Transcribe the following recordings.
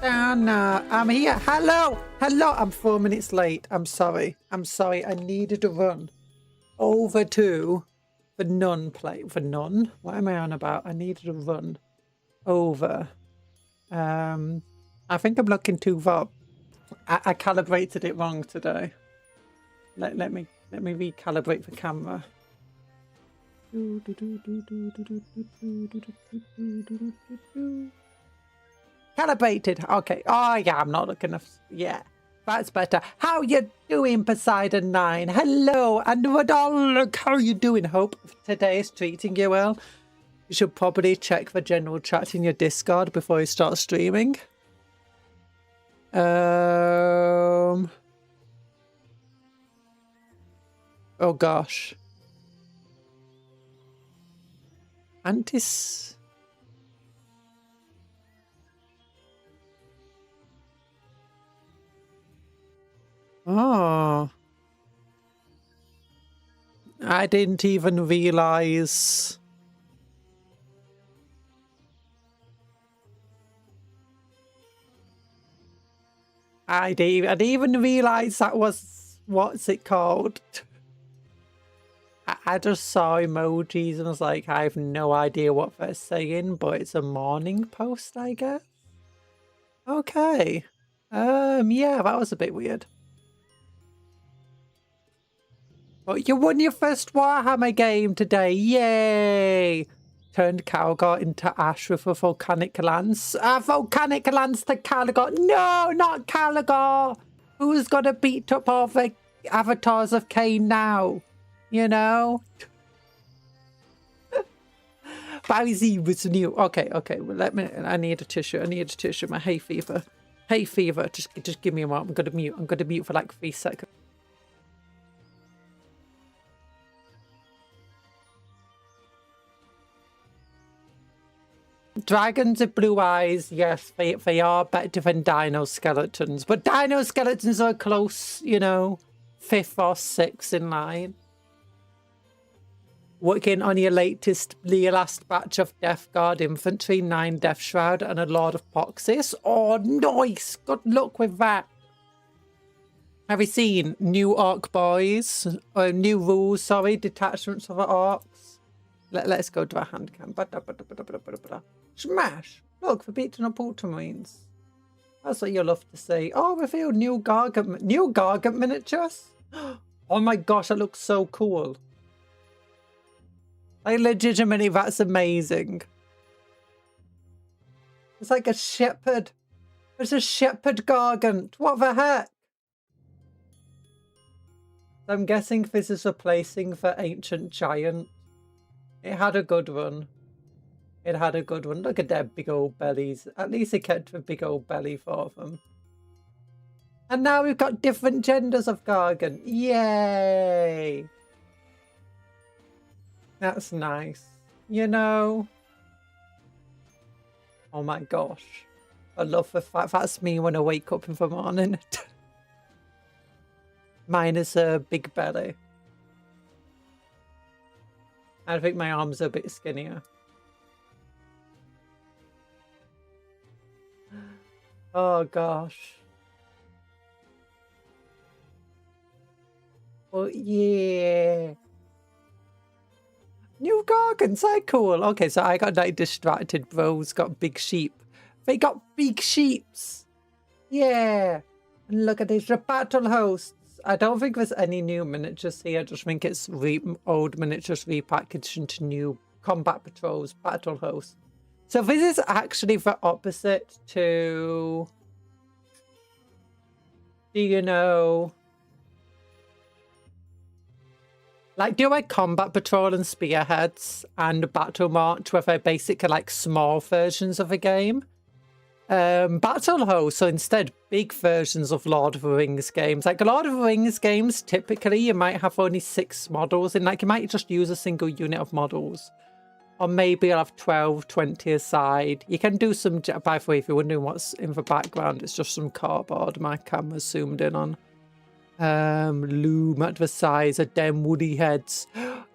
Anna, I'm here. Hello. I'm 4 minutes late. I'm sorry. I needed to run over to the nun play. For nun? What am I on about? I needed to run over. I think I'm looking too far. I calibrated it wrong today. Let me recalibrate the camera. Calibrated. Okay. Oh yeah, I'm not looking enough. Yeah, that's better. How you doing, Poseidon 9? Hello, and look, how you doing? Hope today is treating you well. You should probably check the general chat in your Discord before you start streaming. Oh gosh. Antis. Oh. I didn't even realize. I didn't even realize that was, what's it called? I just saw emojis and was like, I have no idea what they're saying, but it's a morning post, I guess. Okay. Yeah, that was a bit weird. Oh, you won your first Warhammer game today. Yay! Turned Calgar into ash with a volcanic lance. Volcanic lance to Calgar. No, not Calgar. Who's gonna beat up all the avatars of Cain now? You know? Bowsy was new. Okay. Well, I need a tissue. My hay fever. Just give me a moment. I'm gonna mute for like 3 seconds. Dragons with blue eyes, yes, they are better than dino skeletons. But dino skeletons are close, you know, 5th or 6th in line. Working on your last batch of Death Guard infantry, 9 Death Shroud and a Lord of Poxis. Oh, nice! Good luck with that. Have you seen new Orc boys? New rules, sorry, detachments of the Orcs. Let's go to a hand cam. Smash! Look, for beating up Ultramarines. That's what you'll love to see. Oh, revealed new Gargant miniatures. Oh my gosh, that looks so cool. Like, legitimately, that's amazing. It's like a shepherd. It's a shepherd Gargant. What the heck? I'm guessing this is replacing the ancient giant. It had a good run. Look at their big old bellies. At least they kept a big old belly for them. And now we've got different genders of Gargant. Yay! That's nice. You know? Oh my gosh. I love the fact that's me when I wake up in the morning. Mine is a big belly. I think my arms are a bit skinnier. Oh gosh. Oh yeah. New Gargants are cool. Okay, so I got like distracted. Bro's got big sheep. They got big sheeps. Yeah. And look at these battle hosts. I don't think there's any new miniatures here. I just think it's old miniatures repackaged into new combat patrols, battle hosts. So this is actually the opposite to, do you know, like, do I combat patrol and spearheads and battle march, where they're basically like small versions of a game? Battle hosts, so instead big versions of Lord of the Rings games. Like Lord of the Rings games, typically you might have only 6 models, and like you might just use a single unit of models. Or maybe you'll have 12, 20 aside. You can do some, by the way, if you're wondering what's in the background, it's just some cardboard my camera's zoomed in on. Loom at the size of them woolly heads.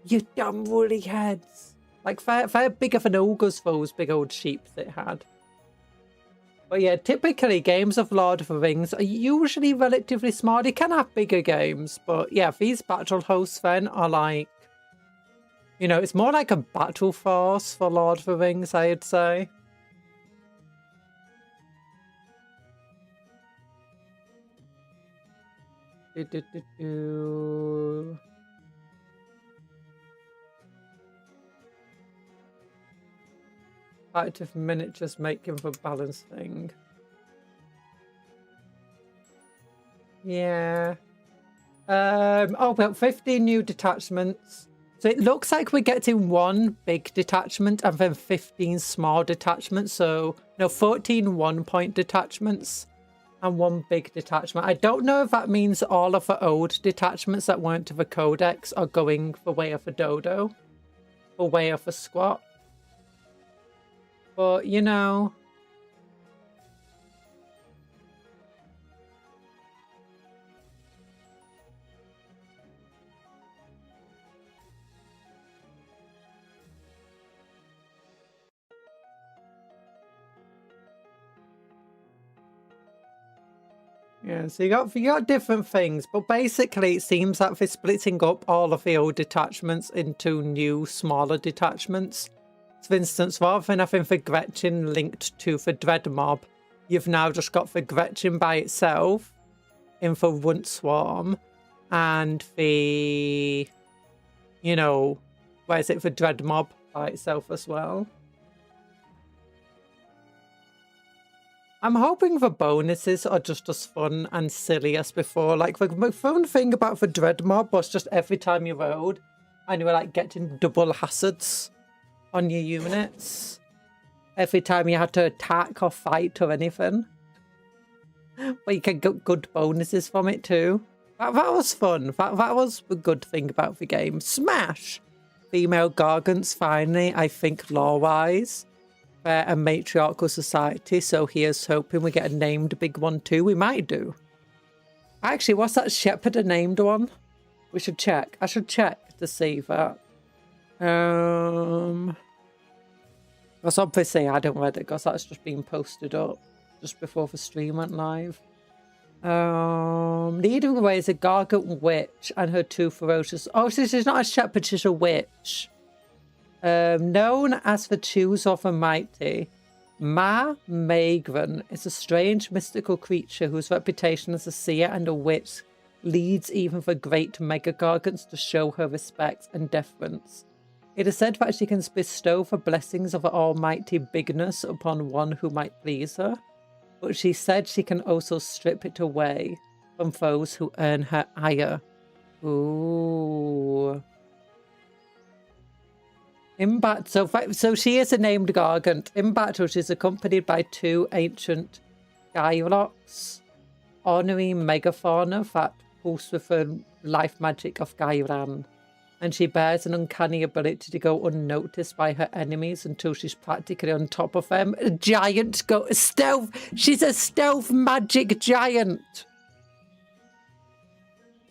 You dumb woolly heads. Like, they're bigger than ogres, those big old sheep they had. But yeah, typically games of Lord of the Rings are usually relatively small. You can have bigger games, but yeah, these battle hosts then are like, you know, it's more like a battle force for Lord of the Rings, I'd say. Active miniatures making for balancing. Yeah. Oh, well, 15 new detachments. So it looks like we're getting one big detachment and then 15 small detachments. So, no, 14 one-point detachments and one big detachment. I don't know if that means all of the old detachments that weren't to the Codex are going for Way of the Dodo or Way of the Squat. But, you know... Yeah, so you got different things, but basically it seems that they're splitting up all of the old detachments into new, smaller detachments. So for instance, rather than having the Gretchen linked to the Dread Mob, you've now just got the Gretchen by itself in the Runt Swarm, and the, you know, where is it, the Dread Mob by itself as well. I'm hoping the bonuses are just as fun and silly as before. Like, the fun thing about the Dread Mob was just every time you rode, and you were like getting double hazards on your units. Every time you had to attack or fight or anything. But you can get good bonuses from it too. That was fun. That was a good thing about the game. Smash! Female Gargants, finally, I think lore-wise. They're a matriarchal society, so here's hoping we get a named big one too. We might do. Actually, what's that shepherd a named one? We should check. I should check to see that. Because obviously I don't read it because that's just been posted up just before the stream went live. Leading the way is a gargant witch and her two ferocious... Oh, so she's not a shepherd, she's a witch. Known as the Chooser of the Mighty, Ma Magran is a strange mystical creature whose reputation as a seer and a witch leads even the great Mega Gargants to show her respect and deference. It is said that she can bestow the blessings of her almighty bigness upon one who might please her, but she said she can also strip it away from those who earn her ire. Ooh. So she is a named Gargant. In battle, she's accompanied by two ancient Gyrox, honoring megafauna that pulse with the life magic of Gyran. And she bears an uncanny ability to go unnoticed by her enemies until she's practically on top of them. A giant stealth. She's a stealth magic giant.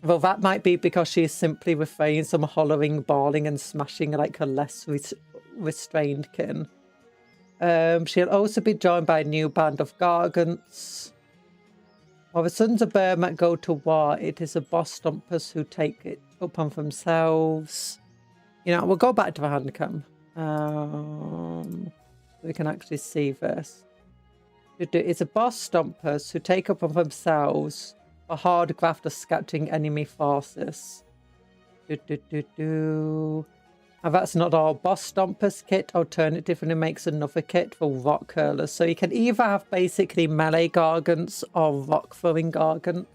Well, that might be because she is simply refrains from hollering, bawling, and smashing like her less restrained kin. She'll also be joined by a new band of Gargants. While the Sons of Burma go to war, it is the boss stompers who take it upon themselves. You know, we'll go back to the hand cam. So we can actually see this. It's the boss stompers who take upon themselves a hard graft of scattering enemy forces. And that's not all. Boss Stompers kit alternatively makes another kit for rock curlers. So you can either have basically melee Gargants or rock throwing Gargants.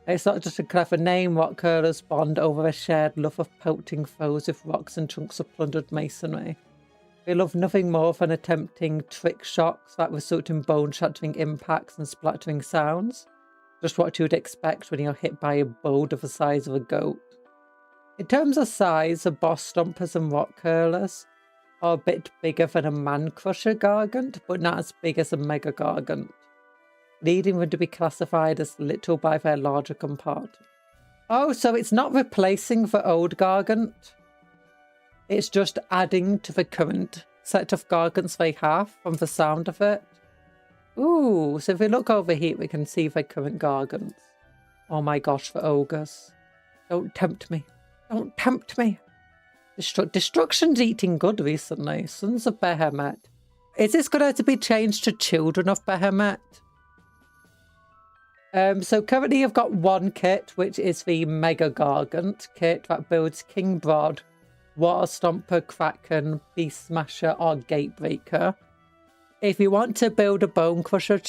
It's not just a clever name. Rock curlers bond over a shared love of pelting foes with rocks and chunks of plundered masonry. They love nothing more than attempting trick shocks that result in bone-shattering impacts and splattering sounds. Just what you would expect when you're hit by a boulder the size of a goat. In terms of size, the boss stompers and rock curlers are a bit bigger than a man crusher Gargant, but not as big as a mega Gargant, leading them to be classified as little by their larger compartment. Oh, so it's not replacing the old Gargant. It's just adding to the current set of Gargants they have from the sound of it. Ooh, so if we look over here, we can see the current gargants. Oh my gosh, for ogres. Don't tempt me. Don't tempt me. Destruction's eating good recently. Sons of Behemoth. Is this going to be changed to Children of Behemoth? So currently you've got one kit, which is the Mega Gargant kit that builds King Broad, Water Stomper, Kraken, Beast Smasher, or Gatebreaker. If you want to build a Bone Crusher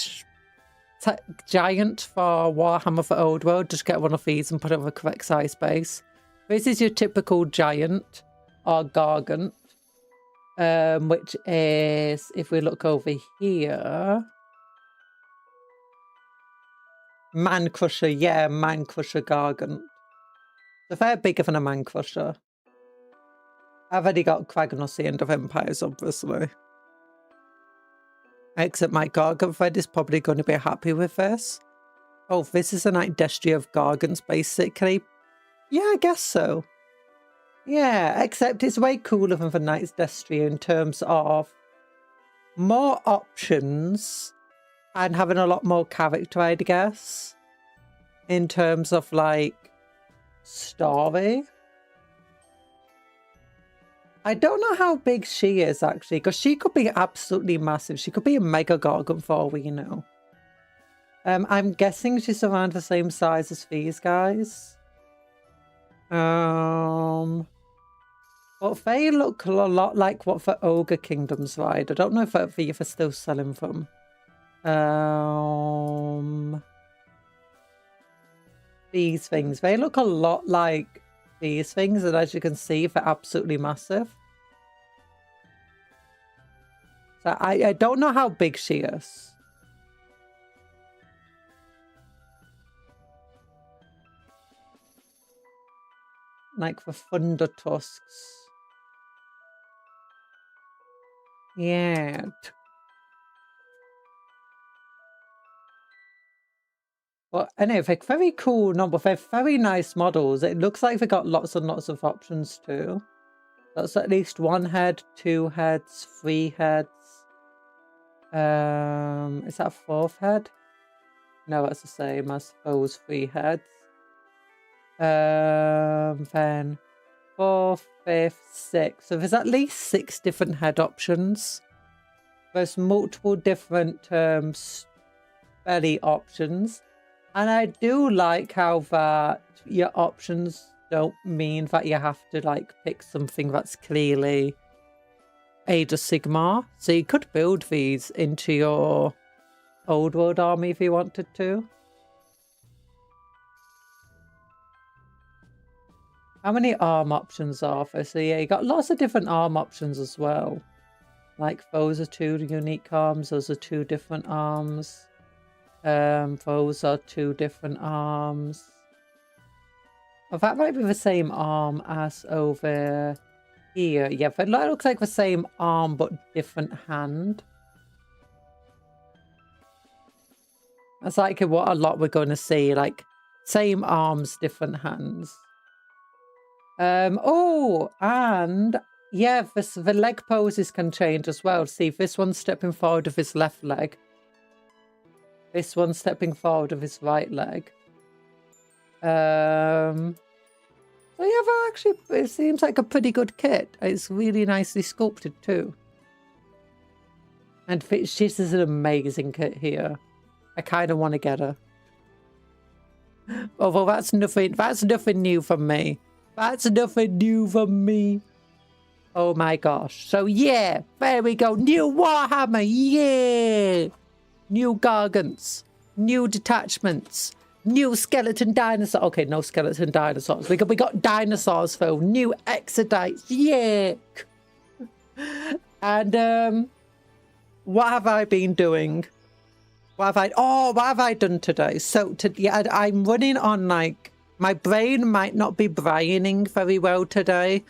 Giant for Warhammer for Old World, just get one of these and put it on the correct size base. This is your typical Giant or Gargant, which is, if we look over here, Man Crusher, yeah, Man Crusher Gargant. So they're bigger than a Man Crusher. I've already got Kragnos, the End of Empires, obviously. Except my Gargant thread is probably going to be happy with this. Oh, this is a Night Destry of Gargants, basically. Yeah, I guess so. Yeah, except it's way cooler than the Knight's Destry in terms of more options and having a lot more character, I guess. In terms of, like, story. I don't know how big she is, actually, because she could be absolutely massive. She could be a Mega Gargant for all we know. I'm guessing she's around the same size as these guys. But they look a lot like what the Ogre Kingdoms ride. I don't know if they're still selling them. These things. They look a lot like these things, and as you can see, they're absolutely massive. So I don't know how big she is. Like the Thunder Tusks. Yeah. Well, anyway, they're very cool number. They're very nice models. It looks like they got lots and lots of options too. That's at least one head, 2 heads, 3 heads. Is that a 4th head? No, that's the same as those 3 heads. Then 4th, 5th, 6th. So there's at least 6 different head options. There's multiple different belly options. And I do like how that your options don't mean that you have to like pick something that's clearly Age of Sigmar. So you could build these into your Old World army if you wanted to. How many arm options are there? So yeah, you got lots of different arm options as well. Like those are 2 unique arms, those are 2 different arms. Those are 2 different arms. Well, that might be the same arm as over here. Yeah, but it looks like the same arm but different hand. That's like what a lot we're going to see, like same arms, different hands. Oh, and yeah, the leg poses can change as well. See, this one's stepping forward with his left leg. This one's stepping forward with his right leg. So yeah, but actually, it seems like a pretty good kit. It's really nicely sculpted too. And this is an amazing kit here. I kind of want to get her. Although that's nothing new from me. That's nothing new from me. Oh my gosh. So yeah, there we go. New Warhammer, yeah! New Gargants, new detachments, new skeleton dinosaurs. Okay, no skeleton dinosaurs. We got dinosaurs though. New exodites, yeah. And what have I been doing? What have I done today? So yeah, I'm running on like my brain might not be braining very well today.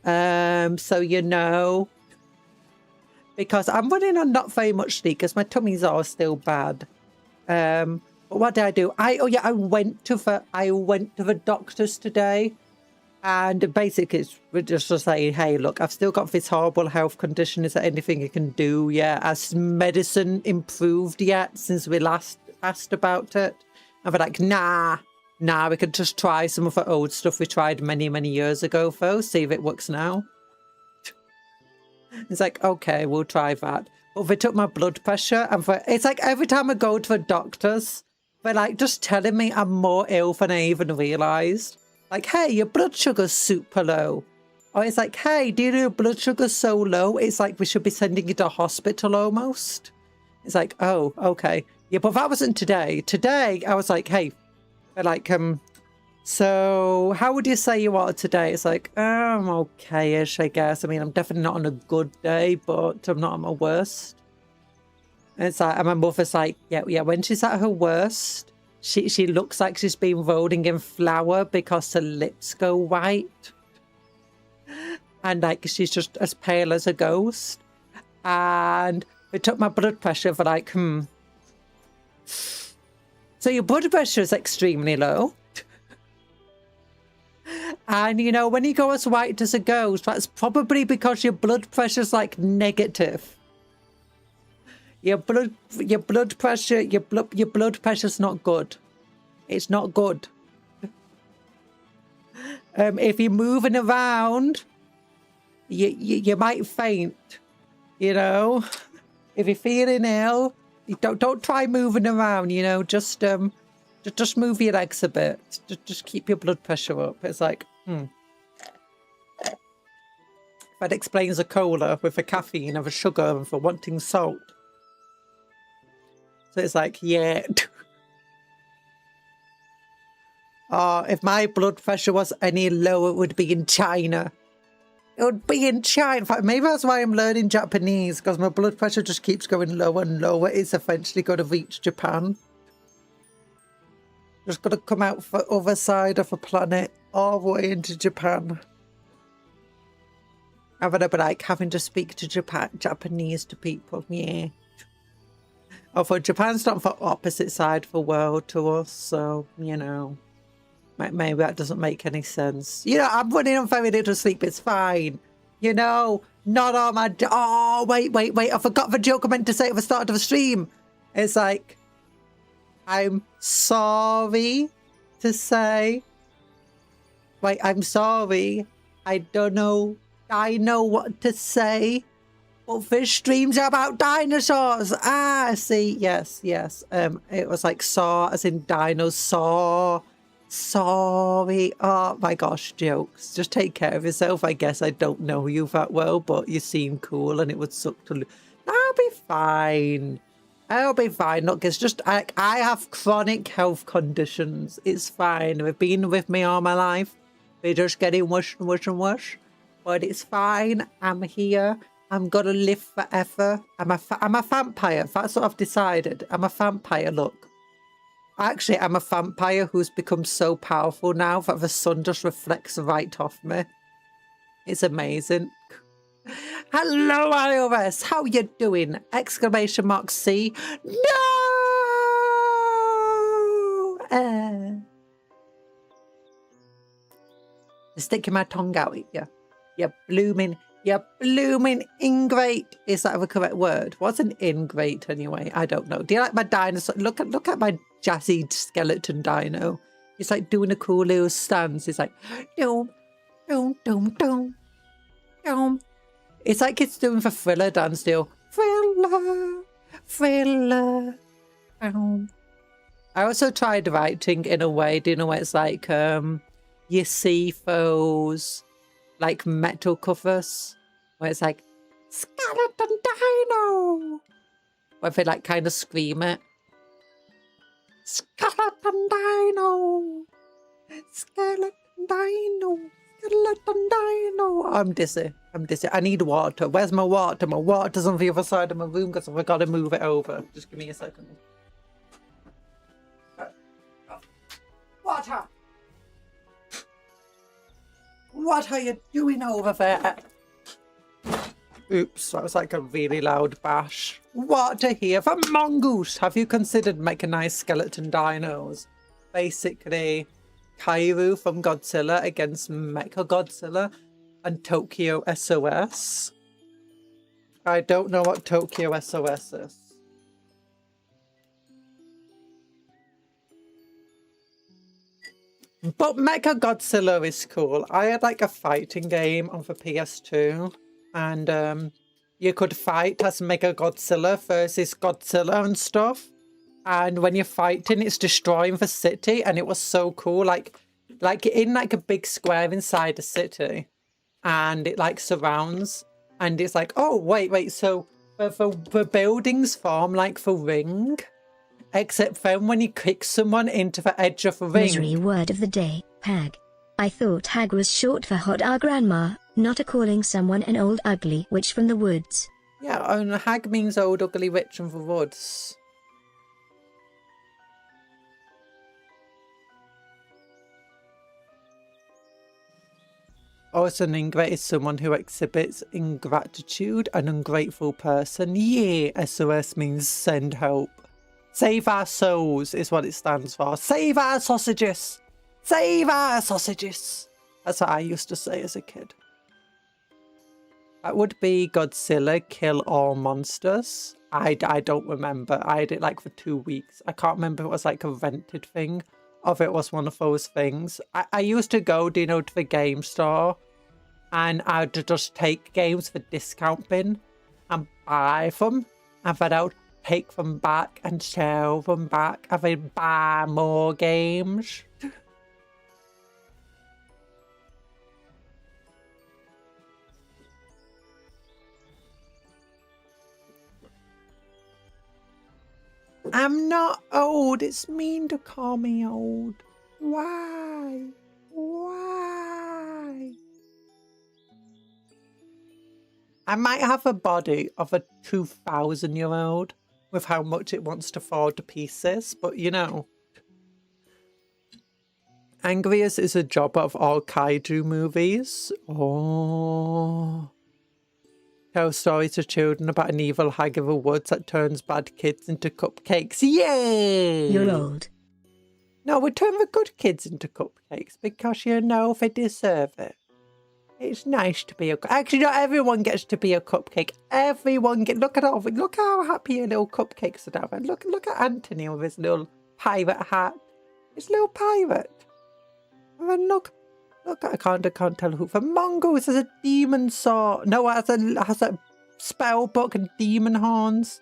So you know. Because I'm running on not very much sleep because my tummies are still bad. But what did I do? I went to the doctors today, And basically, we're just saying, hey, look, I've still got this horrible health condition. Is there anything you can do? Yeah, has medicine improved yet since we last asked about it? And we're like, nah, we could just try some of the old stuff we tried many, many years ago, though, see if it works now. It's like, okay, we'll try that. But they took my blood pressure, and it's like every time I go to the doctors, they're like just telling me I'm more ill than I even realised. Like, hey, your blood sugar's super low. Or it's like, hey, do you know your blood sugar's so low? It's like we should be sending you to hospital almost. It's like, oh, okay. Yeah, but that wasn't today. Today, I was like, hey, like, so how would you say you are today? It's like, oh, I'm okay-ish, I guess. I mean, I'm definitely not on a good day, but I'm not on my worst. And it's like, and my mother's like, yeah, when she's at her worst, she looks like she's been rolling in flour because her lips go white. And like, she's just as pale as a ghost. And they took my blood pressure for like, So your blood pressure is extremely low. And, you know, when you go as white as a ghost, that's probably because your blood pressure's like negative. Your blood pressure's not good. It's not good. If you're moving around, you might faint. You know, if you're feeling ill, you don't try moving around. You know, just move your legs a bit. Just keep your blood pressure up. It's like, That explains a cola with the caffeine and the sugar and for wanting salt. So it's like, yeah. If my blood pressure was any lower, it would be in China. It would be in China. In fact, maybe that's why I'm learning Japanese, because my blood pressure just keeps going lower and lower. It's eventually going to reach Japan. Just got to come out the other side of the planet, all the way into Japan. I'm going to be like having to speak to Japanese to people, yeah. Although Japan's not the opposite side of the world to us, so, you know, maybe that doesn't make any sense. You know, I'm running on very little sleep, it's fine. You know, not all my... Oh, wait, I forgot the joke I meant to say at the start of the stream. It's like, I'm sorry to say... Wait, I'm sorry. I don't know. I know what to say. But this stream's about dinosaurs. Ah, see, yes. It was like saw as in dinosaur. Sorry. Oh my gosh, jokes. Just take care of yourself. I guess I don't know you that well, but you seem cool and it would suck to lose. I'll be fine. I'll be fine. Look, it's just I have chronic health conditions. It's fine. They've been with me all my life. They're just getting worse and worse and worse. But it's fine. I'm here. I'm gonna live forever. I'm a vampire. That's what I've decided. I'm a vampire, look. Actually, I'm a vampire who's become so powerful now that the sun just reflects right off me. It's amazing. Hello, iOS. How you doing? Exclamation mark C. No! Sticking my tongue out at you. You blooming ingrate. Is that the correct word? What's an ingrate anyway? I don't know. Do you like my dinosaur? Look at my jazzy skeleton dino. It's like doing a cool little stance. It's like dum dum dum dum dum. It's like it's doing the Thriller dance still. Thriller. I also tried writing in a way, do you know, where it's like you see those like metal covers where it's like skeleton dino, where they like kind of scream it. Skeleton dino, skeleton dino, skeleton dino. I'm dizzy. I need water. Where's my water? My water's on the other side of my room because I've got to move it over. Just give me a second. Water! What are you doing over there? Oops, that was like a really loud bash. Water here for mongoose. Have you considered making nice skeleton dinos? Basically, Kairu from Godzilla against Mechagodzilla and Tokyo SOS. I don't know what Tokyo SOS is. But Mechagodzilla is cool. I had like a fighting game on the PS2 and you could fight as Mechagodzilla versus Godzilla and stuff. And when you're fighting, it's destroying the city, and it was so cool. Like in like a big square inside the city, and it like surrounds, and it's like, oh wait, so the buildings form like the ring, except then when you kick someone into the edge of the ring. Misery word of the day, hag. I thought hag was short for hot our grandma, not a calling someone an old ugly witch from the woods. Yeah, and hag means old ugly witch from the woods. Also, an ingrate is someone who exhibits ingratitude, an ungrateful person. Yeah, SOS means send help. Save our souls is what it stands for. Save our sausages! Save our sausages! That's what I used to say as a kid. That would be Godzilla kill all monsters. I don't remember. I had it like for 2 weeks. I can't remember if it was like a rented thing or if it was one of those things. I used to go, you know, to the game store and I'd just take games for discount bin and buy them. And then I would take them back and sell them back and then buy more games. I'm not old. It's mean to call me old. Why? Why? I might have a body of a 2,000-year-old with how much it wants to fall to pieces, but you know. Angriest is a job of all kaiju movies. Oh. Tell stories to children about an evil hag of the woods that turns bad kids into cupcakes. Yay! You're old. No, we turn the good kids into cupcakes because, you know, they deserve it. It's nice to be a... Actually, not everyone gets to be a cupcake. Everyone get... Look how happy your little cupcakes are now. Look at Anthony with his little pirate hat. His little pirate. And then look, I can't tell who. The mongoose has a demon sword. No, it has a spell book and demon horns.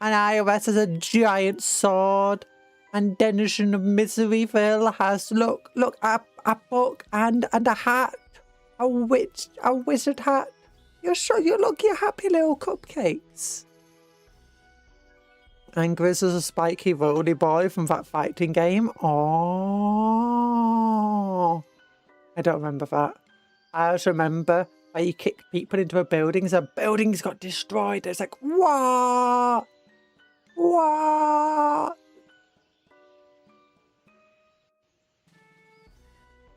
And IRS has a giant sword. And Denizen of Miseryville has look a book and a hat. A wizard hat. You're happy little cupcakes. And Grizz is a spiky roly boy from that fighting game. Oh, I don't remember that. I just remember where you kick people into a building, so buildings got destroyed. It's like, what? What?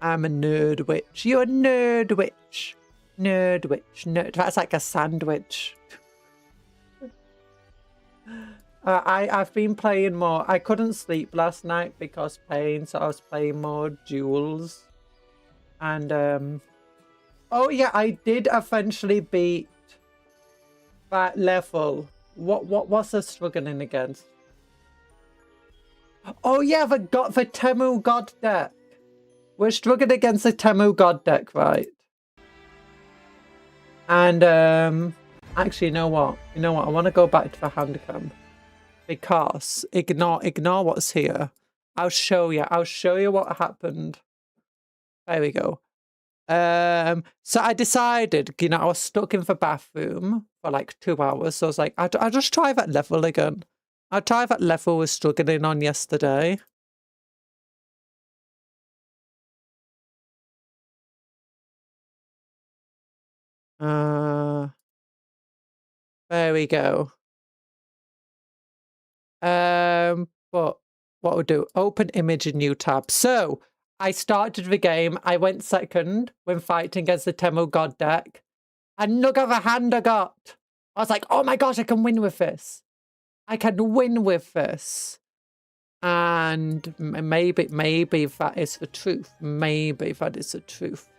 I'm a nerd witch. You're a nerd witch. Nerd witch. Nerd. That's like a sandwich. I've been playing more. I couldn't sleep last night because pain, so I was playing more duels. And oh yeah, I did eventually beat that level. What was I struggling against? Oh yeah, the Temu God deck. We're struggling against the Temu God deck, right? And actually, you know what? I want to go back to the handcam. Because ignore what's here. I'll show you what happened. There we go. So I decided, you know, I was stuck in the bathroom for like 2 hours. So I was like, I'll just try that level again. I'll try that level I was struggling on yesterday. There we go. But what we'll do, open image in new tab. So I started the game. I went second when fighting against the Temu God deck. And look at the hand I got. I was like, oh my gosh, I can win with this. I can win with this. And And maybe that is the truth. Maybe that is the truth.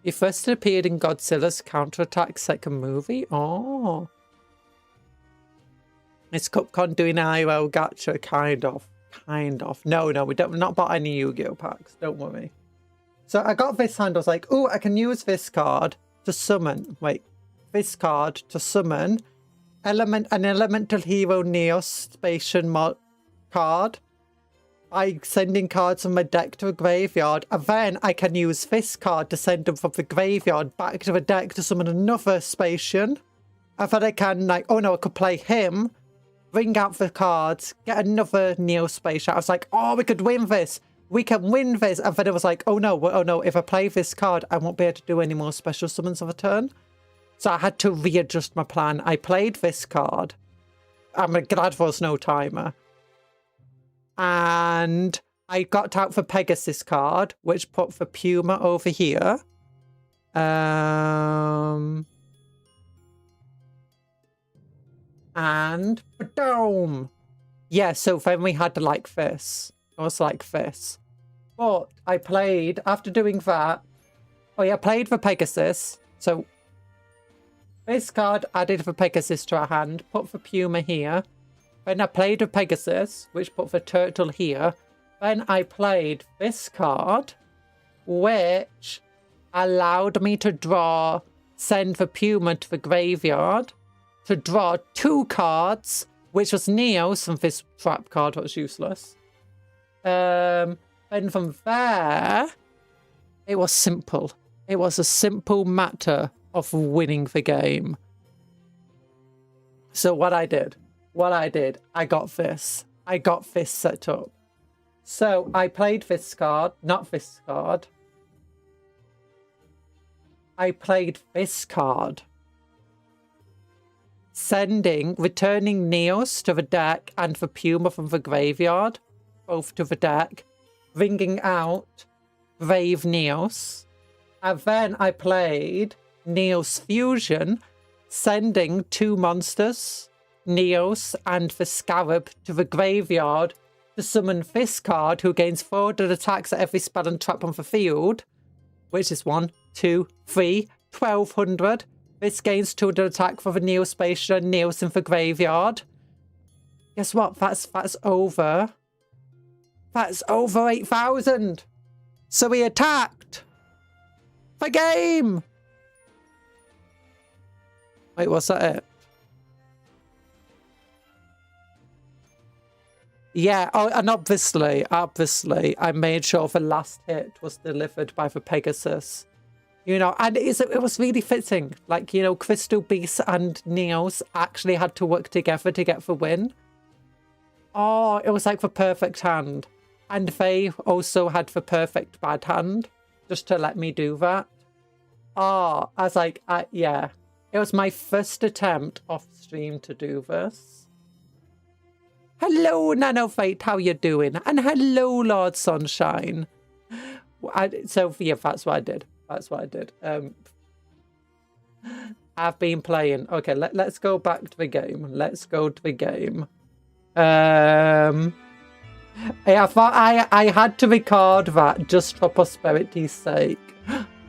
He first appeared in Godzilla's Counterattack second movie. Oh. Is Cupcon doing IRL gacha? Kind of. No, we don't. We've not bought any Yu-Gi-Oh packs. Don't worry. So I got this hand. I was like, oh, I can use this card to summon. Wait, this card to summon an elemental hero Neos Spatian mod card by sending cards from my deck to a graveyard, and then I can use this card to send them from the graveyard back to the deck to summon another Spatian, and then I can, like, oh no, I could play him, bring out the cards, get another Neospatial. I was like, oh, we could win this. We can win this. And then it was like, oh no, if I play this card, I won't be able to do any more special summons of a turn. So I had to readjust my plan. I played this card. I'm glad there was no timer. And I got out the Pegasus card, which put the Puma over here. And boom. Yeah, so then we had like this. It was like this. But I played, after doing that, I played the Pegasus. So this card added the Pegasus to our hand, put the Puma here. Then I played the Pegasus, which put the Turtle here. Then I played this card, which allowed me to send the Puma to the graveyard, to draw 2 cards, which was Neos, and this trap card was useless. And from there, it was simple. It was a simple matter of winning the game. So what I did, I got this. I got this set up. So I played this card, not this card. I played this card. Returning Neos to the deck and the Puma from the graveyard, both to the deck, bringing out Brave Neos. And then I played Neos Fusion, sending 2 monsters, Neos and the Scarab, to the graveyard to summon this card, who gains 400 attacks at every spell and trap on the field, which is 1, 2, 3, 1200. This gains 200 attack for the Neospatial and Neos in the graveyard. Guess what? That's over. That's over 8,000. So we attacked the game. Wait, was that it? Yeah, oh, and obviously, I made sure the last hit was delivered by the Pegasus. You know, and it was really fitting. Like, you know, Crystal Beast and Neos actually had to work together to get the win. Oh, it was like the perfect hand. And they also had the perfect bad hand, just to let me do that. Oh, I was like, yeah. It was my first attempt off stream to do this. Hello, Nano Fate, how you doing? And hello, Lord Sunshine. So, yeah, that's what I did. That's what I did. I've been playing. Okay, let's go back to the game. Let's go to the game. I thought I had to record that just for prosperity's sake.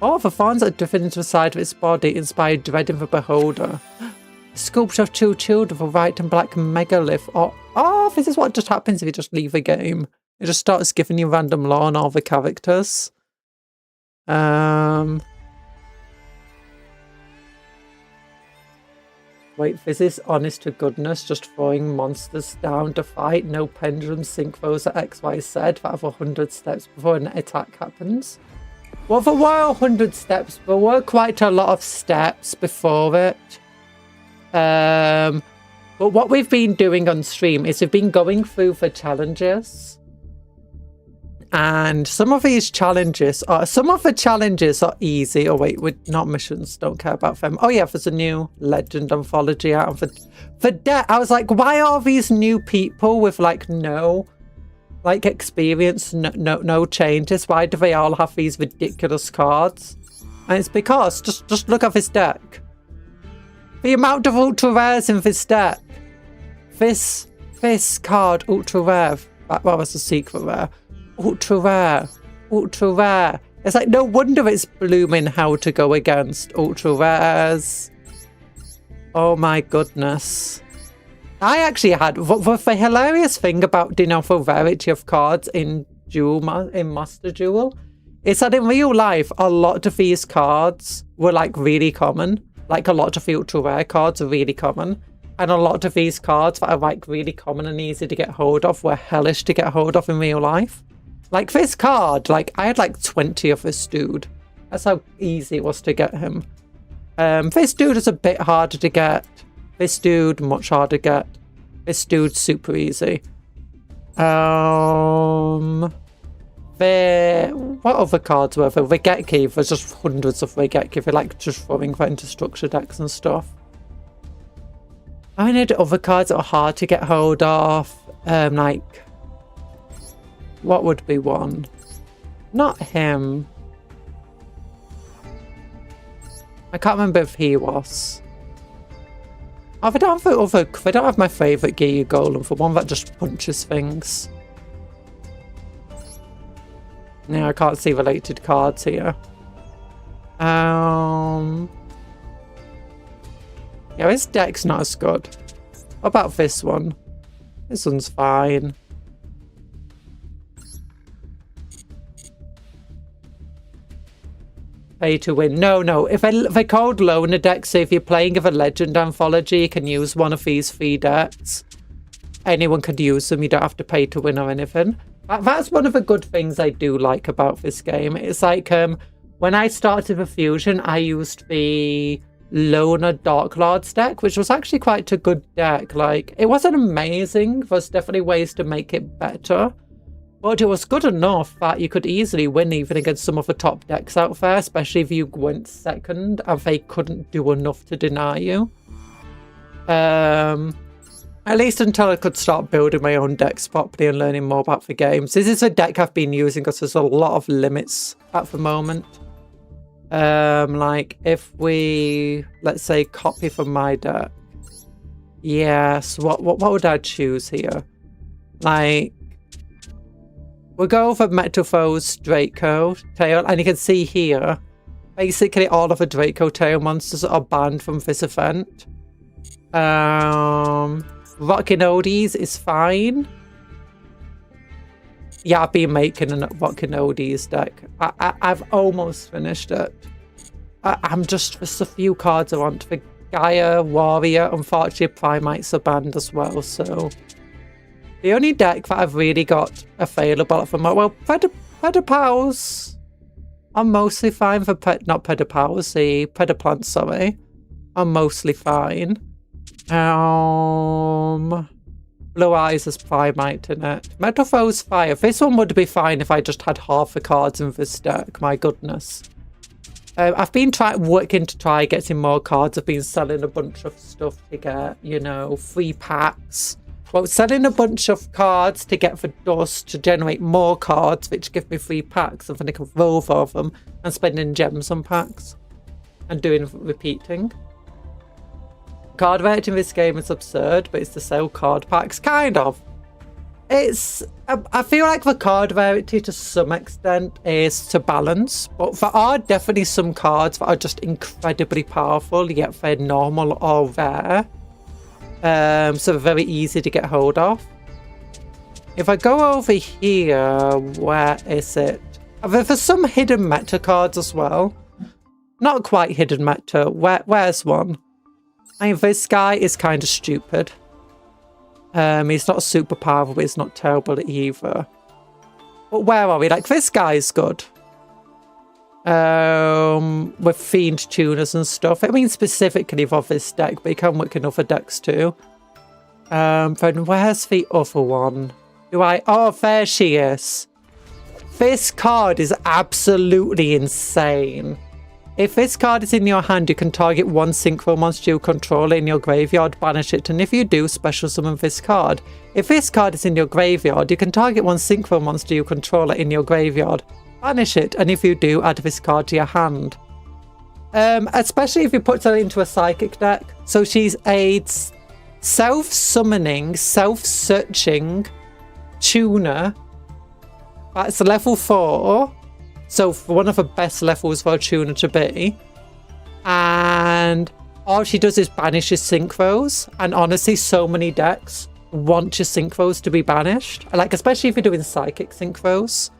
Oh, the thorns that driven into the side of its body inspired dread in the beholder. A sculpture of 2 children with white and black megalith. Oh, this is what just happens if you just leave the game. It just starts giving you random lore on all the characters. Wait, this is honest to goodness, just throwing monsters down to fight. No pendulum sync those at XYZ that have 100 steps before an attack happens. Well, there were 100 steps. There were quite a lot of steps before it. But what we've been doing on stream is we've been going through the challenges. And some of the challenges are easy. Oh wait, not missions, don't care about them. Oh yeah, there's a new legend anthology out for debt. I was like, why are these new people with like no experience, no changes? Why do they all have these ridiculous cards? And it's because just look at this deck. The amount of ultra rares in this deck. This card, ultra rare. What was the secret rare? Ultra rare. Ultra rare. It's like, no wonder it's blooming how to go against ultra rares. Oh my goodness. I actually had, the hilarious thing about the rarity of cards in Master Duel is that in real life, a lot of these cards were like really common. Like a lot of the ultra rare cards are really common. And a lot of these cards that are like really common and easy to get hold of were hellish to get hold of in real life. Like this card, like I had like 20 of this dude. That's how easy it was to get him. This dude is a bit harder to get. This dude, much harder to get. This dude's super easy. What other cards were there? Vigeki, there's just hundreds of Vigeki. They're like just throwing that into structure decks and stuff. I need other cards that are hard to get hold of. Like, what would be one? Not him. I can't remember if he was. Oh, they don't have my favourite Giga Golem, for one that just punches things. Yeah, I can't see related cards here. Yeah, his deck's not as good. What about this one? This one's fine. Pay to win. No. If they're called loaner decks, so if you're playing with a Legend Anthology, you can use one of these 3 decks. Anyone could use them. You don't have to pay to win or anything. That's one of the good things I do like about this game. It's like, when I started with Fusion, I used the Loner Dark Lords deck, which was actually quite a good deck. Like, it wasn't amazing. There's definitely ways to make it better. But it was good enough that you could easily win even against some of the top decks out there, especially if you went second and they couldn't do enough to deny you. At least until I could start building my own decks properly and learning more about the games. This is a deck I've been using because there's a lot of limits at the moment. Like if we, let's say, copy from my deck. Yes, what would I choose here? Like, we'll go for Metalfo's Draco Tail, and you can see here, basically all of the Draco Tail monsters are banned from this event. Rockin' Oldies is fine. Yeah, I've been making a Rockin' Oldies deck. I've almost finished it. I'm just, there's a few cards I want. For Gaia, Warrior, unfortunately Primates are banned as well, so... The only deck that I've really got available at the moment, well, Predapals are mostly fine for not Predapals, the Predaplants, sorry, are mostly fine. Blue Eyes is Primate in it. Metalfo's Fire. This one would be fine if I just had half the cards in this deck, my goodness. I've been working to try getting more cards. I've been selling a bunch of stuff to get, you know, free packs. Well, selling a bunch of cards to get the dust to generate more cards, which give me free packs, and then I can roll for them and spending gems on packs and doing repeating. Card rate in this game is absurd, but it's to sell card packs, kind of. It's, I feel like the card rarity to some extent is to balance, but there are definitely some cards that are just incredibly powerful, yet they're normal or rare. So they're very easy to get hold of. If I go over here, where is it? There's some hidden meta cards as well. Not quite hidden meta. Where's one? I mean, this guy is kind of stupid. He's not super powerful, but he's not terrible either. But where are we? Like, this guy's good. With Fiend Tuners and stuff. I mean, specifically for this deck, but you can work in other decks too. Then where's the other one? Oh, there she is. This card is absolutely insane. If this card is in your hand, you can target one synchro monster you control in your graveyard, banish it, and if you do, special summon this card. If this card is in your graveyard, you can target one synchro monster you control in your graveyard, banish it, and if you do, add this card to your hand. Especially if you put her into a psychic deck. So she's a self-summoning, self-searching tuner. That's level 4. So one of the best levels for a tuner to be. And all she does is banishes synchros. And honestly, so many decks want your synchros to be banished. Like, especially if you're doing psychic synchros.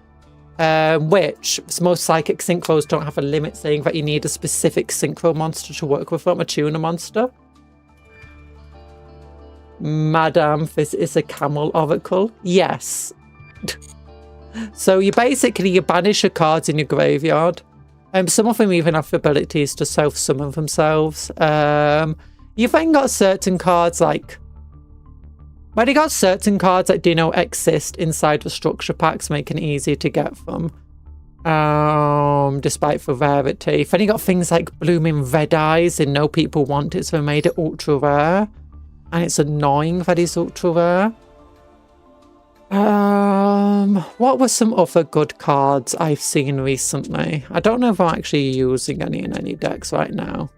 Which most psychic synchros don't have a limit saying that you need a specific synchro monster to work with from a tuner monster. Madame, this is a camel oracle. Yes. So you banish your cards in your graveyard. Some of them even have the abilities to self-summon themselves. You've then got certain cards like... Well, you got certain cards that do not exist inside the structure packs, making it easier to get them. Despite the rarity. Then you got things like blooming red eyes and no people want it, so they made it ultra rare. And it's annoying that it's ultra rare. What were some other good cards I've seen recently? I don't know if I'm actually using any in any decks right now.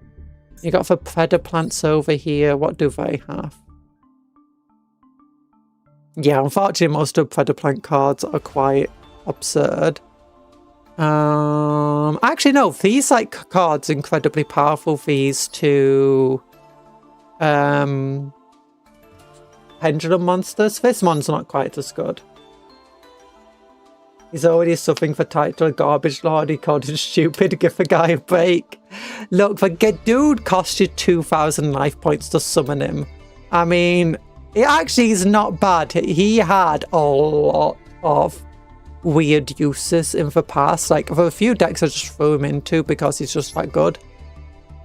You got the Predator plants over here. What do they have? Yeah, unfortunately, most of the Predator plant cards are quite absurd. Actually, no, these like cards are incredibly powerful. These two pendulum monsters. This one's not quite as good. He's already suffering for title garbage lord. He called it stupid. Give the guy a break. Look, the dude cost you 2,000 life points to summon him. I mean, it actually is not bad. He had a lot of weird uses in the past. Like, for a few decks I just threw him into because he's just that good.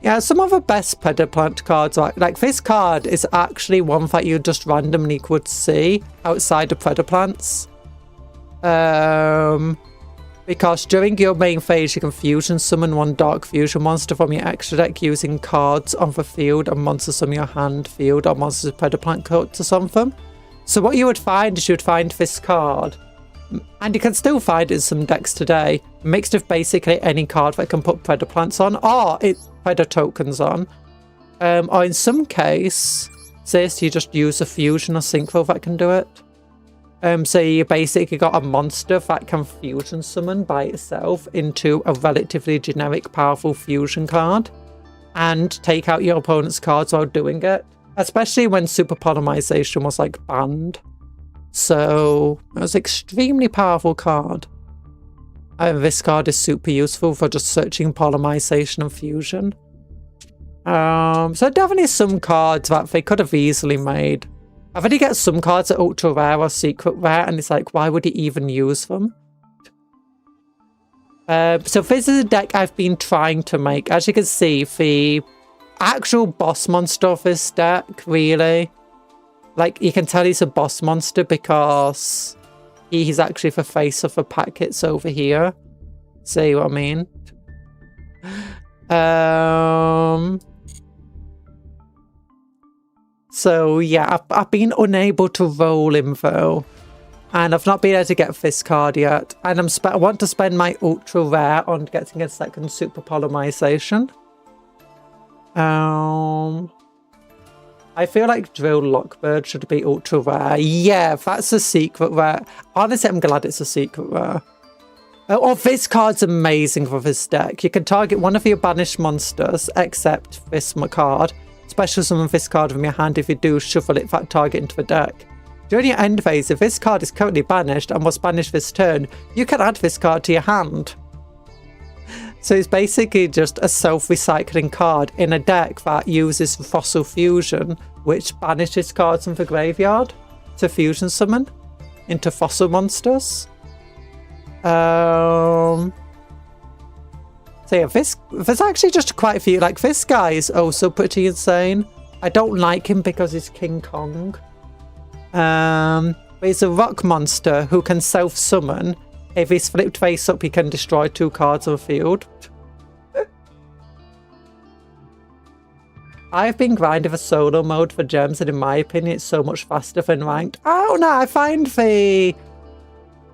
Yeah, some of the best Predator plant cards are like this card is actually one that you just randomly could see outside of Predator plants. Because during your main phase you can fusion summon one dark fusion monster from your extra deck using cards on the field and monsters from your hand, field, or monsters with Predator plant code to summon them. So what you would find is you would find this card, and you can still find it in some decks today, mixed with basically any card that can put Predator plants on, or Predator tokens on. Or in some case, you just use a fusion or synchro that can do it. So you basically got a monster that can fusion summon by itself into a relatively generic powerful fusion card and take out your opponent's cards while doing it, especially when super polymerization was like banned. So it was an extremely powerful card. This card is super useful for just searching polymerization and fusion. So definitely some cards that they could have easily made. I've already got some cards that are ultra rare or secret rare, and it's like, why would he even use them? So this is a deck I've been trying to make. As you can see, the actual boss monster of this deck, really, like, you can tell he's a boss monster because he's actually the face of the packets over here. See what I mean? So yeah, I've been unable to roll him though, and I've not been able to get this card yet. And I want to spend my ultra rare on getting a second super polymerization. I feel like Drill Lockbird should be ultra rare. Yeah, that's a secret rare. Honestly, I'm glad it's a secret rare. Oh, this card's amazing for this deck. You can target one of your banished monsters, except this card. Special summon this card from your hand. If you do, shuffle that target into the deck. During your end phase, if this card is currently banished and was banished this turn, you can add this card to your hand. So it's basically just a self-recycling card in a deck that uses Fossil Fusion, which banishes cards from the graveyard to fusion summon into fossil monsters. So yeah, there's actually just quite a few. Like, this guy is also pretty insane. I don't like him because he's King Kong. But he's a rock monster who can self-summon. If he's flipped face up, he can destroy 2 cards on the field. I've been grinding for solo mode for gems, and in my opinion, it's so much faster than ranked. I don't know, I find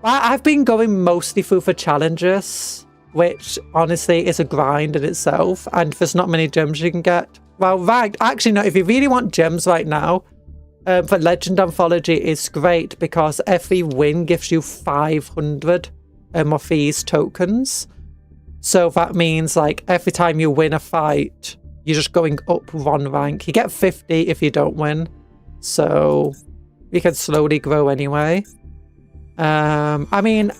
I've been going mostly through the challenges, which honestly is a grind in itself, and there's not many gems you can get. Well, ranked, actually no, if you really want gems right now, for Legend Anthology is great because every win gives you 500 of these tokens. So that means like every time you win a fight, you're just going up 1 rank. You get 50 if you don't win. So you can slowly grow anyway. I mean,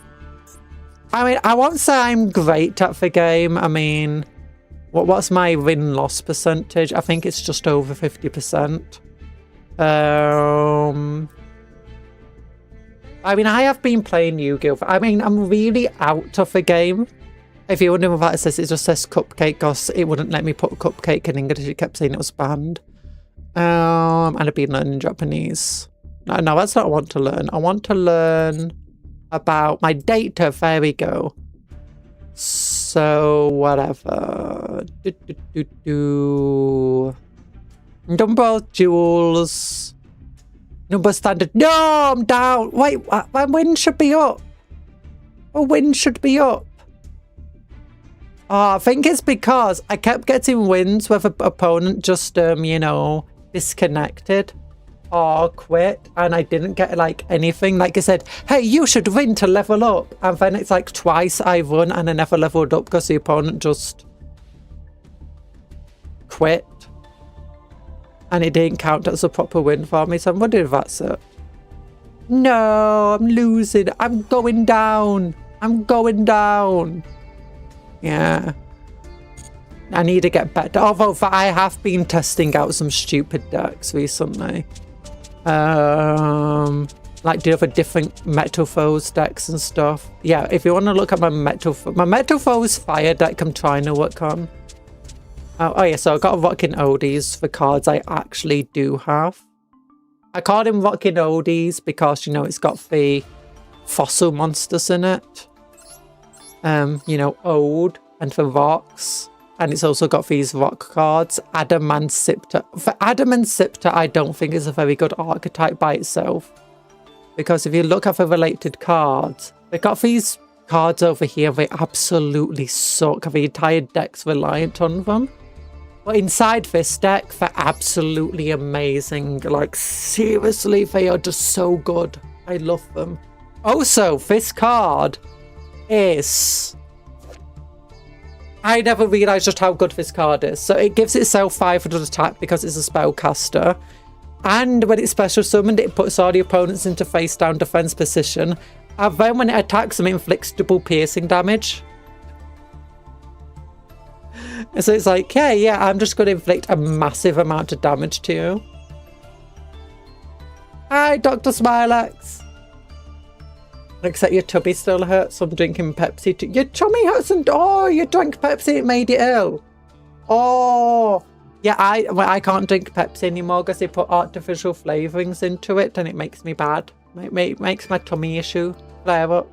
I won't say I'm great at the game. I mean, what's my win-loss percentage? I think it's just over 50%. I mean, I have been playing Yu-Gi-Oh! I mean, I'm really out of the game. If you're wondering what that says, it just says Cupcake because it wouldn't let me put Cupcake in English. It kept saying it was banned. And I've been learning Japanese. No, that's not what I want to learn. I want to learn about my data. There we go. So, whatever. Number duels. Number standard. No, I'm down. Wait, my win should be up. My win should be up. Oh, I think it's because I kept getting wins with an opponent just, you know, disconnected or quit, and I didn't get like anything. Like I said, hey, you should win to level up, and then it's like twice I won and I never leveled up because the opponent just quit, and it didn't count as a proper win for me. So I'm wondering if that's it. No, I'm losing. I'm going down. I'm going down. Yeah. I need to get better. Although I have been testing out some stupid decks recently. Like the other different Metal Foes decks and stuff. Yeah, if you want to look at my Metal Foes Fire deck, I'm trying to work on. Oh yeah, so I got Rockin' Oldies for cards I actually do have. I called him Rockin' Oldies because, you know, it's got the fossil monsters in it. You know, old and for rocks. And it's also got these rock cards, Adam and Scepter. For Adam and Scepter, I don't think is a very good archetype by itself. Because if you look at the related cards, they've got these cards over here, they absolutely suck. The entire deck's reliant on them. But inside this deck, they're absolutely amazing. Like, seriously, they are just so good. I love them. Also, this card is... I never realised just how good this card is. So it gives itself 500 attack because it's a spellcaster. And when it's special summoned, it puts all the opponents into face down defense position. And then when it attacks them, it inflicts double piercing damage. And so it's like, yeah, I'm just going to inflict a massive amount of damage to you. Hi, Dr. Smilex. Except your tummy still hurts from drinking Pepsi too. Your tummy hurts and oh, you drank Pepsi, it made you ill. Oh, yeah, I can't drink Pepsi anymore because they put artificial flavourings into it and it makes me bad. It makes my tummy issue flare up.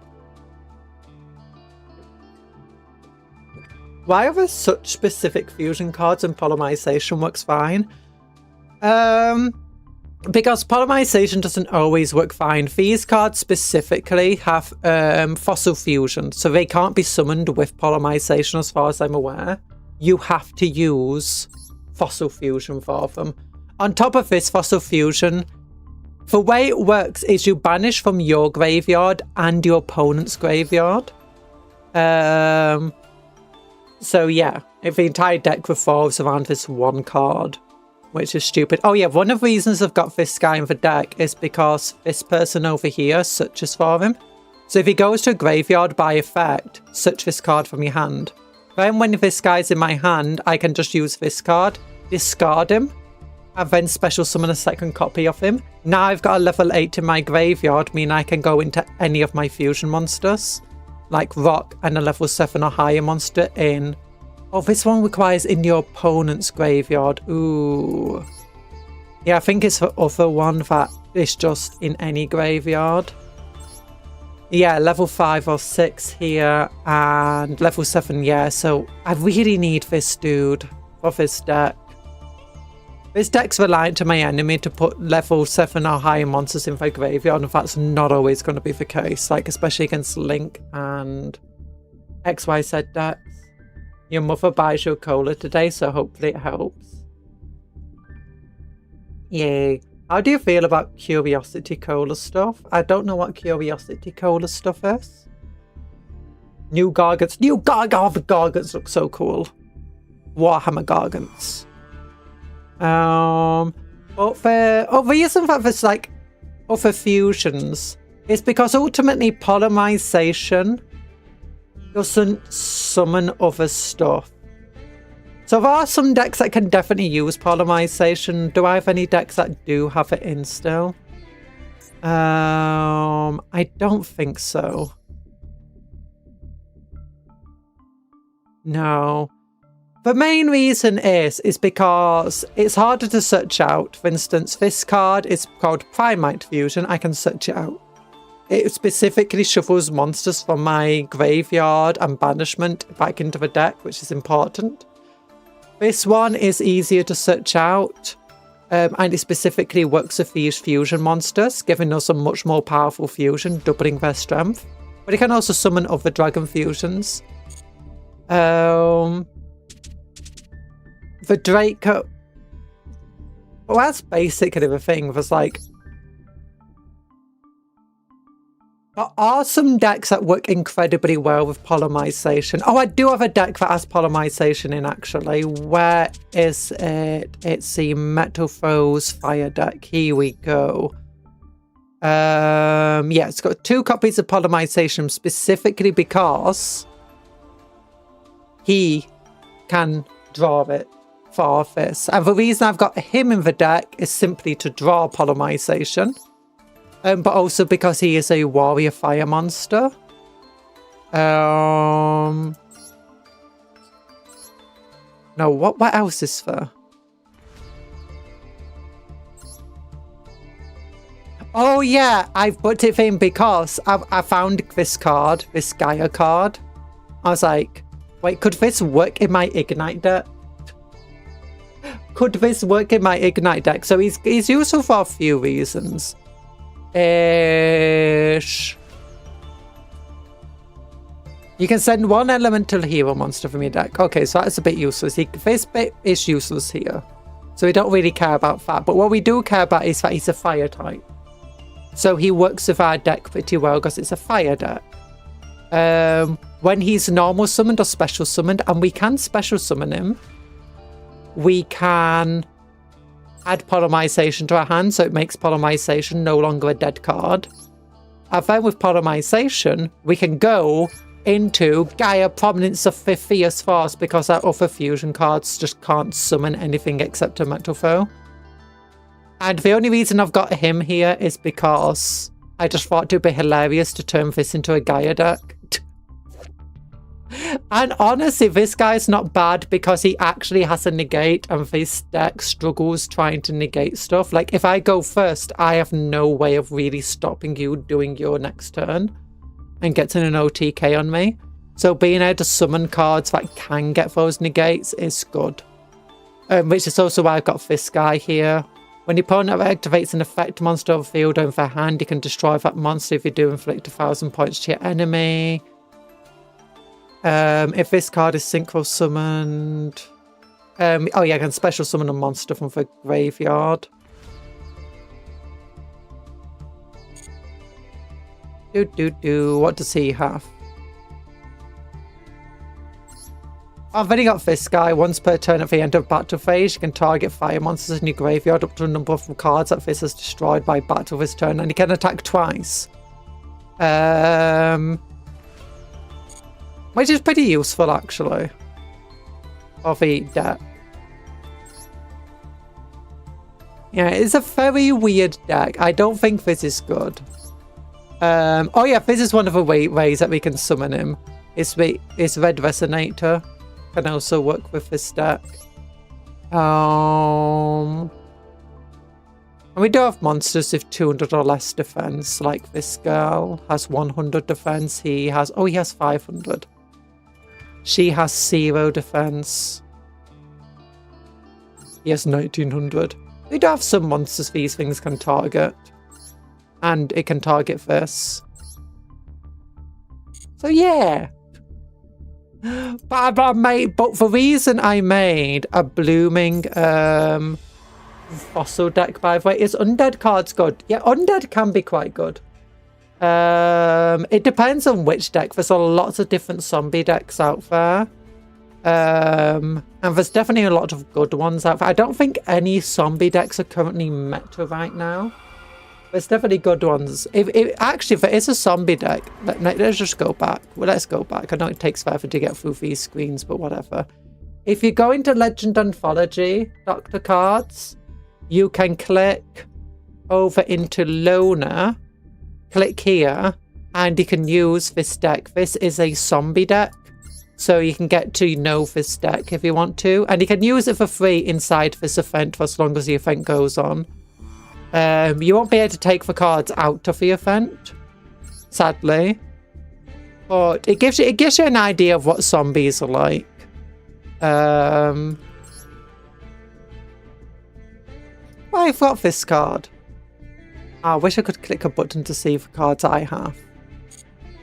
Why are there such specific fusion cards and polymerization works fine? Because polymerization doesn't always work fine. These cards specifically have fossil fusion, so they can't be summoned with polymerization as far as I'm aware. You have to use fossil fusion for them. On top of this fossil fusion, the way it works is you banish from your graveyard and your opponent's graveyard. So yeah, if the entire deck revolves around this one card, which is stupid. Oh yeah, one of the reasons I've got this guy in the deck is because this person over here searches for him. So if he goes to a graveyard by effect, search this card from your hand. Then when this guy's in my hand, I can just use this card, discard him, and then special summon a second copy of him. Now I've got a level 8 in my graveyard, meaning I can go into any of my fusion monsters, like Rock and a level 7 or higher monster in... Oh, this one requires in your opponent's graveyard. Ooh. Yeah, I think it's the other one that is just in any graveyard. Yeah, level 5 or 6 here and level 7, yeah. So I really need this dude for this deck. This deck's reliant on my enemy to put level 7 or higher monsters in their graveyard, and that's not always going to be the case. Like, especially against Link and XYZ decks. Your mother buys you a cola today, so hopefully it helps. Yay. How do you feel about Curiosity Cola stuff? I don't know what Curiosity Cola stuff is. New Gargants. New Gargants look so cool. Warhammer Gargants. But for a reason for this, like, other fusions is because ultimately polymerization doesn't summon other stuff. So there are some decks that can definitely use polymerization. Do I have any decks that do have it in still? I don't think so. No. The main reason is because it's harder to search out. For instance, this card is called Primite Fusion. I can search it out. It specifically shuffles monsters from my graveyard and banishment back into the deck, which is important. This one is easier to search out, and it specifically works with these fusion monsters, giving us a much more powerful fusion, doubling their strength. But it can also summon other dragon fusions. The Draco... Well, that's basically the thing. There's like... There are some decks that work incredibly well with polymerization. Oh, I do have a deck that has polymerization in, actually. Where is it? It's the Metal Throws Fire deck. Here we go. Yeah, it's got 2 copies of polymerization specifically because he can draw it for this. And the reason I've got him in the deck is simply to draw polymerization. But also because he is a warrior fire monster. No, what else is there? Oh yeah, I've put it in because I found this card, this Gaia card. I was like, wait, could this work in my Ignite deck? Could this work in my Ignite deck? So he's useful for a few reasons. Ish. You can send 1 elemental hero monster from your deck. Okay, so that's a bit useless. This bit is useless here. So we don't really care about that. But what we do care about is that he's a fire type. So he works with our deck pretty well because it's a fire deck. When he's normal summoned or special summoned, and we can special summon him, we can add polymerization to our hand, so it makes polymerization no longer a dead card. And then with polymerization, we can go into Gaia Prominence of the Fierce Force because our other fusion cards just can't summon anything except a Metal Foe. And the only reason I've got him here is because I just thought it would be hilarious to turn this into a Gaia deck. And honestly, this guy's not bad because he actually has a negate and this deck struggles trying to negate stuff. Like, if I go first, I have no way of really stopping you doing your next turn and getting an OTK on me. So being able to summon cards that can get those negates is good. Which is also why I've got this guy here. When the opponent activates an effect monster on the field or in their hand, you can destroy that monster if you do inflict 1,000 points to your enemy. If this card is synchro summoned... oh yeah, I can special summon a monster from the graveyard. What does he have? I've already got this guy. Once per turn at the end of battle phase, you can target fire monsters in your graveyard up to a number of cards that this is destroyed by battle this turn, and he can attack twice. Which is pretty useful, actually. Of the deck. Yeah, it's a very weird deck. I don't think this is good. Oh yeah, this is one of the ways that we can summon him. It's Red Resonator. Can also work with this deck. And we do have monsters with 200 or less defense, like this girl has 100 defense. He has 500. She has 0 defense. He has 1900. We do have some monsters these things can target. And it can target this. So yeah. But the reason I made a blooming fossil deck, by the way. Is undead cards good? Yeah, undead can be quite good. It depends on which deck. There's lots of different zombie decks out there. And there's definitely a lot of good ones out there. I don't think any zombie decks are currently meta right now. There's definitely good ones. Actually, if it is a zombie deck, let's just go back. Well, let's go back. I know it takes forever to get through these screens, but whatever. If you go into Legend Anthology, Doctor Cards, you can click over into Loner, click here, and you can use this deck. This is a zombie deck, so you can get to know this deck if you want to, and you can use it for free inside this event for as long as the event goes on. You won't be able to take the cards out of the event, sadly, but it gives you an idea of what zombies are like. Well, I've got this card. I wish I could click a button to see the cards I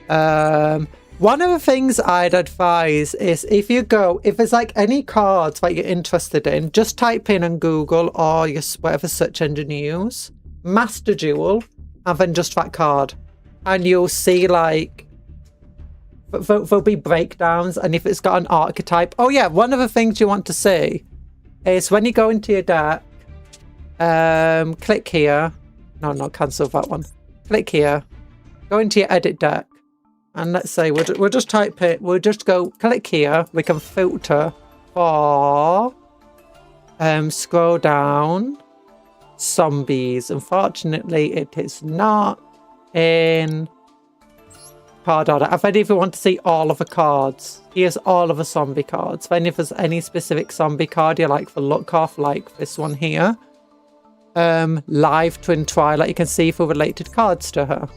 have. One of the things I'd advise is if there's like any cards that you're interested in, just type in on Google or whatever search engine you use, Master Duel, and then just that card. And you'll see like, there'll be breakdowns, and if it's got an archetype. Oh yeah, one of the things you want to see is when you go into your deck, click here. No, cancel that one. Click here. Go into your edit deck. And let's say we'll just type it. We'll just go click here. We can filter for scroll down zombies. Unfortunately, it is not in card order. I bet if you want to see all of the cards, here's all of the zombie cards. Then if there's any specific zombie card you like the look of, like this one here, live Twin Twilight, you can see if we're related cards to her.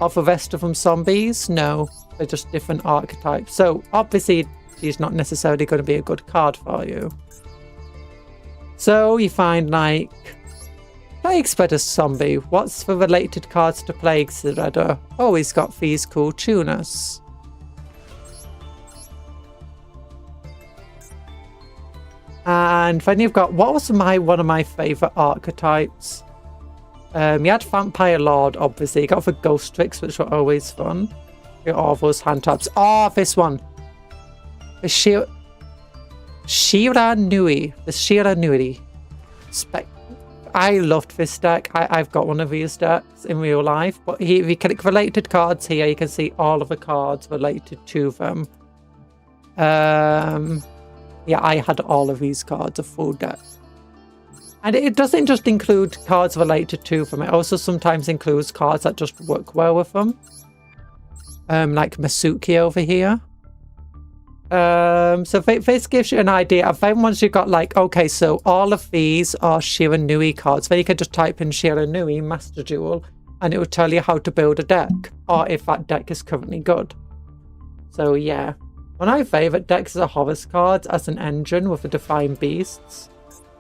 Are the rest of them zombies? No, they're just different archetypes. So obviously she's not necessarily going to be a good card for you. So you find like Plague Spreader zombie. What's the related cards to Plague Spreader? Oh, he's got these cool tuners. And then you've got, what was one of my favourite archetypes? You had Vampire Lord, obviously. You got the Ghost Tricks, which were always fun. You got all those hand taps. Oh, this one. The Shira Nui. The Shira Nui. I loved this deck. I've got one of these decks in real life. But if you click related cards here, you can see all of the cards related to them. Yeah, I had all of these cards, a full deck. And it doesn't just include cards related to them. It also sometimes includes cards that just work well with them. Like Masuki over here. So this gives you an idea. And then once you've got like, okay, so all of these are Shiranui cards. Then you can just type in Shiranui Master Duel, and it will tell you how to build a deck, or if that deck is currently good. So yeah. One of my favourite decks is a Horus cards as an engine with the Defying Beasts.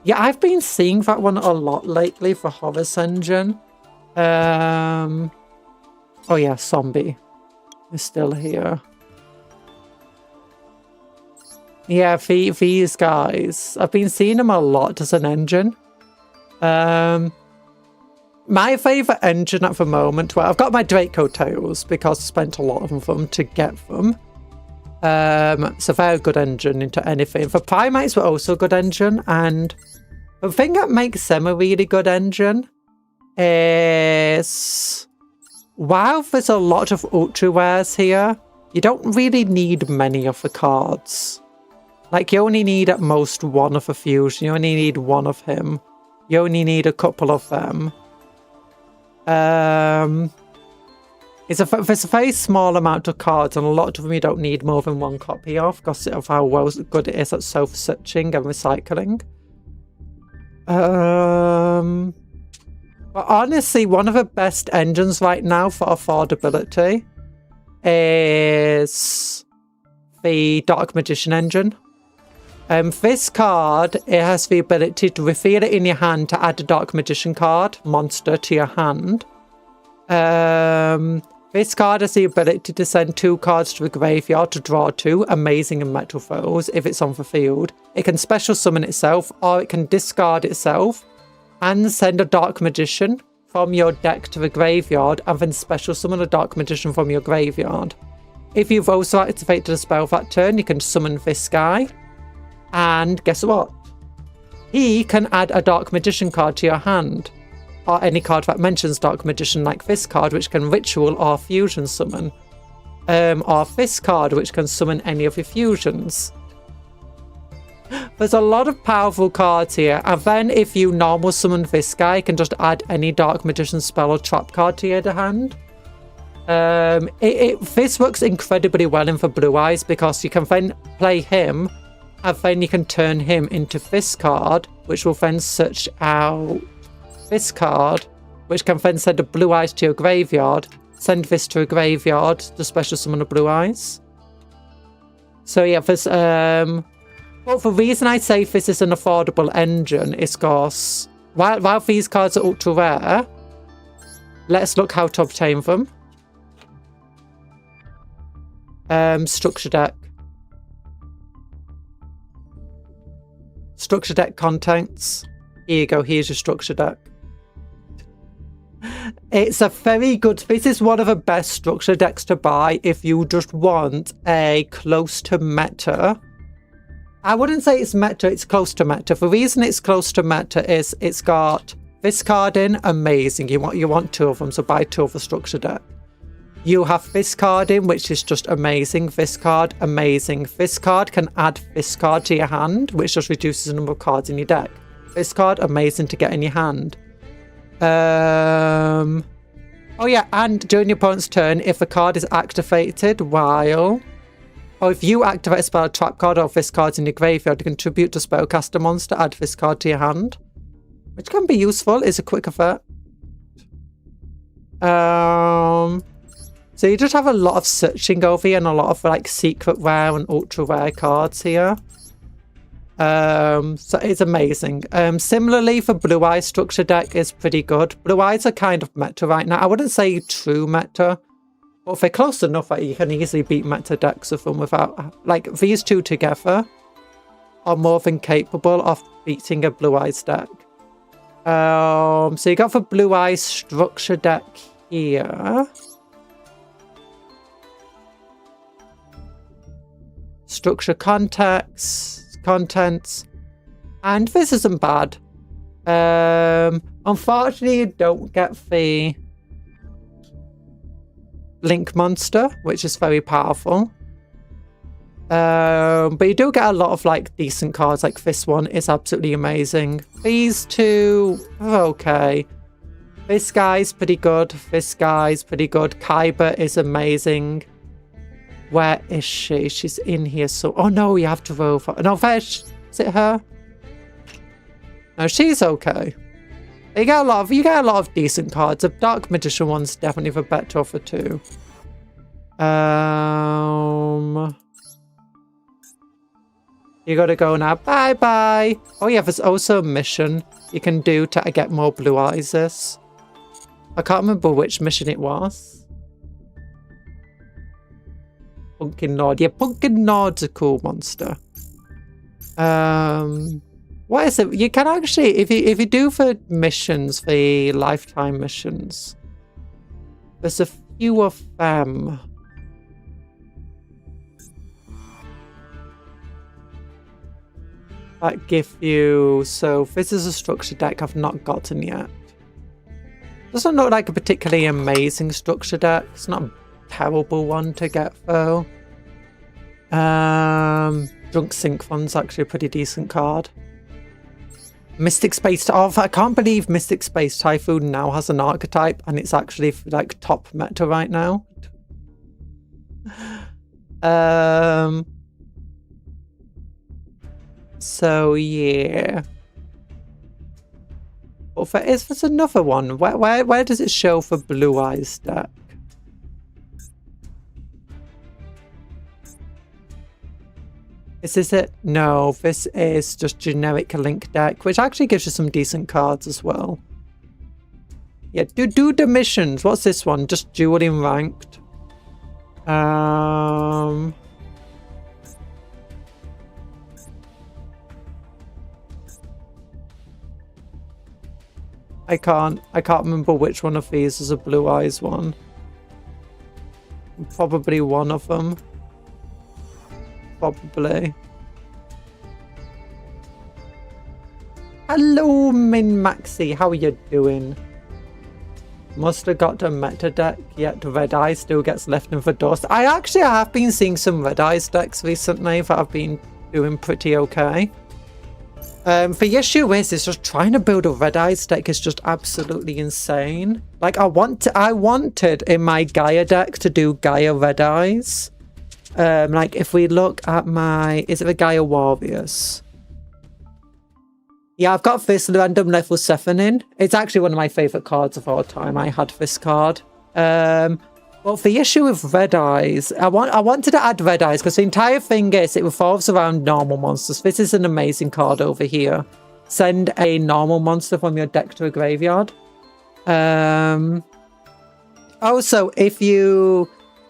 Yeah, I've been seeing that one a lot lately for Horus engine. Oh yeah, Zombie is still here. Yeah, these guys. I've been seeing them a lot as an engine. My favourite engine at the moment, well, I've got my Draco Tails because I spent a lot of them to get them. So they're a good engine into anything. The Primates were also a good engine, and the thing that makes them a really good engine is, while there's a lot of ultra rares here, you don't really need many of the cards. Like, you only need at most one of a fusion, you only need one of him, you only need a couple of them. There's a very small amount of cards, and a lot of them you don't need more than one copy of because of how good it is at self-searching and recycling. But honestly, one of the best engines right now for affordability is the Dark Magician engine. This card, it has the ability to reveal it in your hand to add a Dark Magician card, monster, to your hand. This card has the ability to send 2 cards to the graveyard to draw 2 amazing and metal foes if it's on the field. It can special summon itself, or it can discard itself and send a Dark Magician from your deck to the graveyard, and then special summon a Dark Magician from your graveyard. If you've also activated a spell that turn, you can summon this guy. And guess what? He can add a Dark Magician card to your hand. Or any card that mentions Dark Magician, like this card, which can ritual or fusion summon. Or this card, which can summon any of your fusions. There's a lot of powerful cards here. And then if you normal summon this guy, you can just add any Dark Magician spell or trap card to your hand. This works incredibly well in for Blue Eyes, because you can then play him, and then you can turn him into this card, which will then search out this card, which can then send a Blue Eyes to your graveyard, send this to a graveyard to special summon a Blue Eyes. So yeah, there's well, the reason I say this is an affordable engine is because while these cards are ultra rare, let's look how to obtain them. Structure deck. Structure deck contents. Here you go, here's your structure deck. It's a very good, this is one of the best structure decks to buy if you just want a close to meta. I wouldn't say it's meta, it's close to meta. The reason it's close to meta is it's got this card in, amazing. You want two of them, so buy two of the structure deck. You have this card in, which is just amazing. This card, amazing. This card can add this card to your hand, which just reduces the number of cards in your deck. This card, amazing to get in your hand. Oh yeah, and during your opponent's turn, if a card is activated while... or if you activate a spell trap card or this card's in your graveyard, to contribute to spellcaster monster, add this card to your hand. Which can be useful, it's a quick effect. So you just have a lot of searching over here and a lot of like secret rare and ultra rare cards here. So it's amazing. Similarly for Blue Eyes, structure deck is pretty good. Blue Eyes are kind of meta right now. I wouldn't say true meta, but if they're close enough that you can easily beat meta decks of them without, like, these two together are more than capable of beating a Blue Eyes deck. So you got the Blue Eyes structure deck here. Structure contents, and this isn't bad. Unfortunately, you don't get the Link monster, which is very powerful. But you do get a lot of like decent cards. Like this one is absolutely amazing. These two are okay. This guy's pretty good. This guy's pretty good. Kyber is amazing. Where is she? She's in here. So, oh no, you have to roll for. No, is it her? No, she's okay. You get a lot of decent cards. The Dark Magician one's definitely the better of the two. You gotta go now. Bye bye. Oh yeah, there's also a mission you can do to get more Blue Eyes. I can't remember which mission it was. Pumpkin Nod. Yeah, Pumpkin Nod's a cool monster. What is it? You can actually, if you do the missions, the lifetime missions, there's a few of them. That give you, so this is a structure deck I've not gotten yet. Doesn't look like a particularly amazing structure deck. It's not a terrible one to get though. Drunk Syncthron's actually a pretty decent card. Mystic Space, oh, I can't believe Mystic Space Typhoon now has an archetype and it's actually like top meta right now. So yeah. But there's another one. Where does it show for Blue Eyes deck? Is this it? No, this is just generic Link deck, which actually gives you some decent cards as well. Yeah, do the missions. What's this one? Just dueling ranked. I can't remember which one of these is a blue eyes one. Probably one of them. Probably. Hello, Min Maxi. How are you doing? Must have got a meta deck, yet Red Eye still gets left in for dust. I have been seeing some Red Eyes decks recently that have been doing pretty okay. The issue is just trying to build a Red Eyes deck is just absolutely insane. Like I wanted in my Gaia deck to do Gaia Red Eyes. Like if we look at my, is it the Gaia Warriors? Yeah, I've got this random level 7 in. It's actually one of my favourite cards of all time. I had this card. But the issue with Red Eyes, I wanted to add Red Eyes because the entire thing is it revolves around normal monsters. This is an amazing card over here. Send a normal monster from your deck to a graveyard. Also,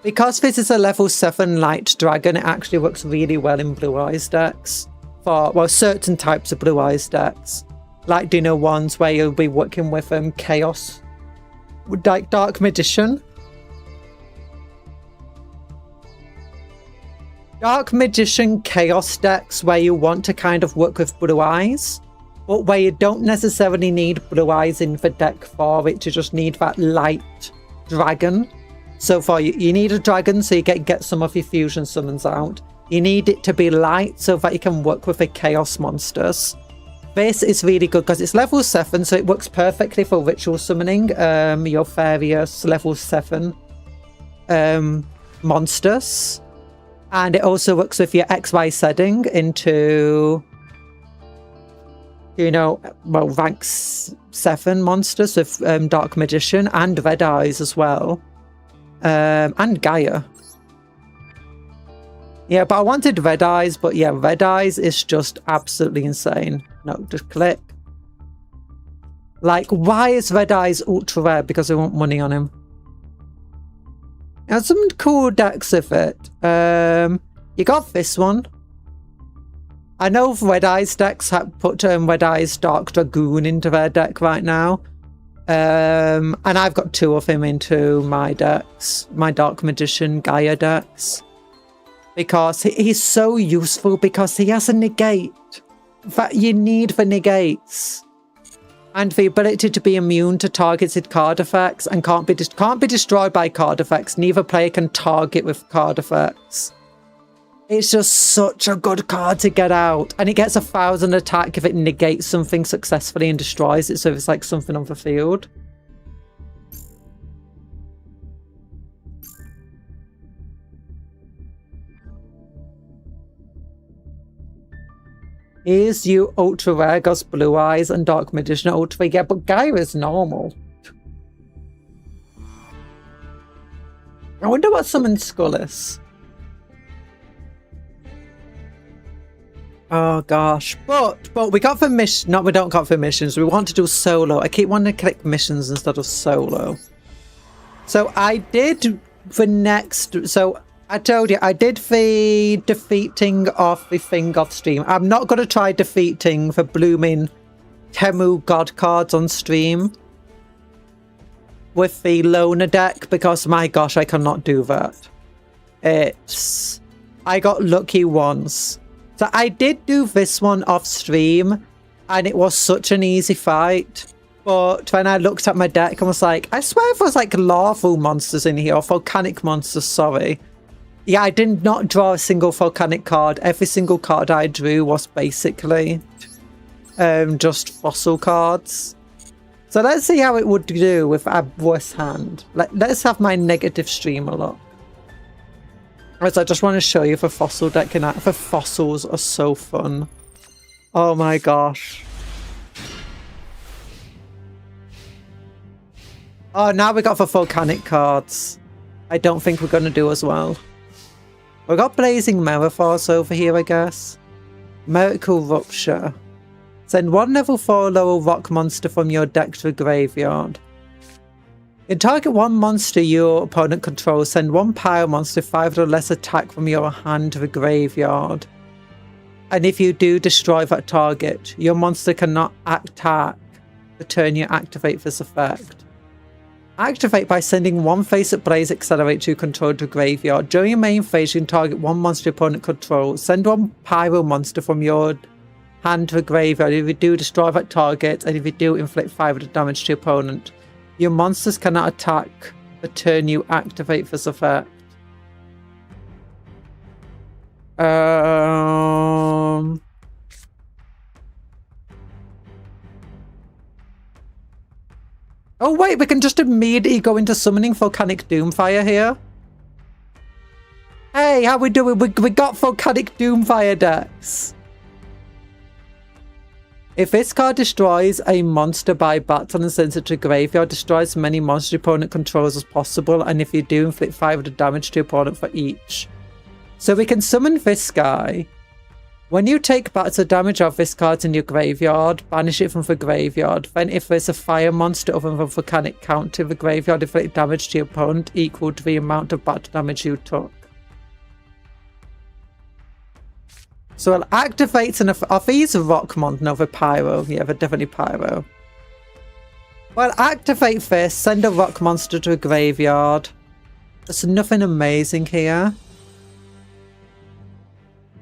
because this is a level 7 light dragon, it actually works really well in Blue Eyes decks. For, well, certain types of Blue Eyes decks. Like, you know, ones where you'll be working with Chaos. Like Dark Magician. Dark Magician Chaos decks where you want to kind of work with Blue Eyes. But where you don't necessarily need Blue Eyes in the deck for it, to just need that light dragon. So for you need a dragon so you get some of your fusion summons out. You need it to be light so that you can work with the chaos monsters. This is really good because it's level 7, so it works perfectly for ritual summoning your various level 7 monsters. And it also works with your XY setting into, you know, well, rank 7 monsters with Dark Magician and Red Eyes as well. And Gaia. Yeah, but I wanted Red Eyes, but yeah, Red Eyes is just absolutely insane. No, just click. Like, why is Red Eyes ultra rare? Because I want money on him. There's some cool decks of it. You got this one. I know Red Eyes decks have put Red Eyes Dark Dragoon into their deck right now. And I've got 2 of him into my decks. My Dark Magician Gaia decks. Because he's so useful because he has a negate that you need for negates. And the ability to be immune to targeted card effects and can't be destroyed by card effects. Neither player can target with card effects. It's just such a good card to get out. And it gets 1,000 attack if it negates something successfully and destroys it. So it's like something on the field. Is you ultra rare, goes Blue Eyes and Dark Magician ultra rare. Yeah, but Gaia is normal. I wonder what summons Skull is. Oh gosh, but we got for mission. No, we don't got for missions. We want to do solo. I keep wanting to click missions instead of solo. So I did the next. So I told you I did the defeating of the thing off stream. I'm not going to try defeating the blooming Temu God cards on stream with the loner deck because my gosh, I cannot do that. I got lucky once. So I did do this one off stream and it was such an easy fight. But when I looked at my deck, I was like, I swear there was like larval monsters in here, or volcanic monsters, sorry. Yeah, I did not draw a single volcanic card. Every single card I drew was basically just fossil cards. So let's see how it would do with a worse hand. Let's have my negative streamer look. As I just want to show you the fossil deck in that. The fossils are so fun. Oh my gosh. Oh, now we got the volcanic cards. I don't think we're going to do as well. We got Blazing Metaphors over here, I guess. Miracle Rupture. Send 1 level 4 lower rock monster from your deck to the graveyard. You target 1 monster your opponent controls. Send 1 power monster 5 or less attack from your hand to the graveyard. And if you do destroy that target, your monster cannot attack the turn you activate this effect. Activate by sending one face at Blaze Accelerate to control to graveyard. During your main phase, you can target one monster your opponent controls. Send one pyro monster from your hand to a graveyard. If you do, destroy that target, and if you do, inflict 500 damage to your opponent. Your monsters cannot attack the turn you activate this effect. Oh wait, we can just immediately go into summoning Volcanic Doomfire here. Hey, how we doing? We got Volcanic Doomfire decks. If this card destroys a monster by battle and sends it to graveyard, destroy as many monsters your opponent controls as possible, and if you do, inflict 500 damage to your opponent for each. So we can summon this guy. When you take battle damage of this card in your graveyard, banish it from the graveyard. Then if there's a fire monster other than volcanic count to the graveyard, inflict damage to your opponent equal to the amount of battle damage you took. So it activates an... Are these rock monsters? No, they're pyro. Yeah, they're definitely pyro. Well, activate this. Send a rock monster to a graveyard. There's nothing amazing here.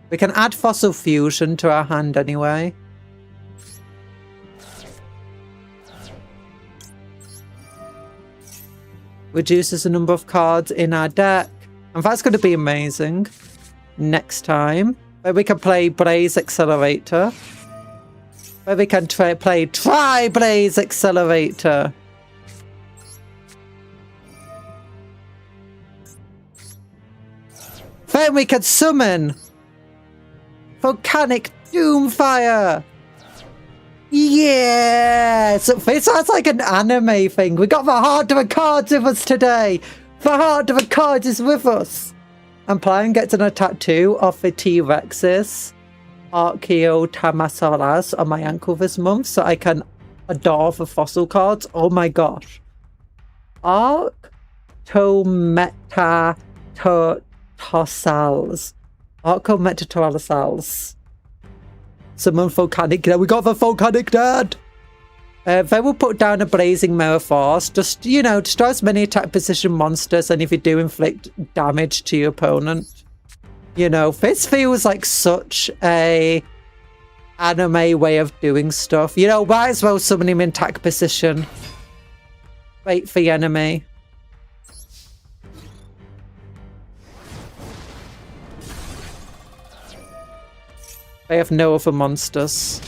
We can add Fossil Fusion to our hand anyway. Reduces the number of cards in our deck. And that's going to be amazing next time. Where we can play Blaze Accelerator. Where we can play Tri-Blaze Accelerator. Then we can summon Volcanic Doomfire! Yeah! So it sounds like an anime thing. We got the Heart of the Cards with us today! The Heart of the Cards is with us! And Plan gets an attack 2 off the T-Rexes, Archaeotamasaurus on my ankle this month, so I can adore the fossil cards. Oh my gosh. Archaeometatosaurus. Archaeometatosaurus. Summon Volcanic Dead. We got the Volcanic Dead! Then we'll put down a Blazing Mirror Force. Just, you know, destroy as many attack position monsters, and if you do, inflict damage to your opponent. You know, this feels like such a anime way of doing stuff. You know, might as well summon him in attack position. Wait for the enemy. They have no other monsters.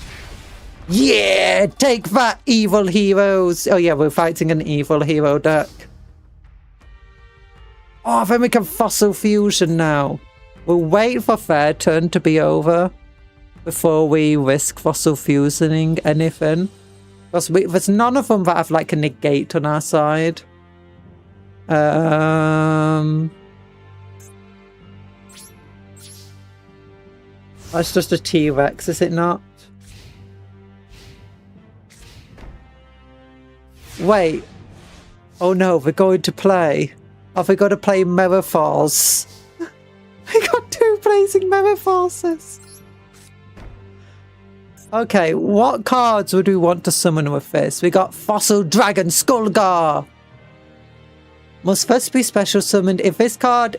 Yeah! Take that, evil heroes! Oh yeah, we're fighting an evil hero deck. Oh, then we can Fossil Fusion now. We'll wait for their turn to be over before we risk Fossil Fusioning anything. Because there's none of them that have like a negate on our side. That's just a T-Rex, is it not? Wait. Oh no, we're going to play. Have we got to play Mirror Force? We got 2 Blazing Mirror Forces. Okay, what cards would we want to summon with this? We got Fossil Dragon Skullgar. Must first be special summoned if this card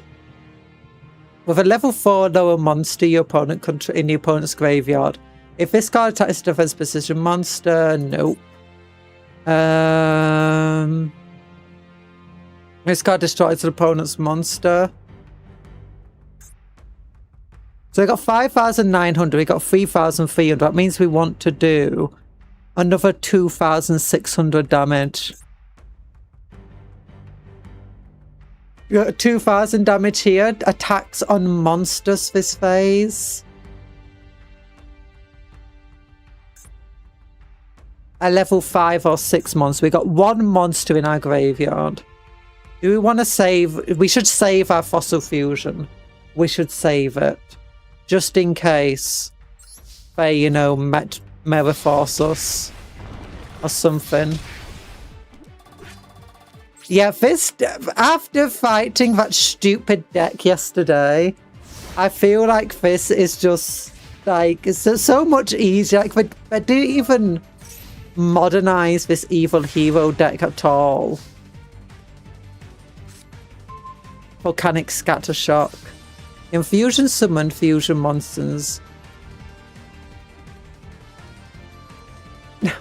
with a level 4 lower monster your opponent in the opponent's graveyard. If this card attacks a defense position monster, nope. This card destroys the opponent's monster. So we got 5,900, we got 3,300. That means we want to do another 2,600 damage. We got 2,000 damage here. Attacks on monsters this phase. A level 5 or 6 monster. We got 1 monster in our graveyard. Do we want to save? We should save our Fossil Fusion. We should save it. Just in case they, you know, Mirror Force us or something. Yeah, this, after fighting that stupid deck yesterday, I feel like this is just, like, it's so much easier. Like, they didn't even modernize this evil hero deck at all. Volcanic Scattershock. Infusion summoned fusion monsters.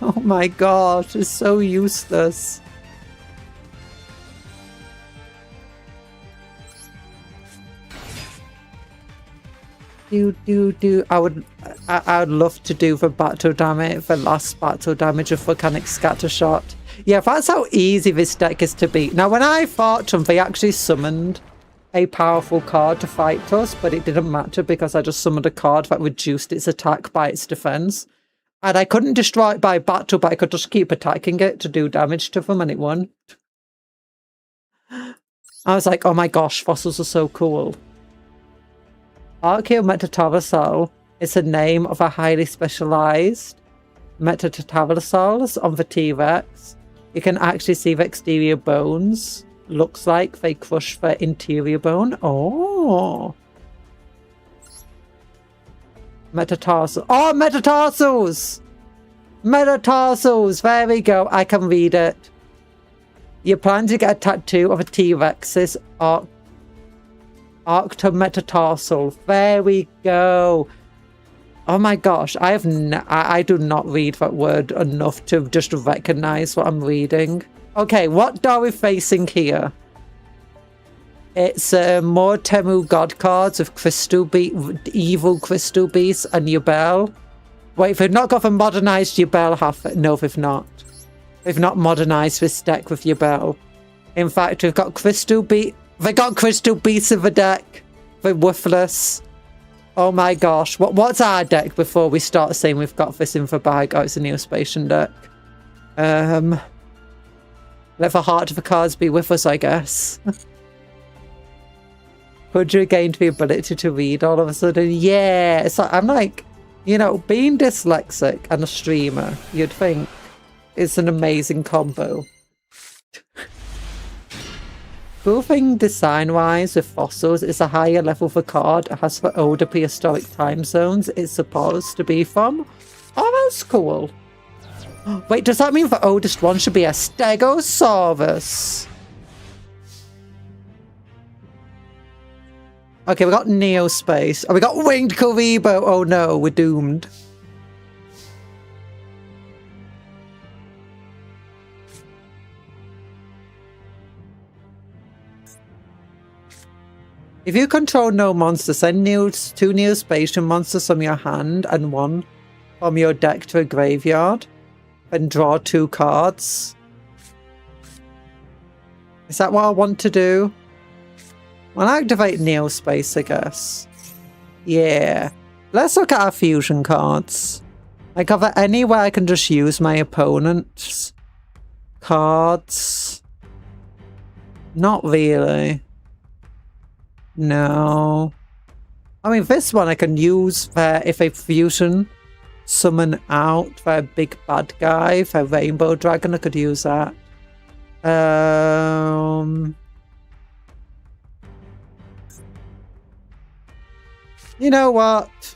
Oh my gosh, it's so useless. I would love to do the battle damage, the last battle damage of Volcanic Scattershot. Yeah, that's how easy this deck is to beat. Now, when I fought them, they actually summoned a powerful card to fight us, but it didn't matter because I just summoned a card that reduced its attack by its defense. And I couldn't destroy it by battle, but I could just keep attacking it to do damage to them, and it won. I was like, oh my gosh, fossils are so cool. Archaeometatarsaurus is the name of a highly specialized Metatarsaurus on the T-Rex. You can actually see the exterior bones. Looks like they crush the interior bone. Oh. Metatarsals. Oh, metatarsals! Metatarsals! There we go. I can read it. You plan to get a tattoo of a T-Rex's Arctometatarsul. There we go. Oh my gosh, I do not read that word enough to just recognize what I'm reading. Okay, what are we facing here? It's more Temu God cards of evil Crystal Beasts and Yubel. Wait, they've not got the modernized Yubel, have they? No, they've not. They've not modernized this deck with Yubel. In fact, we've got Crystal Beast. They got Crystal Beasts in the deck. They're worthless. Oh my gosh. What's our deck before we start saying we've got this in the bag? Oh, it's a Neospatian deck. Let the heart of the cards be with us, I guess. Could you gain the ability to read all of a sudden? Yeah. It's like, I'm like, you know, being dyslexic and a streamer, you'd think it's an amazing combo. Cool thing design-wise with fossils is a higher level for card. It has the older prehistoric time zones it's supposed to be from. Oh, that's cool. Wait, does that mean the oldest one should be a Stegosaurus? Okay, we got Neospace. Oh, we got Winged Karibo. Oh no, we're doomed. If you control no monster, send two Neospatian monsters from your hand and one from your deck to a graveyard. Then draw 2 cards. Is that what I want to do? I'll activate Neospace, I guess. Yeah. Let's look at our fusion cards. Like, are there anywhere I can just use my opponent's cards? Not really. No. I mean, this one I can use for if a fusion summon out their big bad guy, their rainbow dragon, I could use that. You know what?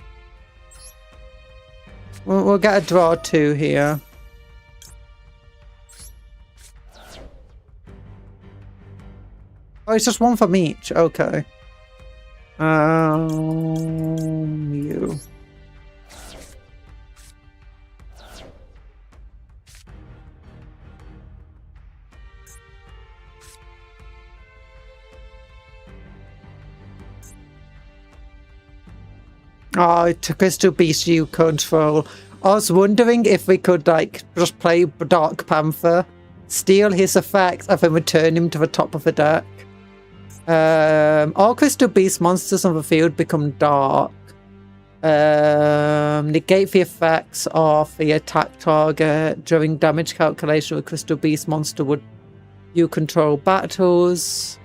We'll get a draw 2 here. Oh, it's just one from each. Okay. You. Oh, it's a Crystal Beast you control. I was wondering if we could, like, just play Dark Panther, steal his effects, and then return him to the top of the deck. All Crystal Beast monsters on the field become dark. Negate the effects of the attack target during damage calculation of a Crystal Beast monster would you control battles.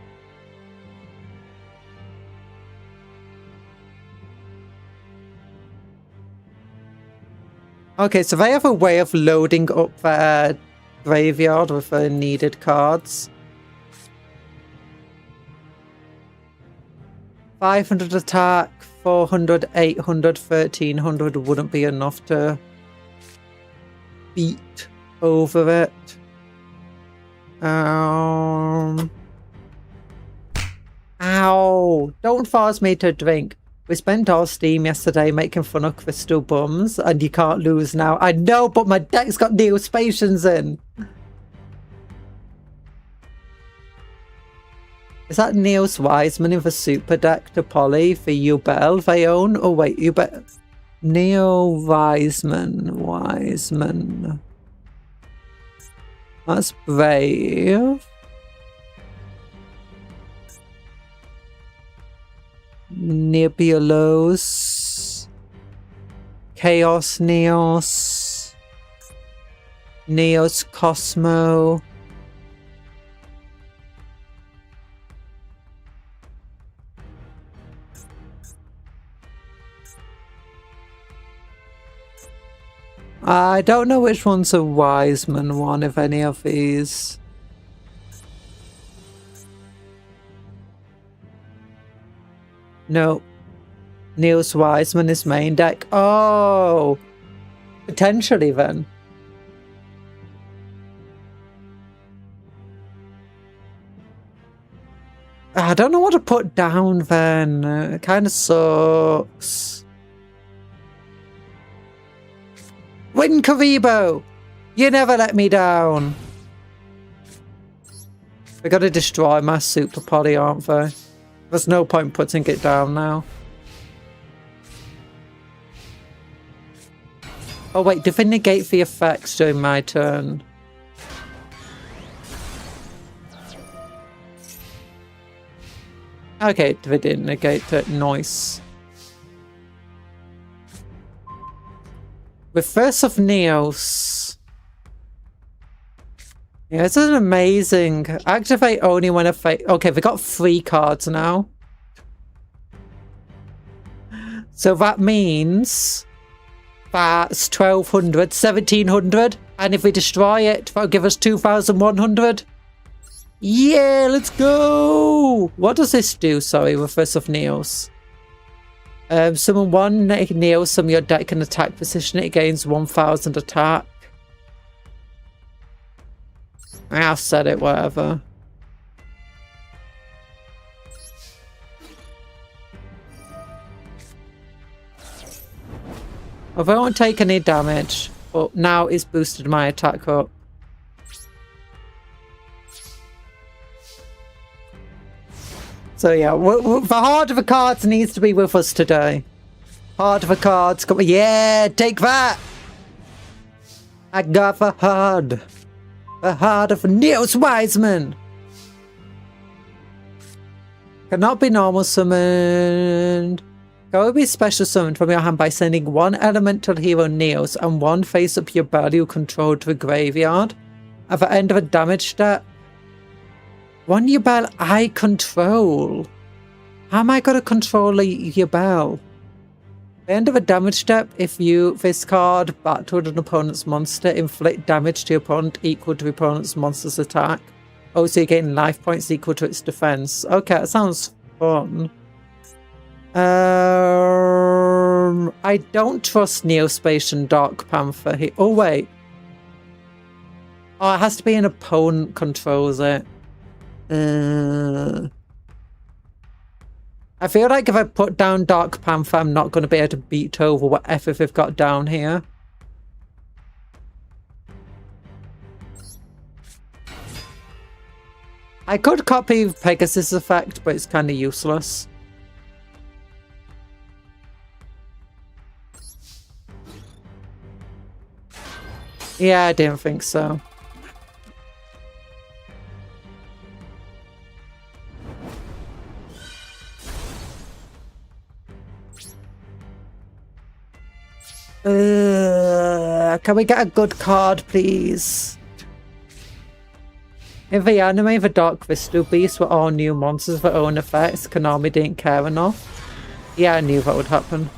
Okay, so they have a way of loading up their graveyard with their needed cards. 500 attack, 400, 800, 1300 wouldn't be enough to beat over it. Ow! Don't force me to drink. We spent all Steam yesterday making fun of crystal bums, and you can't lose now. I know, but my deck's got Neospatians in. Is that Niels Wiseman in the super deck to Polly for Ubel they own? Oh wait, Ubel. Neo Wiseman. That's brave. Nebulos. Chaos Neos. Neos Cosmo. I don't know which one's a Wiseman one, if any of these. No. Niels Wiseman is main deck. Oh! Potentially then. I don't know what to put down then. It kind of sucks. Win Karibo! You never let me down! We gotta destroy my super potty, aren't they? There's no point putting it down now. Oh wait, do they negate the effects during my turn? Okay, they didn't negate it. Nice. With First of Neos. Yeah, this is amazing. Activate only when a fate. Okay, we got 3 cards now. So that means that's 1200, 1700. And if we destroy it, that'll give us 2100. Yeah, let's go! What does this do, sorry, with First of Neos? Summon 1 Neos from your deck in attack position. It gains 1000 attack. I said it, whatever. Although I won't take any damage, but now it's boosted my attack up. So yeah, the heart of the cards needs to be with us today. Heart of the cards, come on. Yeah, take that! I got the heart. The heart of Niels Wiseman. Cannot be normal summoned. Can only be special summoned from your hand by sending 1 elemental hero Niels and 1 face up your bell you control to the graveyard. At the end of a damage step. 1 Yubel I control. How am I going to control a Yubel? At the end of a damage step, if you, this card, battled an opponent's monster, inflict damage to your opponent equal to the opponent's monster's attack. Also, you gain life points equal to its defense. Okay, that sounds fun. I don't trust Neospatian Dark Panther here. Oh, wait. Oh, it has to be an opponent controls it. I feel like if I put down Dark Panther, I'm not going to be able to beat over whatever they've got down here. I could copy Pegasus effect, but it's kind of useless. Yeah, I didn't think so. Can we get a good card, please? In the anime, the Dark Crystal Beasts were all new monsters for own effects. Konami didn't care enough. Yeah, I knew that would happen.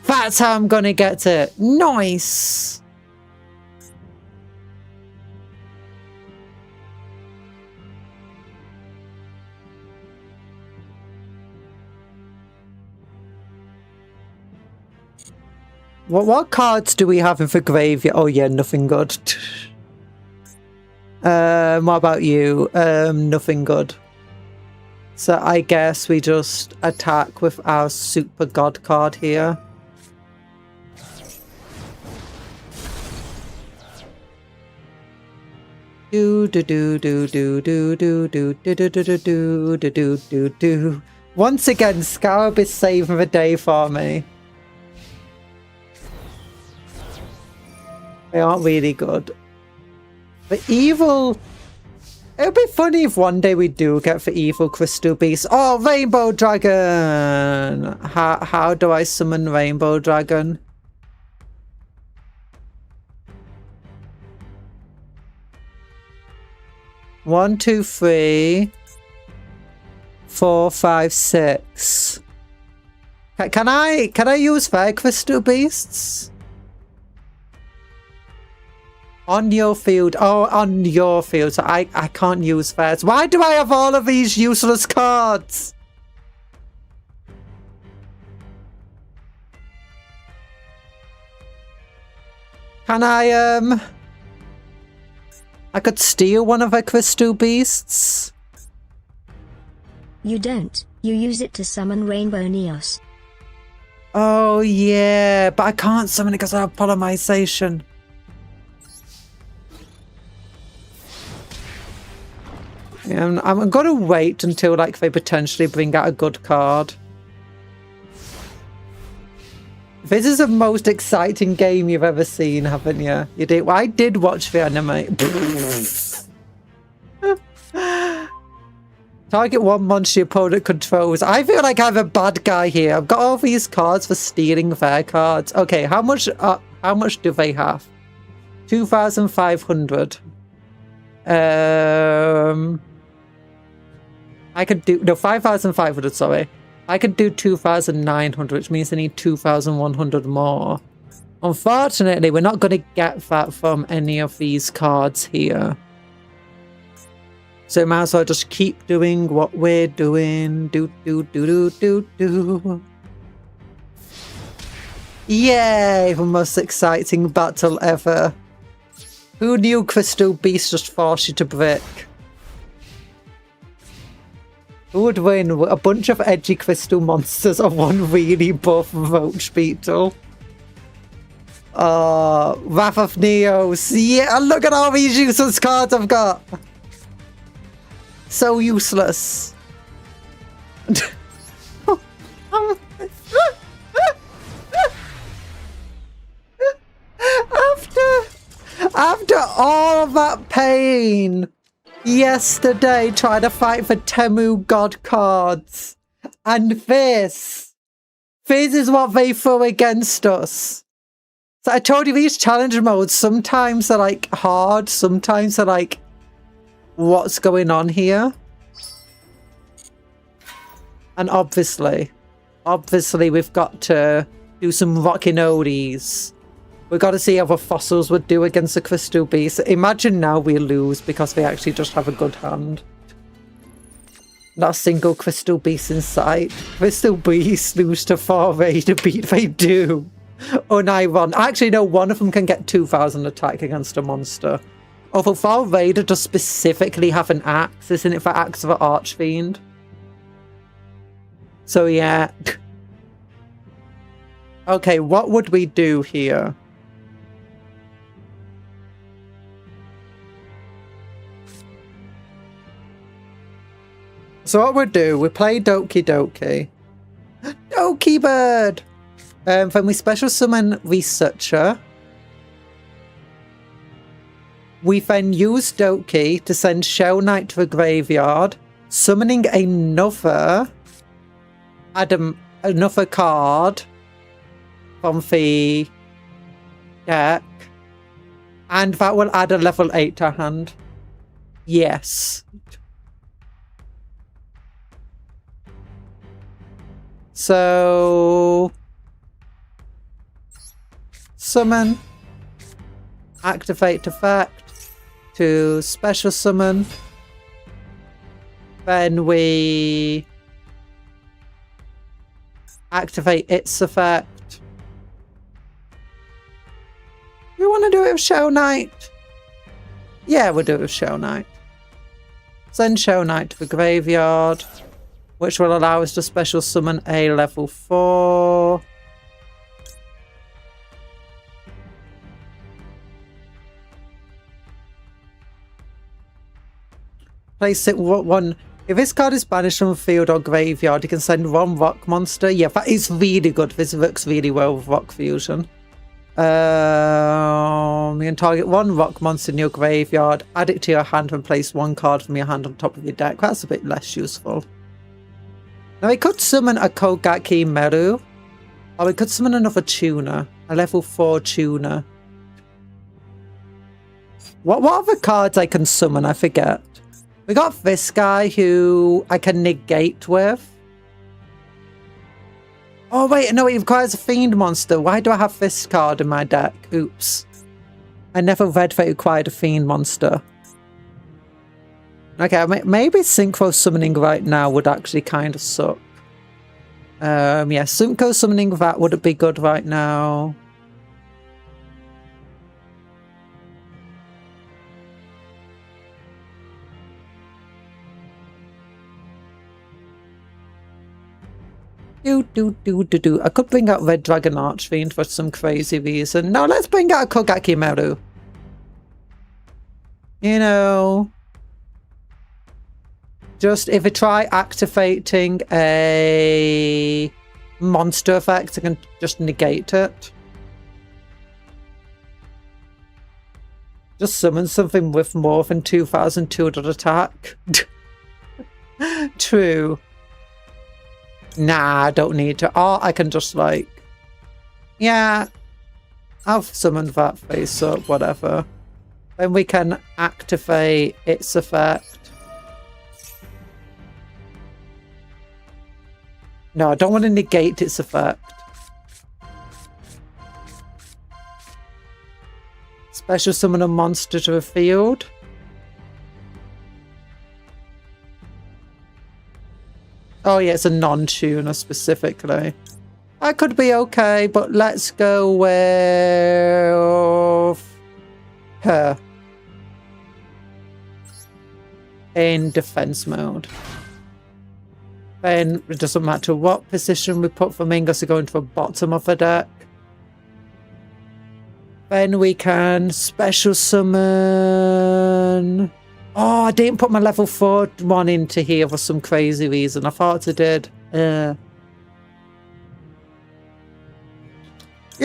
That's how I'm gonna get it. Nice! What cards do we have in the graveyard? Oh yeah, nothing good. What about you? Nothing good. So I guess we just attack with our super god card here. Do do do do do do do do do do do do do do do do. Once again, Scarab is saving the day for me. They aren't really good. The evil... It would be funny if one day we do get the evil crystal beast. Oh, Rainbow Dragon! How do I summon Rainbow Dragon? One, two, three, 4, 5, 6. Can I use their crystal beasts? On your field. Oh, on your field. So I can't use theirs. Why do I have all of these useless cards? Can I could steal one of her crystal beasts. You don't. You use it to summon Rainbow Neos. Oh yeah, but I can't summon it because I have polymerization. Yeah, I'm gonna wait until like they potentially bring out a good card. This is the most exciting game you've ever seen, haven't you? You did. Well, I did watch the anime. Target one monster your opponent controls. I feel like I'm a bad guy here. I've got all these cards for stealing their cards. Okay, how much do they have? 2,500. I could do no 5,500. Sorry. I could do 2,900, which means I need 2,100 more. Unfortunately, we're not going to get that from any of these cards here. So might as well just keep doing what we're doing. Do. Yay! The most exciting battle ever. Who knew Crystal Beast just forced you to break? Who would win? A bunch of edgy crystal monsters or one really buff roach beetle? Wrath of Neos. Yeah, look at all these useless cards I've got. So useless. After all of that pain yesterday trying to fight for Temu God cards, and this is what they throw against us. So I told you these challenge modes, sometimes they're like hard, sometimes they're like, what's going on here? And obviously we've got to do some rocking oldies. We've got to see how the fossils would do against the crystal beast. Imagine now we lose because they actually just have a good hand. Not a single crystal beast in sight. Crystal beasts lose to 4A to beat they do. Uniron. Actually, no, one of them can get 2,000 attack against a monster. Although Fall Raider does specifically have an axe, isn't it, for Axe of an Archfiend? So yeah. Okay, what would we do here? So what we'll do, we play Doki Doki. Doki Bird! Then we special summon Researcher. We then use Doki to send Shell Knight to the graveyard, summoning another card from the deck, and that will add a level 8 to hand. Yes. So summon, activate effect to special summon, then we activate its effect, We want to do it with Show Knight. Yeah, we'll do it with Show Knight. Send Show Knight to the graveyard, which will allow us to special summon a level 4. Place it one. If this card is banished from the field or graveyard, you can send 1 rock monster. Yeah, that is really good. This works really well with rock fusion. You can target 1 rock monster in your graveyard, add it to your hand, and place 1 card from your hand on top of your deck. That's a bit less useful. Now we could summon a Kogaki Meru, or we could summon another tuner, a level 4 tuner. What other cards I can summon? I forget. We got this guy who I can negate with. Oh wait, no, it requires a fiend monster. Why do I have this card in my deck? Oops. I never read that it required a fiend monster. Okay, maybe synchro summoning right now would actually kind of suck. Yeah, synchro summoning that wouldn't be good right now. I could bring out Red Dragon Archfiend for some crazy reason. No, let's bring out Kogaki Meru. You know, just if I try activating a monster effect, I can just negate it. Just summon something with more than 2,200 attack. True. Nah, I don't need to. Or I can just like... Yeah. I'll summon that face up, whatever. Then we can activate its effect. No, I don't want to negate its effect. Special summon a monster to the field. Oh yeah, it's a non-tuner specifically. I could be okay, but let's go with her in defense mode. Then it doesn't matter what position we put Flamingos to go into the bottom of the deck. Then we can special summon... Oh, I didn't put my level 4 one into here for some crazy reason. I thought I did. You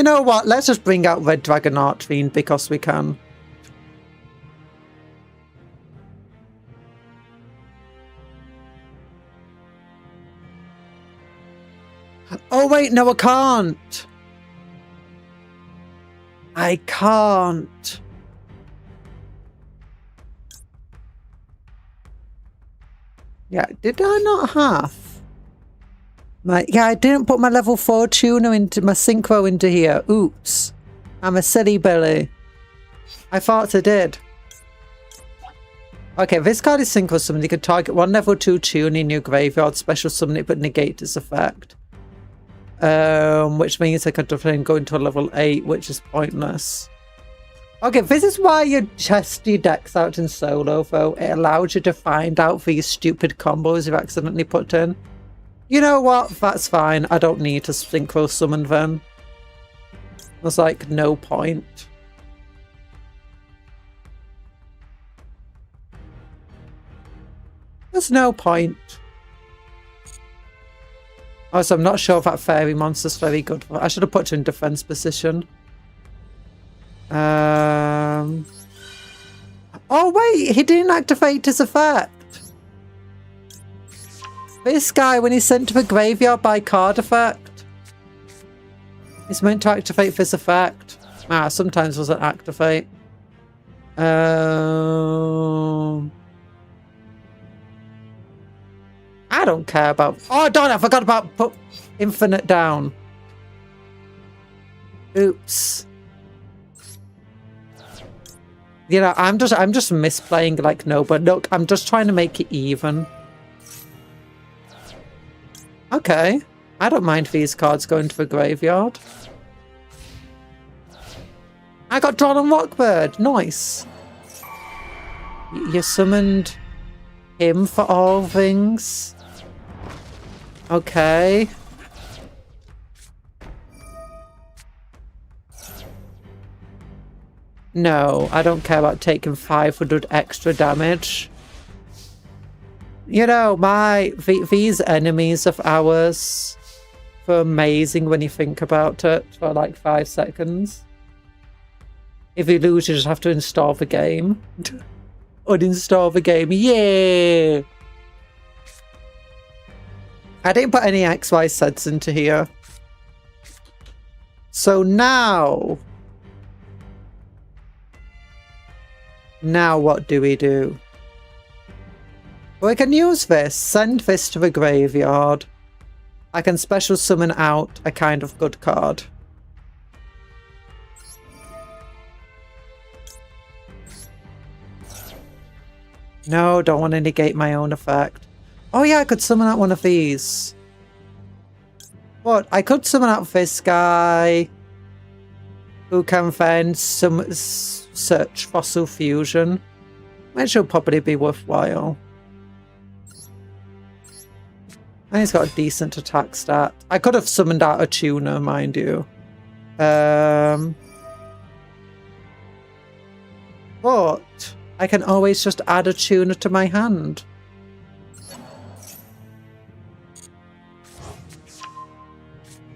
know what? Let's just bring out Red Dragon Archfiend because we can. Oh, wait. No, I can't. I can't. Yeah, did I not have? Yeah, I didn't put my level 4 tuner into my synchro into here. Oops. I'm a silly Billy. I thought I did. Okay, this card is synchro summon. You can target 1 level 2 tuner in your graveyard, special summon it, but negate its effect. Which means I could definitely go into a level 8, which is pointless. Okay, this is why you test your decks out in solo, though. It allows you to find out these stupid combos you've accidentally put in. You know what? That's fine. I don't need to synchro summon them. There's like no point. There's no point. Also, I'm not sure if that fairy monster's very good. I should have put it in defense position. Oh wait, he didn't activate his effect. This guy, when he's sent to the graveyard by card effect, he's meant to activate this effect. Ah, sometimes doesn't activate. I don't care about... Oh darn it, I forgot about put infinite down. Oops. You know, I'm just misplaying like no, but look, I'm just trying to make it even. Okay. I don't mind these cards going to the graveyard. I got drawn on Rockbird. Nice. You summoned him for all things. Okay. No, I don't care about taking 500 extra damage. You know, these enemies of ours were amazing when you think about it for like 5 seconds. If you lose, you just have to install the game. Uninstall the game. Yeah! I didn't put any XY sets into here. So now... Now what do we do? We can use this. Send this to the graveyard. I can special summon out a kind of good card. No, don't want to negate my own effect. Oh yeah, I could summon out one of these. What? I could summon out this guy. Who can then search Fossil Fusion. Which will probably be worthwhile. And he's got a decent attack stat. I could have summoned out a tuner, mind you. But I can always just add a tuner to my hand.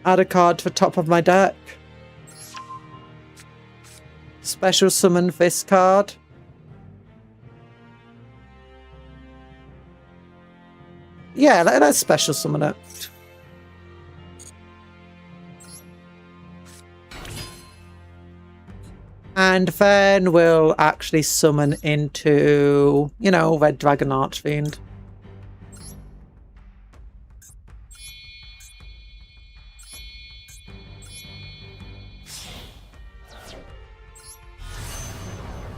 Add a card to the top of my deck. Special summon this card. Yeah, let's special summon it. And then we'll actually summon into, you know, Red Dragon Archfiend.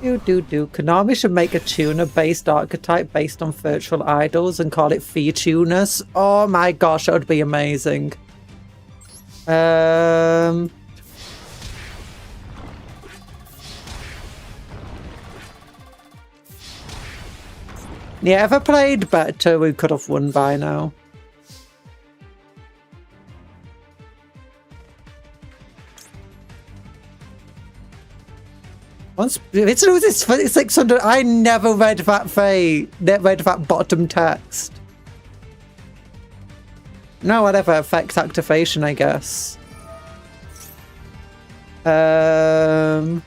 Konami should make a tuner-based archetype based on virtual idols and call it V-tuners. Oh my gosh, that would be amazing. Yeah, if I played better, we could have won by now. Once it's 600. I never read that bottom text. No, whatever. Effect activation, I guess. Oh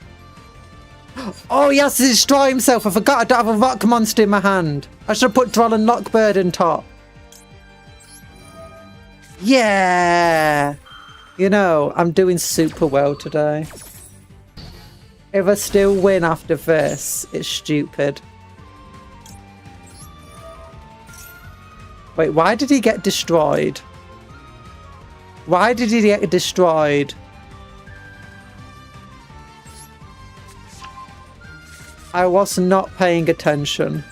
yes, to destroy himself. I forgot I don't have a rock monster in my hand. I should have put Droll and Lockbird in top. Yeah. You know, I'm doing super well today. If I still win after this, it's stupid. Wait, why did he get destroyed? Why did he get destroyed? I was not paying attention.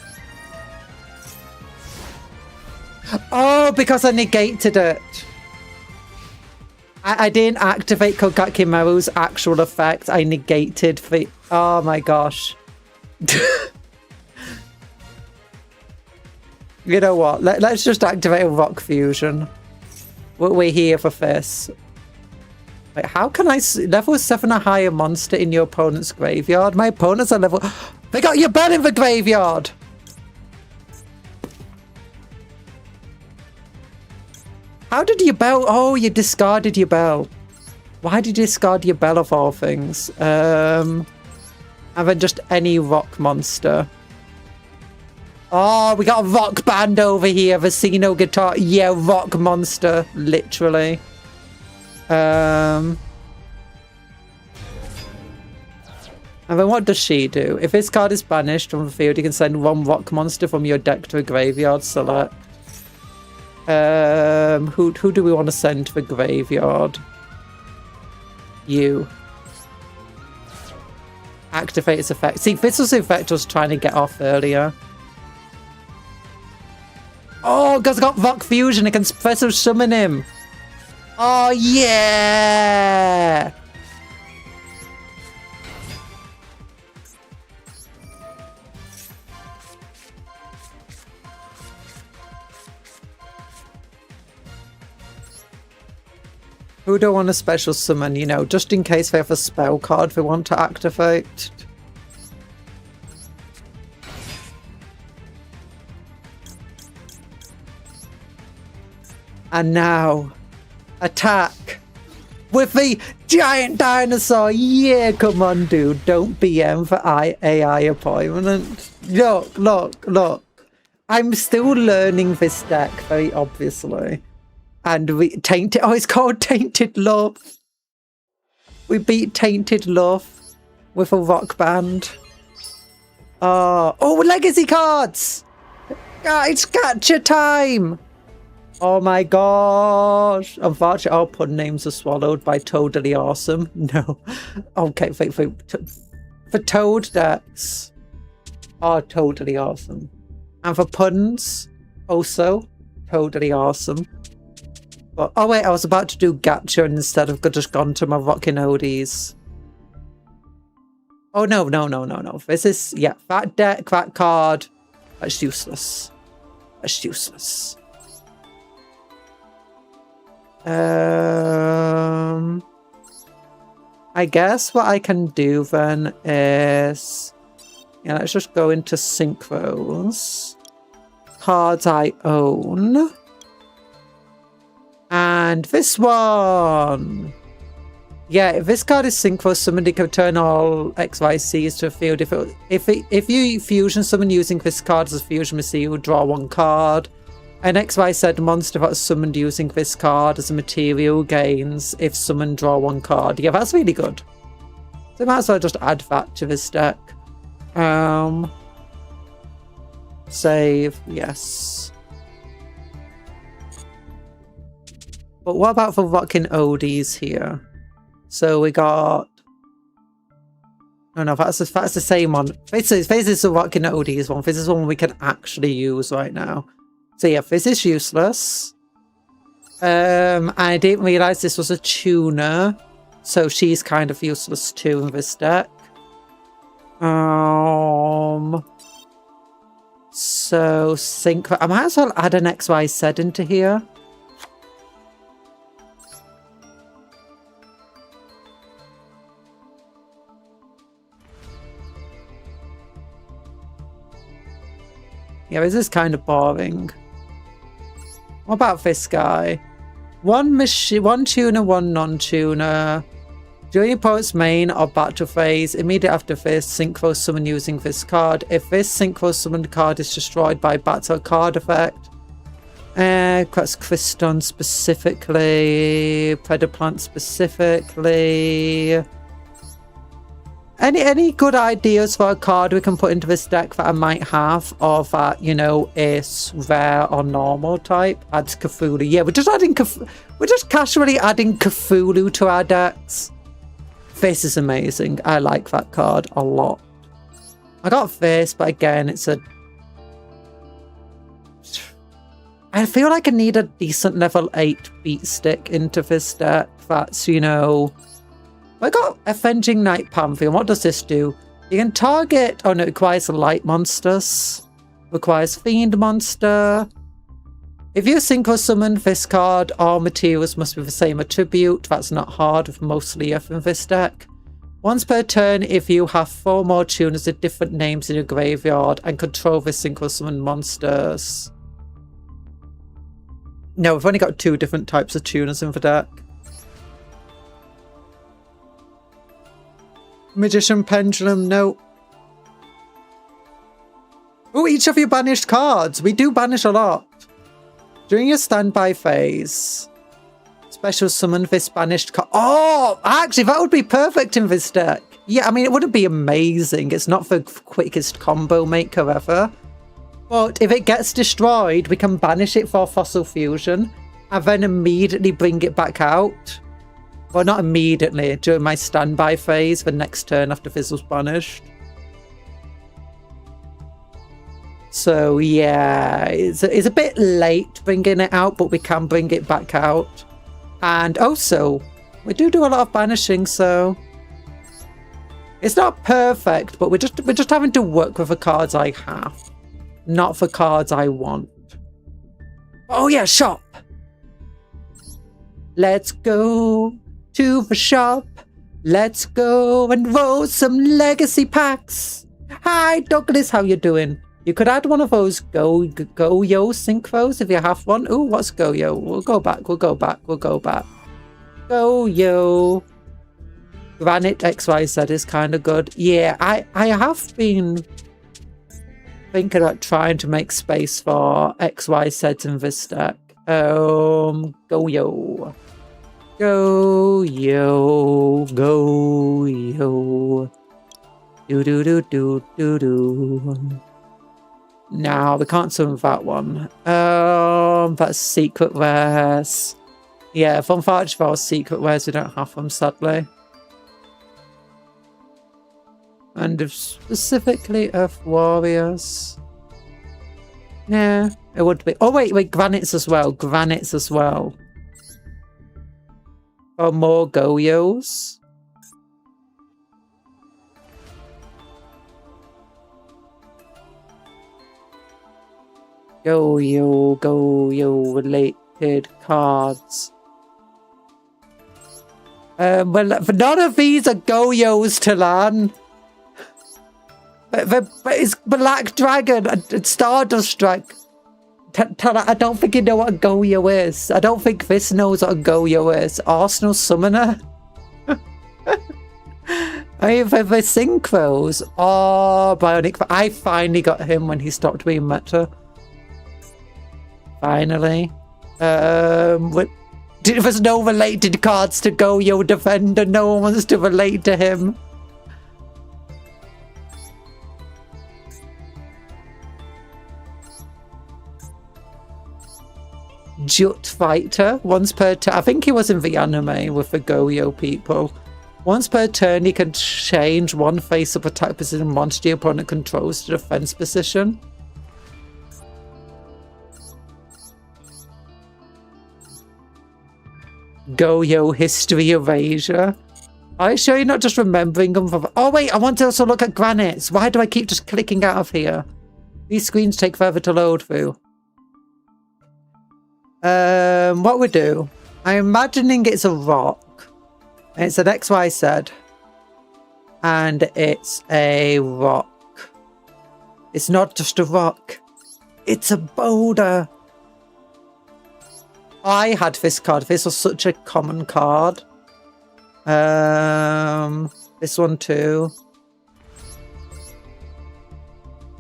Oh, because I negated it. I didn't activate Kogakimaru's actual effect. I negated the... Oh my gosh. You know what? Let's just activate a Rock Fusion. We're here for this. Wait, how can I... Level 7 or higher monster in your opponent's graveyard? My opponents are level... They got your bell in the graveyard! How did your bell... Oh, you discarded your bell. Why did you discard your bell of all things? And then just any rock monster. Oh, we got a rock band over here. Vecino guitar. Yeah, rock monster. Literally. And then what does she do? If this card is banished from the field, you can send one rock monster from your deck to a graveyard. Select. Who do we want to send to the graveyard? You. Activate its effect. See, this was the effect I was trying to get off earlier. Oh, because I got Rock Fusion. I can special summon him. Oh, yeah! Who don't want a special summon, you know, just in case they have a spell card they want to activate. And now, attack with the giant dinosaur. Yeah, come on, dude. Don't BM for AI appointment. Look, look, look. I'm still learning this deck, very obviously. And we tainted. Oh, it's called Tainted Love. We beat Tainted Love with a rock band. Oh, legacy cards! It's gacha time! Oh my gosh. Unfortunately, all pun names are swallowed by Totally Awesome. No. Okay, wait. For Toad decks are Totally Awesome. And for puns, also Totally Awesome. But, oh wait, I was about to do gacha instead of just gone to my rockin' oldies. Oh no. This is, yeah, that deck, that card. That's useless. That's useless. I guess what I can do then is, yeah, let's just go into synchros. Cards I own. And this one. Yeah, if this card is synchro, somebody can turn all XYCs to a field. If you fusion summon using this card as a fusion material, draw one card. An XYZ monster that's summoned using this card as a material gains if summoned, draw one card. Yeah, that's really good. So I might as well just add that to this deck. Save, yes. But what about the rockin' oldies here? So we got... No, that's the same one. This is the rockin' oldies one. This is one we can actually use right now. So yeah, this is useless. I didn't realise this was a tuner. So she's kind of useless too in this deck. So synchro... I might as well add an XYZ into here. Yeah, this is kind of boring. What about this guy? One tuner, one non-tuner. During your opponent's main or battle phase, immediately after this, synchro summon using this card. If this synchro summoned card is destroyed by battle card effect, that's Kriston specifically, Predaplant specifically. Any good ideas for a card we can put into this deck that I might have, or that, you know, is rare or normal type? Adds Cthulhu. Yeah, we're just casually adding Cthulhu to our decks. This is amazing. I like that card a lot. I got this, but again, it's a... I feel like I need a decent level 8 beat stick into this deck. That's, you know... I got Avenging Knight Pantheon. What does this do? You can target... Oh no, it requires light monsters. Requires fiend monster. If you synchro summon this card, all materials must be the same attribute. That's not hard with mostly F in this deck. Once per turn, if you have 4 more tuners with different names in your graveyard and control the synchro summon monsters. No, we've only got 2 different types of tuners in the deck. Magician Pendulum, no. Oh, each of you banished cards. We do banish a lot. During your standby phase, special summon this banished card. Oh, actually, that would be perfect in this deck. Yeah, I mean, it wouldn't be amazing. It's not the quickest combo maker ever. But if it gets destroyed, we can banish it for Fossil Fusion and then immediately bring it back out. Well, not immediately, during my standby phase, the next turn after this was banished. So, yeah, it's a bit late bringing it out, but we can bring it back out. And also, we do a lot of banishing, so... It's not perfect, but we're just having to work with the cards I have. Not the cards I want. Oh, yeah, shop! Let's go to the shop. Let's go and roll some legacy packs. Hi, Douglas, how you doing? You could add one of those go-yo synchros if you have one. Ooh, what's go-yo? We'll go back. Go-yo. Granite XYZ is kind of good. Yeah, I have been thinking about trying to make space for XYZ in this deck. Go-yo. Go-yo. Go-yo. Do-do-do-do-do-do. No, we can't summon that one. That's secret rares. Yeah, from Farge secret rares, we don't have them, sadly. And if specifically Earth Warriors. Yeah, it would be. Oh, wait, granites as well. Or more Goyos. Go-yo related cards. Well, none of these are Goyos to learn. But it's Black Dragon and Stardust Strike. I don't think you know what a Goyo is. I don't think this knows what a Goyo is. Arsenal Summoner. I mean, the Synchros. Oh, Bionic. I finally got him when he stopped being meta. Finally. There's no related cards to Goyo Defender. No one wants to relate to him. Jut Fighter. Once per turn. I think he was in the anime with the Goyo people. Once per turn, he can change one face-up attack position monster the opponent controls to defense position. Goyo History Erasure. Are you sure you're not just remembering them from... Oh wait, I want to also look at granites. Why do I keep just clicking out of here? These screens take forever to load through. What we do? I'm imagining it's a rock. It's an XYZ. And it's a rock. It's not just a rock. It's a boulder. I had this card. This was such a common card. This one too.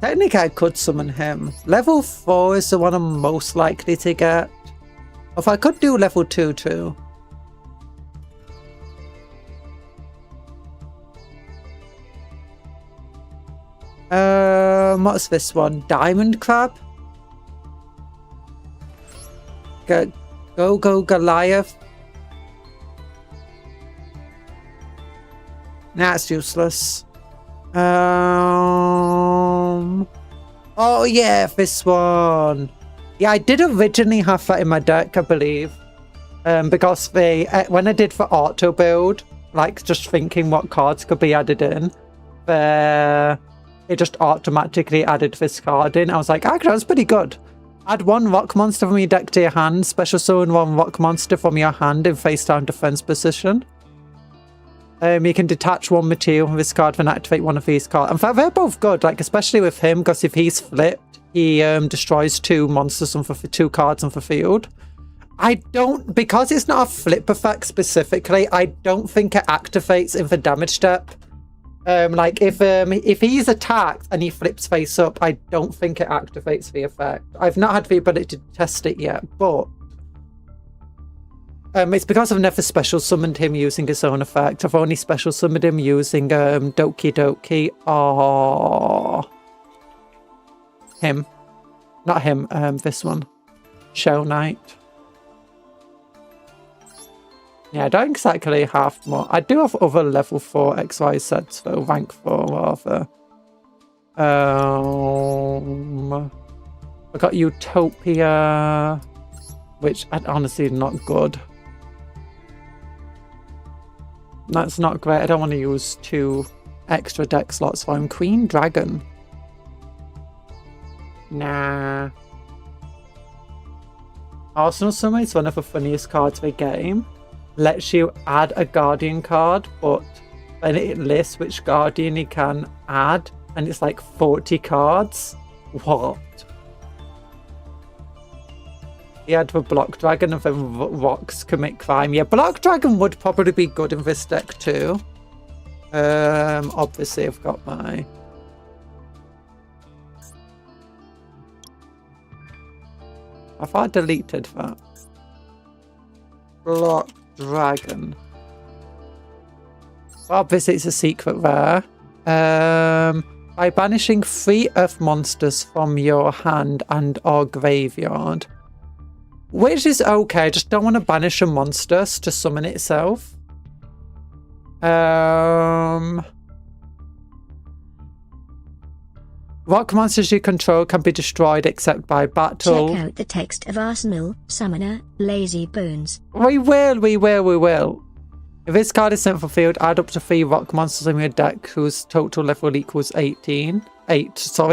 Technically, I could summon him. Level 4 is the one I'm most likely to get. If I could do level 2 too. What's this one? Diamond Crab? Go Goliath. Nah, it's useless. Oh yeah, this one. Yeah, I did originally have that in my deck, I believe. Because when I did the auto build, like just thinking what cards could be added in, it just automatically added this card in. I was like, actually, that's pretty good. Add one rock monster from your deck to your hand. Special summon one rock monster from your hand in face down defense position. You can detach one material from this card and activate one of these cards. In fact, they're both good, like especially with him, because if he's flipped, he destroys two monsters on two cards on the field. I don't, because it's not a flip effect specifically, I don't think it activates in the damage step. Like if he's attacked and he flips face up, I don't think it activates the effect. I've not had the ability to test it yet, but it's because I've never special summoned him using his own effect. I've only special summoned him using Doki Doki. Oh, him, not him. This one, Shell Knight. Yeah, I don't exactly have more. I do have other level 4 XY sets though, rank 4 rather. I got Utopia, which honestly not good. That's not great. I don't want to use 2 extra deck slots for him. Queen Dragon. Nah. Arsenal Summon is one of the funniest cards of the game. Lets you add a Guardian card, but then it lists which Guardian you can add, and it's like 40 cards. What? He had the Block Dragon and then Rocks Commit Crime. Yeah, Block Dragon would probably be good in this deck too. Obviously I've got my... I thought I deleted that. Block Dragon. Obviously it's a secret rare. By banishing 3 Earth monsters from your hand and or graveyard. Which is okay, just don't want to banish a monster to summon itself. Rock monsters you control can be destroyed except by battle. Check out the text of Arsenal, Summoner, Lazy Bones. We will. If this card is sent from field, add up to 3 rock monsters in your deck whose total level equals 18. That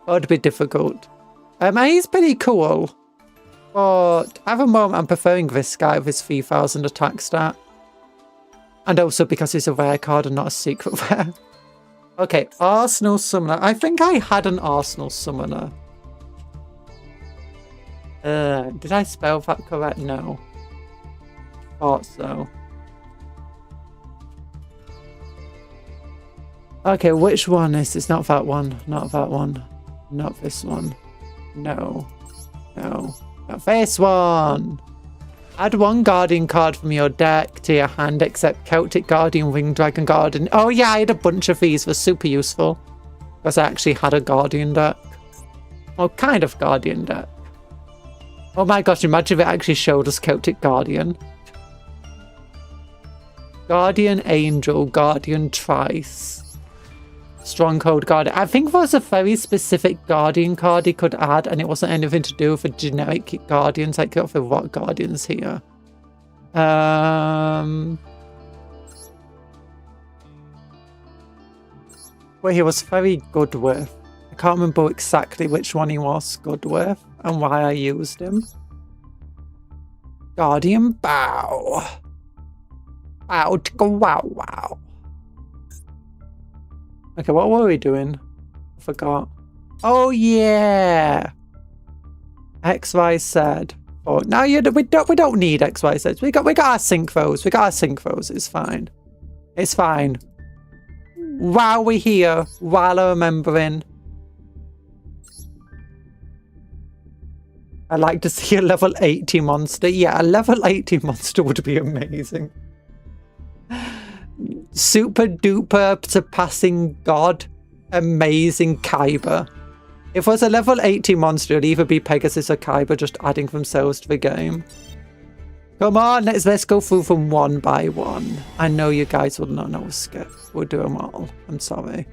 would be difficult. He's pretty cool. But at the moment, I'm preferring this guy with his 3000 attack stat. And also because he's a rare card and not a secret rare. Okay, Arsenal Summoner. I think I had an Arsenal Summoner. Did I spell that correct? No. Thought so. Okay, which one is this? Not that one. Not that one. Not this one. No. No. Not this one. Add 1 Guardian card from your deck to your hand except Celtic Guardian, Winged Dragon Guardian. Oh yeah, I had a bunch of these. Were super useful. Because I actually had a Guardian deck. Well, kind of Guardian deck. Oh my gosh, imagine if it actually showed us Celtic Guardian. Guardian Angel, Guardian Trice. Stronghold Guardian. I think there was a very specific Guardian card he could add, and it wasn't anything to do with the generic Guardians, like for what Guardians here. Well, he was very good with. I can't remember exactly which one he was good with and why I used him. Guardian Bow. Bow, chicka, wow, wow. Okay, what were we doing? I forgot. Oh yeah. XYZ. Oh, no, we don't need XYZ. We got our synchros. We got our synchros. It's fine. It's fine. While we're here, while I'm remembering. I'd like to see a level 80 monster. Yeah, a level 80 monster would be amazing. Super duper surpassing god. Amazing Kyber. If it was a level 80 monster, it'd either be Pegasus or Kyber just adding themselves to the game. Come on, let's go through them one by one. I know you guys will not know skip. We'll do them all. I'm sorry.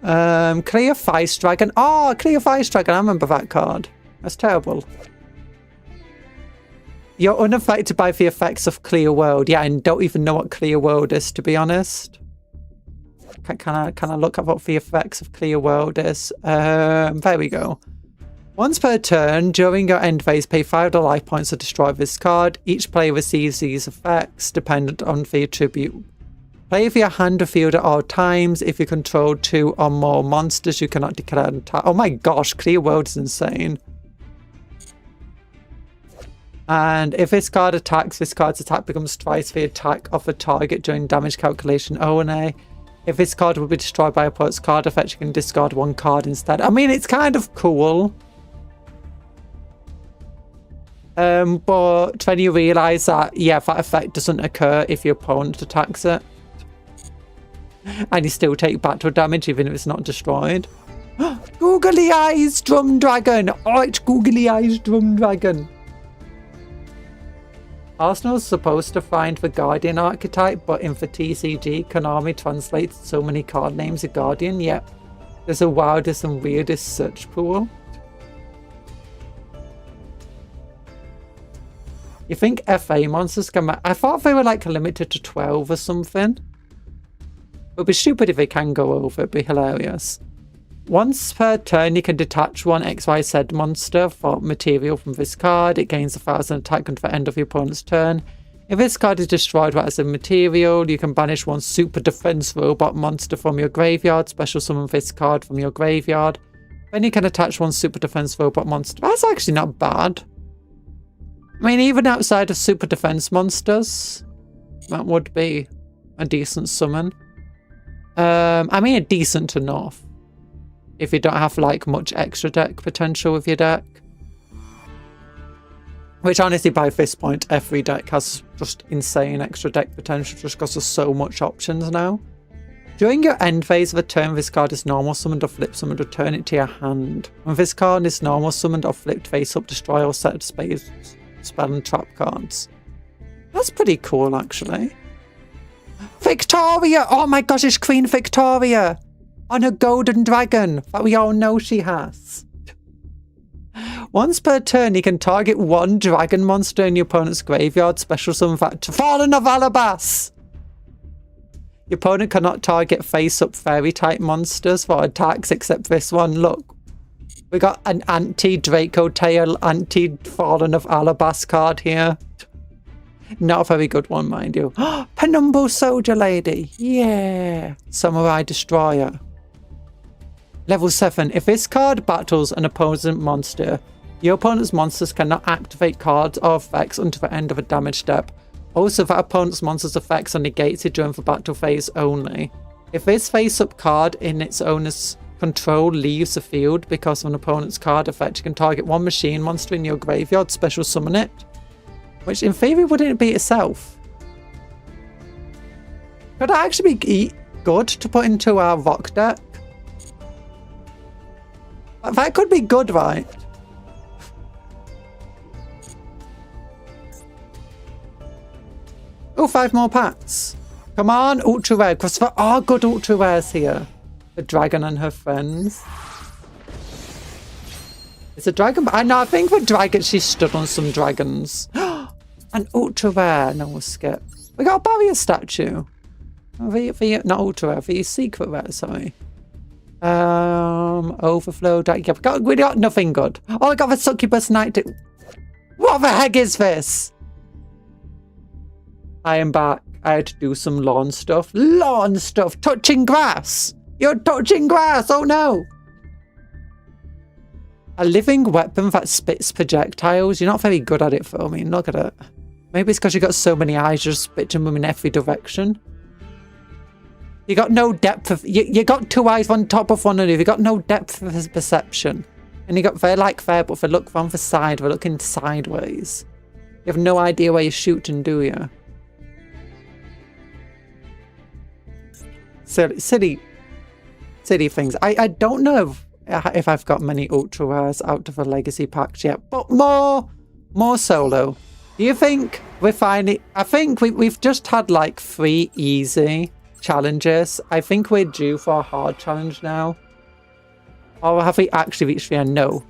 Clear Feist Dragon. Oh, Clear Feist Dragon. I remember that card. That's terrible. You're unaffected by the effects of Clear World. Yeah, and don't even know what Clear World is, to be honest. Can I look up what the effects of Clear World is? There we go. Once per turn, during your end phase, pay 5 life points to destroy this card. Each player receives these effects, dependent on the attribute. Play with your hand or field at all times. If you control 2 or more monsters, you cannot declare an attack. Oh my gosh, Clear World is insane. And if this card attacks, this card's attack becomes twice the attack of the target during damage calculation only. If this card will be destroyed by a opponent's card effect, you can discard 1 card instead. I mean, it's kind of cool. But when you realise that, yeah, that effect doesn't occur if your opponent attacks it. And you still take battle damage even if it's not destroyed. Googly Eyes Drum Dragon! Oh, it's Googly Eyes Drum Dragon! Arsenal's supposed to find the Guardian archetype, but in the TCG, Konami translates so many card names as Guardian, yet there's a wildest and weirdest search pool. You think FA monsters can... I thought they were like limited to 12 or something. It would be stupid if they can go over, it'd be hilarious. Once per turn, you can detach one XYZ monster for material from this card. It gains 1,000 attack until the end of your opponent's turn. If this card is destroyed as a material, you can banish one super defense robot monster from your graveyard. Special summon this card from your graveyard. Then you can attach one super defense robot monster. That's actually not bad. I mean, even outside of super defense monsters, that would be a decent summon. I mean, a decent enough. If you don't have like much extra deck potential with your deck. Which honestly, by this point, every deck has just insane extra deck potential just because there's so much options now. During your end phase of a turn, this card is normal summoned or flip summoned, return it to your hand. When this card is normal summoned or flipped face up, destroy or set space, spell and trap cards. That's pretty cool, actually. Victoria! Oh my gosh, it's Queen Victoria! On a golden dragon that we all know she has. Once per turn, you can target one dragon monster in your opponent's graveyard. Special summon that Fallen of Alabas! Your opponent cannot target face-up fairy-type monsters for attacks except this one. Look, we got an anti-Draco Tail, anti-Fallen of Alabas card here. Not a very good one, mind you. Penumbral Soldier Lady. Yeah. Samurai Destroyer. Level 7. If this card battles an opponent monster, your opponent's monsters cannot activate cards or effects until the end of a damage step. Also, that opponent's monster's effects are negated during the battle phase only. If this face-up card in its owner's control leaves the field because of an opponent's card effect, you can target one machine monster in your graveyard, special summon it. Which, in theory, wouldn't it be itself? Could that actually be good to put into our Rock deck? That could be good, right? Oh, 5 more packs. Come on, ultra rare. Because there are good ultra rares here. The dragon and her friends. It's a dragon. I know, I think with dragons, she stood on some dragons. An ultra rare. No, we'll skip. We got a barrier statue. Not ultra rare, the secret rare, sorry. Overflow. Yeah, we got nothing good. Oh, I got the succubus knight. What the heck is this? I am back. I had to do some lawn stuff. Lawn stuff. Touching grass. You're touching grass. Oh no. A living weapon that spits projectiles. You're not very good at it, Phil. I mean, look at it. Maybe it's because you got so many eyes, you're just spitting them in every direction. You got no depth of... You got 2 eyes on top of one another. You got no depth of perception. And you got there, but if they look from the side, they're looking sideways. You have no idea where you're shooting, do you? Silly things. I don't know if I've got many ultra rares out of the legacy packs yet, but more solo. Do you think we're finally... I think we've just had like 3 easy challenges. I think we're due for a hard challenge now. Or have we actually reached the end? No.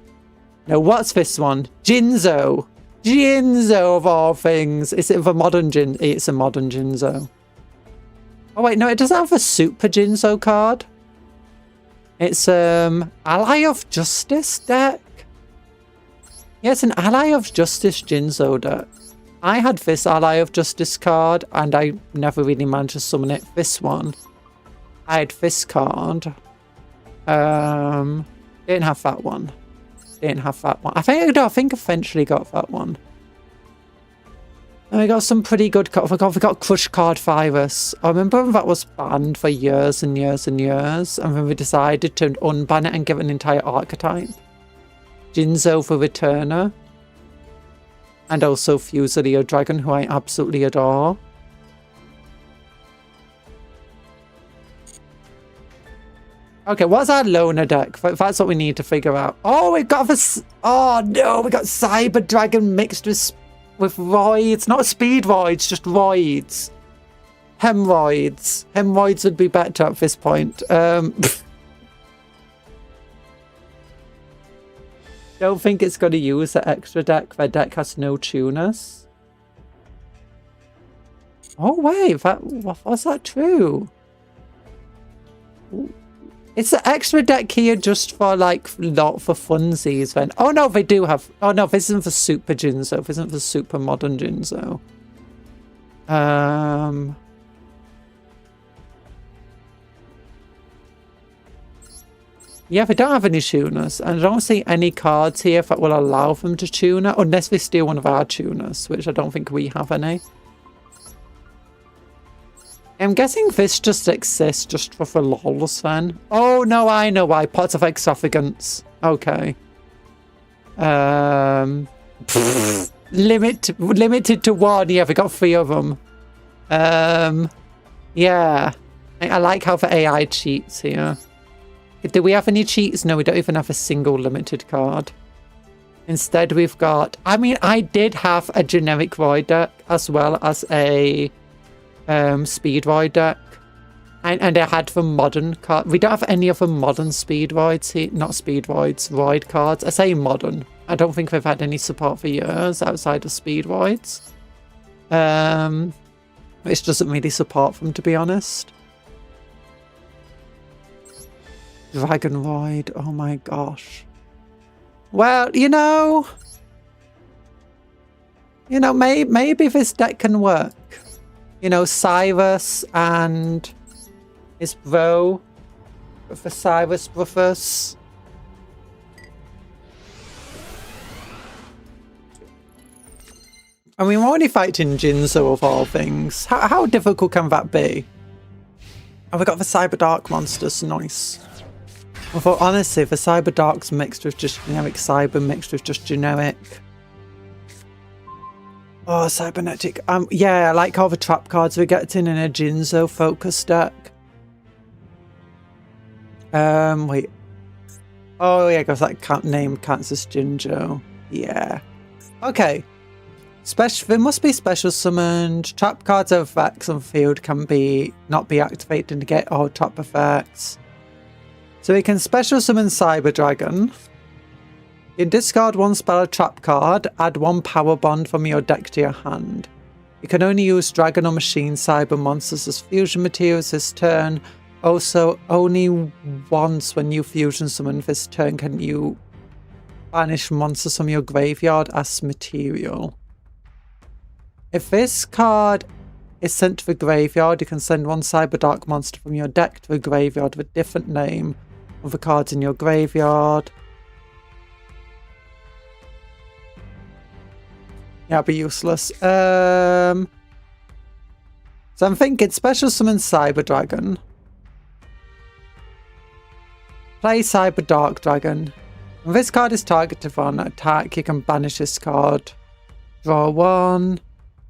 No, what's this one? Jinzo. Jinzo of all things. Is it the modern Jin? It's a modern Jinzo. Oh wait, no, it doesn't have a Super Jinzo card. It's Ally of Justice deck. Yeah, it's an Ally of Justice Jinzo deck. I had this Ally of Justice card, and I never really managed to summon it. This one. I had this card. Didn't have that one. Didn't have that one. I think eventually got that one. And we got some pretty good cards. We got Crush Card Virus. I remember when that was banned for years and years and years. And then we decided to unban it and give it an entire archetype. Jinzo for Returner. And also Fusilier Dragon, who I absolutely adore. Okay, what's our loner deck? That's what we need to figure out. Oh, we got this. Oh no, we got Cyber Dragon mixed with roids. Not speed roids, just roids. Hemorrhoids. Hemorrhoids would be better at this point. Don't think it's going to use the extra deck. Their deck has no tuners. Oh wait, was that true? Ooh. It's the extra deck here just for like not for funsies then. Oh no, they do have. Oh no, this isn't for Super Jinzo. This isn't for Super Modern Jinzo. Yeah, they don't have any tuners, and I don't see any cards here that will allow them to tuner, unless they steal one of our tuners, which I don't think we have any. I'm guessing this just exists just for lols then. Oh no, I know why. Pots of extravagance. Okay. Limited to one. Yeah, we got 3 of them. Yeah. I like how the AI cheats here. Do we have any cheats? No, we don't even have a single limited card. Instead, we've got... I mean, I did have a generic void deck as well as a speed void deck. And I had the modern card. We don't have any of the modern speed voids here. Not speed voids, void cards. I say modern. I don't think they've had any support for years outside of speed voids. Which doesn't really support them, to be honest. Dragon Void, oh my gosh. Well, you know, maybe this deck can work. You know, Cyrus and his bro, the Cyrus brothers. I mean, we're only fighting Jinzo of all things. How difficult can that be? Oh, we got the Cyber Dark monsters, nice. Although honestly, the Cyber Dark's mixed with just generic Cyber, mixed with just generic. Oh, Cybernetic. Yeah, I like all the trap cards we get in a Jinzo focus deck. Wait. Oh yeah, because that name counts as Jinjo. Yeah. Okay. There must be special summoned. Trap cards of effects on field can not be activated to get all trap effects. So we can special summon Cyber Dragon. You discard 1 spell trap card, add 1 power bond from your deck to your hand. You can only use dragon or machine cyber monsters as fusion materials this turn. Also, only once when you fusion summon this turn can you banish monsters from your graveyard as material. If this card is sent to the graveyard, you can send 1 Cyber Dark monster from your deck to the graveyard with a different name of the cards in your graveyard. Yeah, it'll be useless. So I'm thinking special summon Cyber Dragon. Play Cyber Dark Dragon. When this card is targeted for an attack, you can banish this card. Draw 1.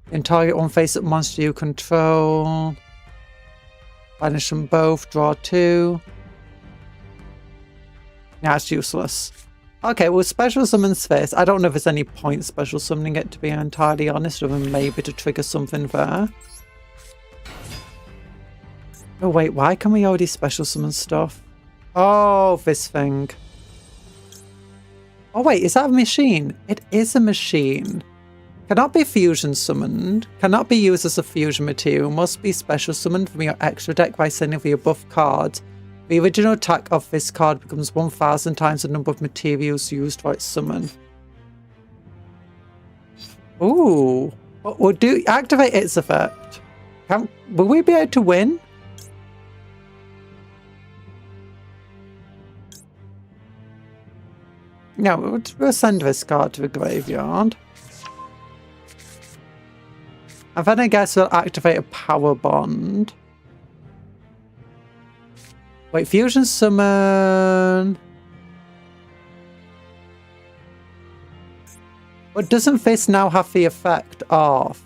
You can target 1 face-up monster you control. Banish them both. Draw 2. Yeah, it's useless. Okay, well, special summons this. I don't know if there's any point special summoning it, to be entirely honest, other than maybe to trigger something there. Oh, wait, why can we already special summon stuff? Oh, this thing. Oh, wait, is that a machine? It is a machine. Cannot be fusion summoned. Cannot be used as a fusion material. Must be special summoned from your extra deck by sending the above cards. The original attack of this card becomes 1,000 times the number of materials used for its summon. Ooh. We'll activate its effect. Will we be able to win? No, we'll send this card to the graveyard. And then I guess we'll activate a power bond. Wait, fusion summon. But doesn't this now have the effect of?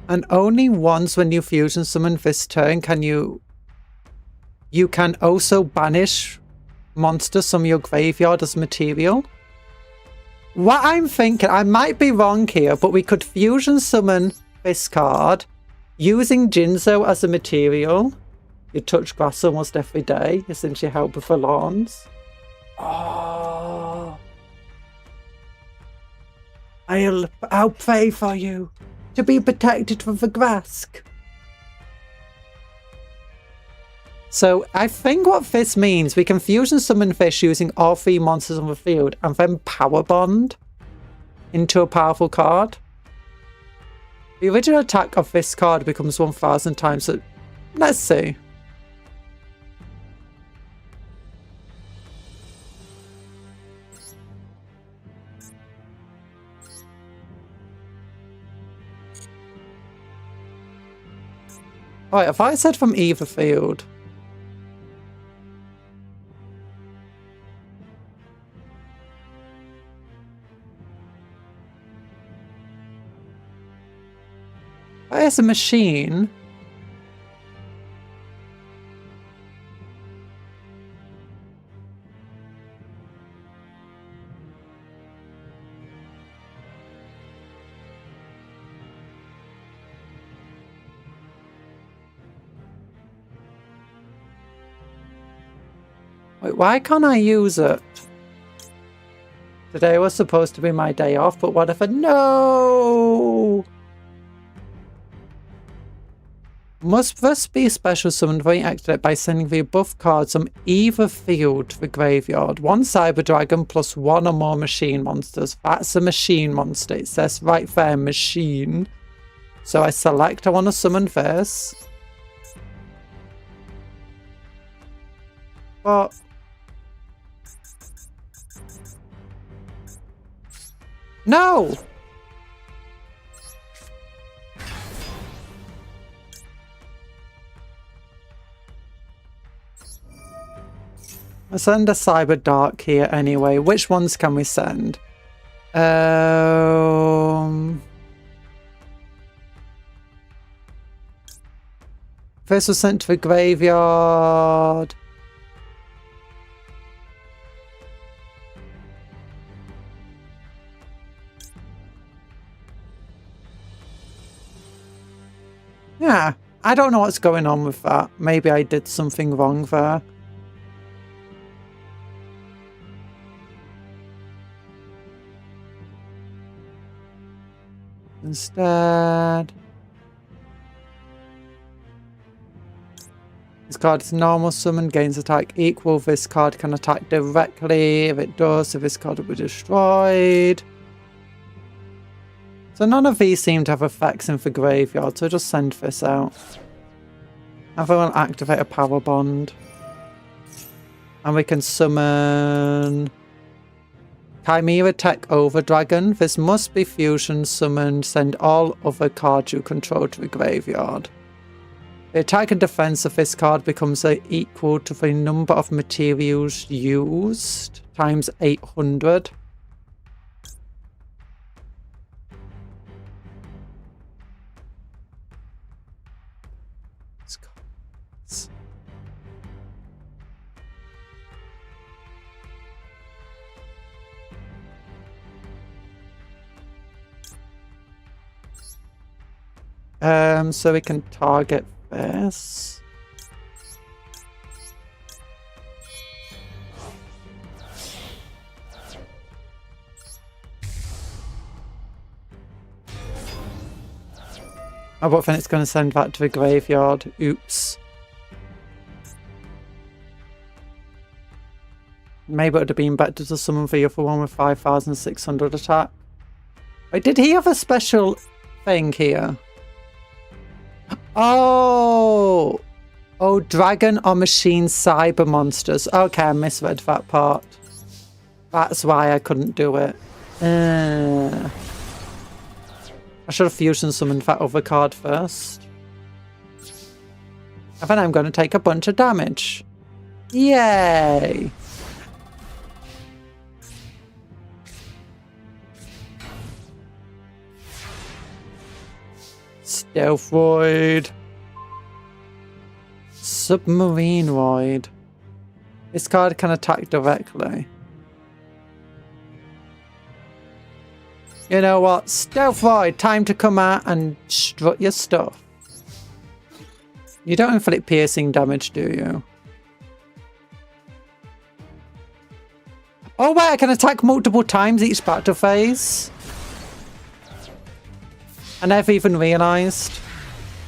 And only once when you fusion summon this turn can you can also banish monsters from your graveyard as material. What I'm thinking, I might be wrong here, but we could fusion summon this card using Jinzo as a material. You touch grass almost every day, since you help with the lawns. Oh. I'll pray for you to be protected from the Grask. So I think what this means, we can fusion summon fish using all 3 monsters on the field and then power bond into a powerful card. The original attack of this card becomes 1000 times, so let's see. Alright, if I said from either field. There's a machine. Wait, why can't I use it? Today was supposed to be my day off, but what if no! Must this be special summoned when you activate by sending the above cards from either field to the graveyard? 1 Cyber Dragon plus 1 or more machine monsters. That's a machine monster. It says right there, machine. So I select I want to summon this. But no! Let's send a Cyber Dark here anyway. Which ones can we send? This was sent to the graveyard. Yeah, I don't know what's going on with that. Maybe I did something wrong there. Instead, this card is normal summon, gains attack equal. This card can attack directly. If it does, this card will be destroyed. So none of these seem to have effects in the graveyard, so just send this out. And then we'll activate a power bond. And we can summon Chimera Tech Over Dragon. This must be fusion summoned. Send all other cards you control to the graveyard. The attack and defense of this card becomes equal to the number of materials used times 800. So we can target this. Oh, but then it's going to send that to the graveyard. Oops. Maybe it would have been better to summon the other one with 5,600 attack. Wait, did he have a special thing here? Oh! Oh, dragon or machine cyber monsters. Okay, I misread that part. That's why I couldn't do it. I should have fusion summoned that other card first. And then I'm going to take a bunch of damage. Yay! Stealth Void. Submarine Void. This card can attack directly. You know what? Stealth Void, time to come out and strut your stuff. You don't inflict piercing damage, do you? Oh wait, I can attack multiple times each battle phase. I never even realised.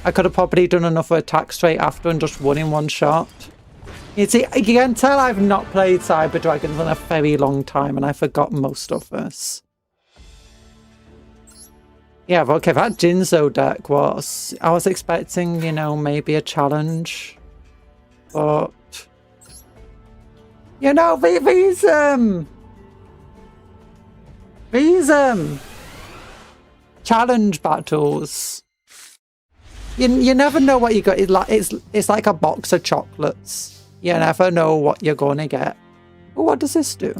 I could have probably done another attack straight after and just won in one shot. You see, you can tell I've not played Cyber Dragons in a very long time and I forgot most of this. Yeah, but okay, that Jinzo deck was... I was expecting, you know, maybe a challenge. But... You know, these challenge battles, you never know what you got. It's like a box of chocolates. You never know what you're gonna get. But what does this do?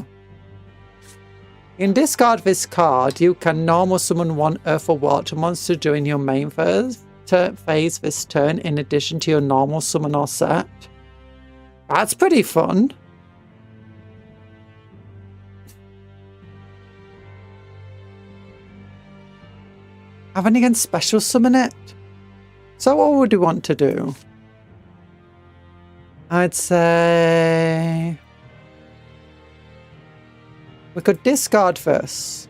You can discard this card. You can normal summon one Earth or Water monster during your main phase this turn, in addition to your normal summon or set. That's pretty fun. I then again special summon it. So what would we want to do? I'd say we could discard this.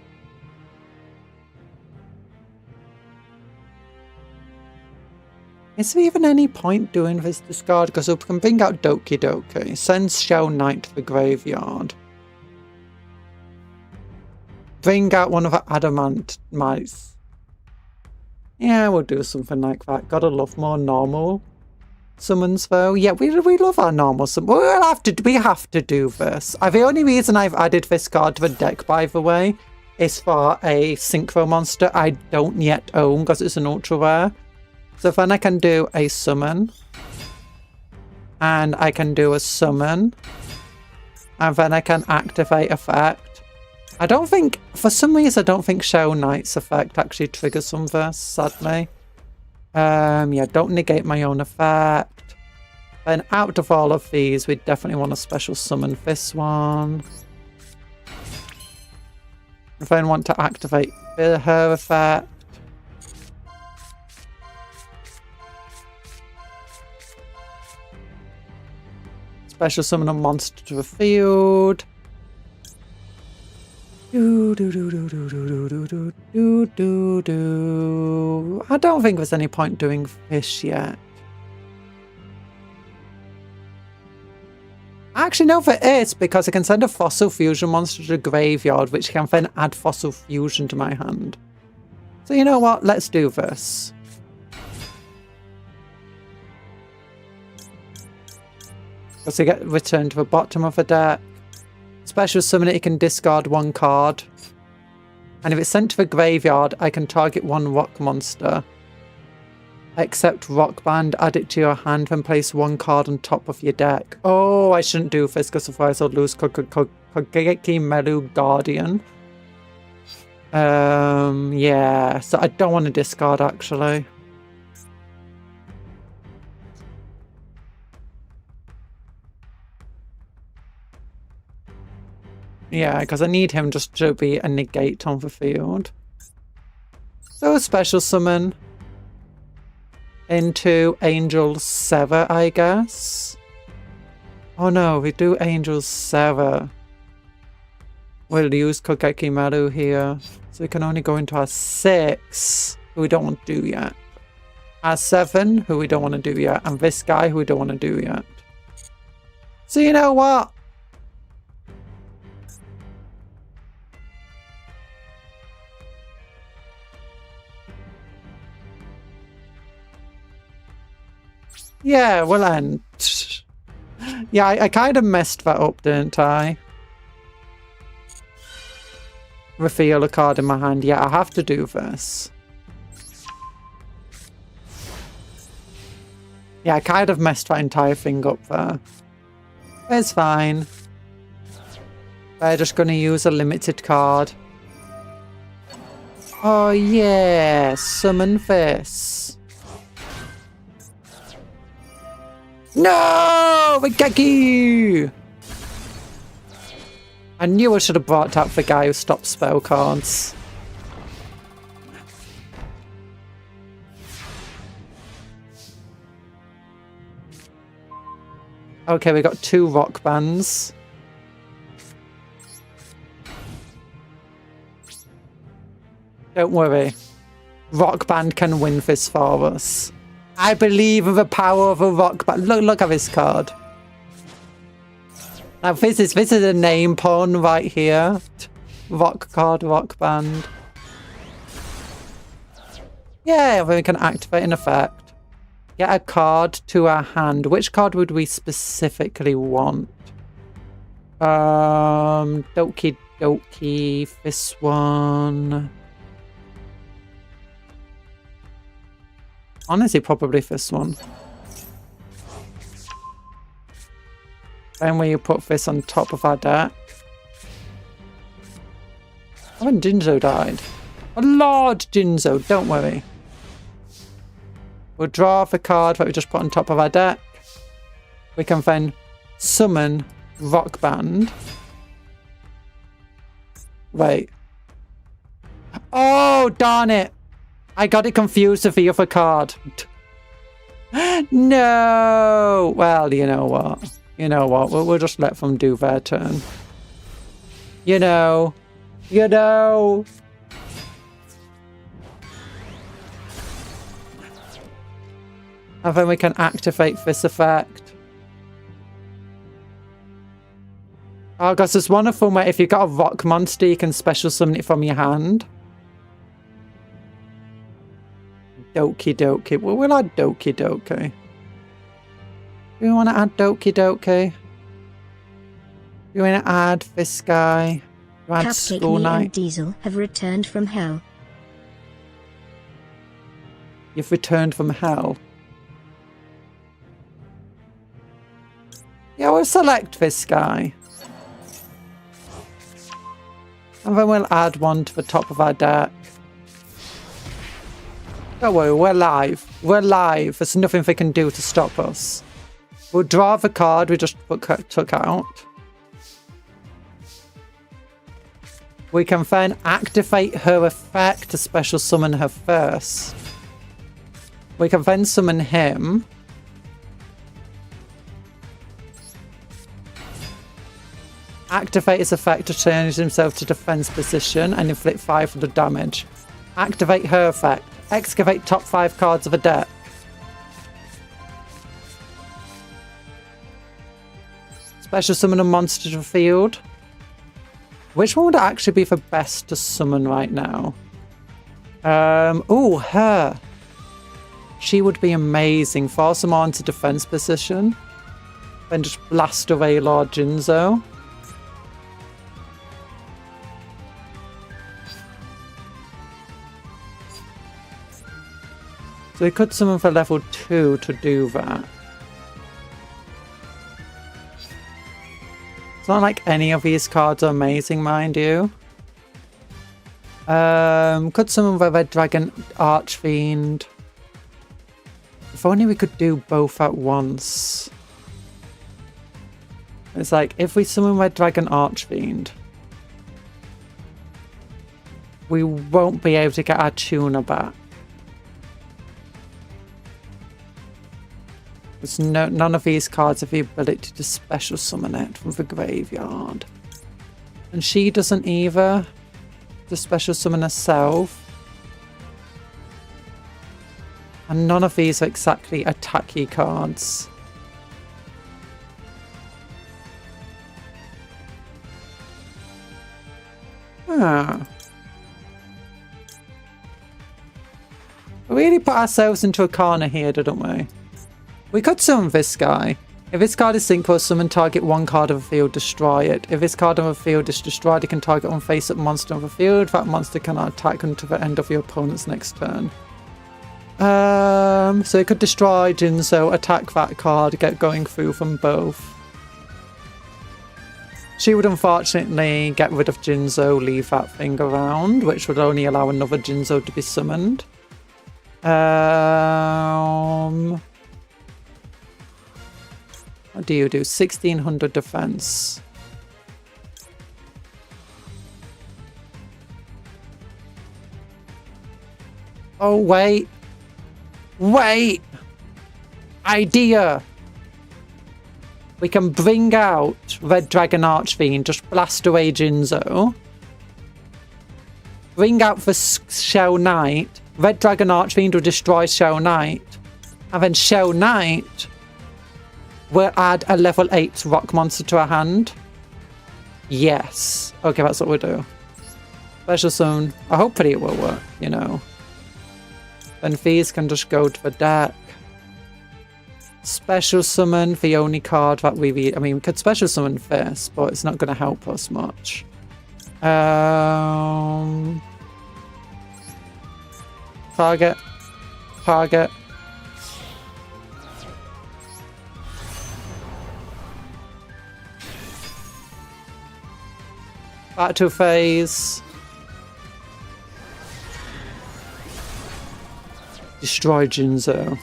Is there even any point doing this discard? Because we can bring out Doki Doki, send Shell Knight to the graveyard. Bring out one of the Adamant Mice. Yeah, we'll do something like that. Gotta love more normal summons though. Yeah, we love our normal summons. We have to do this. The only reason I've added this card to the deck, by the way, is for a synchro monster I don't yet own because it's an ultra rare. So then I can do a summon. And I can do a summon. And then I can activate effect. I don't think, for some reason, I don't think Shell Knight's effect actually triggers some verse, sadly. Yeah, don't negate my own effect. Then out of all of these, we definitely want to special summon this one. If I want to activate her effect. Special summon a monster to the field. I don't think there's any point doing this yet. Actually, no, there is, because I can send a Fossil Fusion monster to the graveyard, which can then add Fossil Fusion to my hand. So you know what? Let's do this. Because I get returned to the bottom of the deck. Special summon it, you can discard one card. And if it's sent to the graveyard, I can target one rock monster. Except Rock Band, add it to your hand, then place one card on top of your deck. Oh, I shouldn't do this because otherwise I'll lose Kogeki Melu Guardian. Yeah, so I don't want to discard actually. Yeah, because I need him just to be a negate on the field. So a special summon into Angel Sever, I guess. Oh no, we do Angel Sever. We'll use Kogeki Maru here. So we can only go into our 6, who we don't want to do yet. Our 7, who we don't want to do yet. And this guy, who we don't want to do yet. So you know what? Yeah, well then. Yeah, I kind of messed that up, didn't I? Reveal a card in my hand. Yeah, I have to do this. Yeah, I kind of messed that entire thing up there. It's fine. We're just going to use a limited card. Oh yeah, summon this. No! Vigeki! I knew I should have brought out the guy who stops spell cards. Okay, we got 2 rock bands. Don't worry. Rock Band can win this for us. I believe in the power of a Rock Band. Look at this card. Now this is a name pun right here. Rock card, Rock Band. Yeah, we can activate an effect. Get a card to our hand. Which card would we specifically want? Doki Doki, this one. Honestly, probably this one. Then when you put this on top of our deck. Oh, and Jinzo died. Oh, Lord Jinzo, don't worry. We'll draw the card that we just put on top of our deck. We can then summon Rock Band. Wait. Oh, darn it. I got it confused with the other card. No. Well, you know what? You know what? We'll just let them do their turn. You know. You know. And then we can activate this effect. Oh, because there's one of them where if you've got a rock monster, you can special summon it from your hand. Doki Doki. Well, we'll add Doki Doki. Do you want to add Doki Doki? Do you want to add this guy? Do you add Cupcake School Night? and Diesel have returned from hell. You've returned from hell. Yeah, we'll select this guy. And then we'll add one to the top of our deck. Don't worry, we're live. We're live. There's nothing they can do to stop us. We'll draw the card we just took out. We can then activate her effect to special summon her first. We can then summon him. Activate his effect to change himself to defense position and inflict 500 damage. Activate her effect. Excavate top 5 cards of a deck. Special summon a monster to the field. Which one would actually be the best to summon right now? Oh, her. She would be amazing. Force him on to defense position. Then just blast away Lord Jinzo. So we could summon for level 2 to do that. It's not like any of these cards are amazing, mind you. Could summon the Red Dragon Archfiend. If only we could do both at once. It's like, if we summon Red Dragon Archfiend, we won't be able to get our tuner back. There's none of these cards have the ability to special summon it from the graveyard. And she doesn't either. To special summon herself. And none of these are exactly attacky cards. Ah. We really put ourselves into a corner here, didn't we? We could summon this guy. If this card is synchro, summon target one card of the field, destroy it. If this card of the field is destroyed, you can target one face-up monster of the field. That monster cannot attack until the end of your opponent's next turn. So it could destroy Jinzo, attack that card, get going through from both. She would unfortunately get rid of Jinzo, leave that thing around, which would only allow another Jinzo to be summoned. What do you do? 1600 defense. Oh, wait. Wait! Idea! We can bring out Red Dragon Archfiend, just blast away Jinzo. Bring out the Shell Knight, Red Dragon Archfiend will destroy Shell Knight. And then Shell Knight will add a level 8 rock monster to our hand. Yes. Okay, that's what we'll do. Special Summon. Hopefully it will work, you know. Then these can just go to the deck. Special Summon, the only card that we read. I mean, we could Special Summon this, but it's not going to help us much. Target. Target. Battle phase. Destroy Jinzo.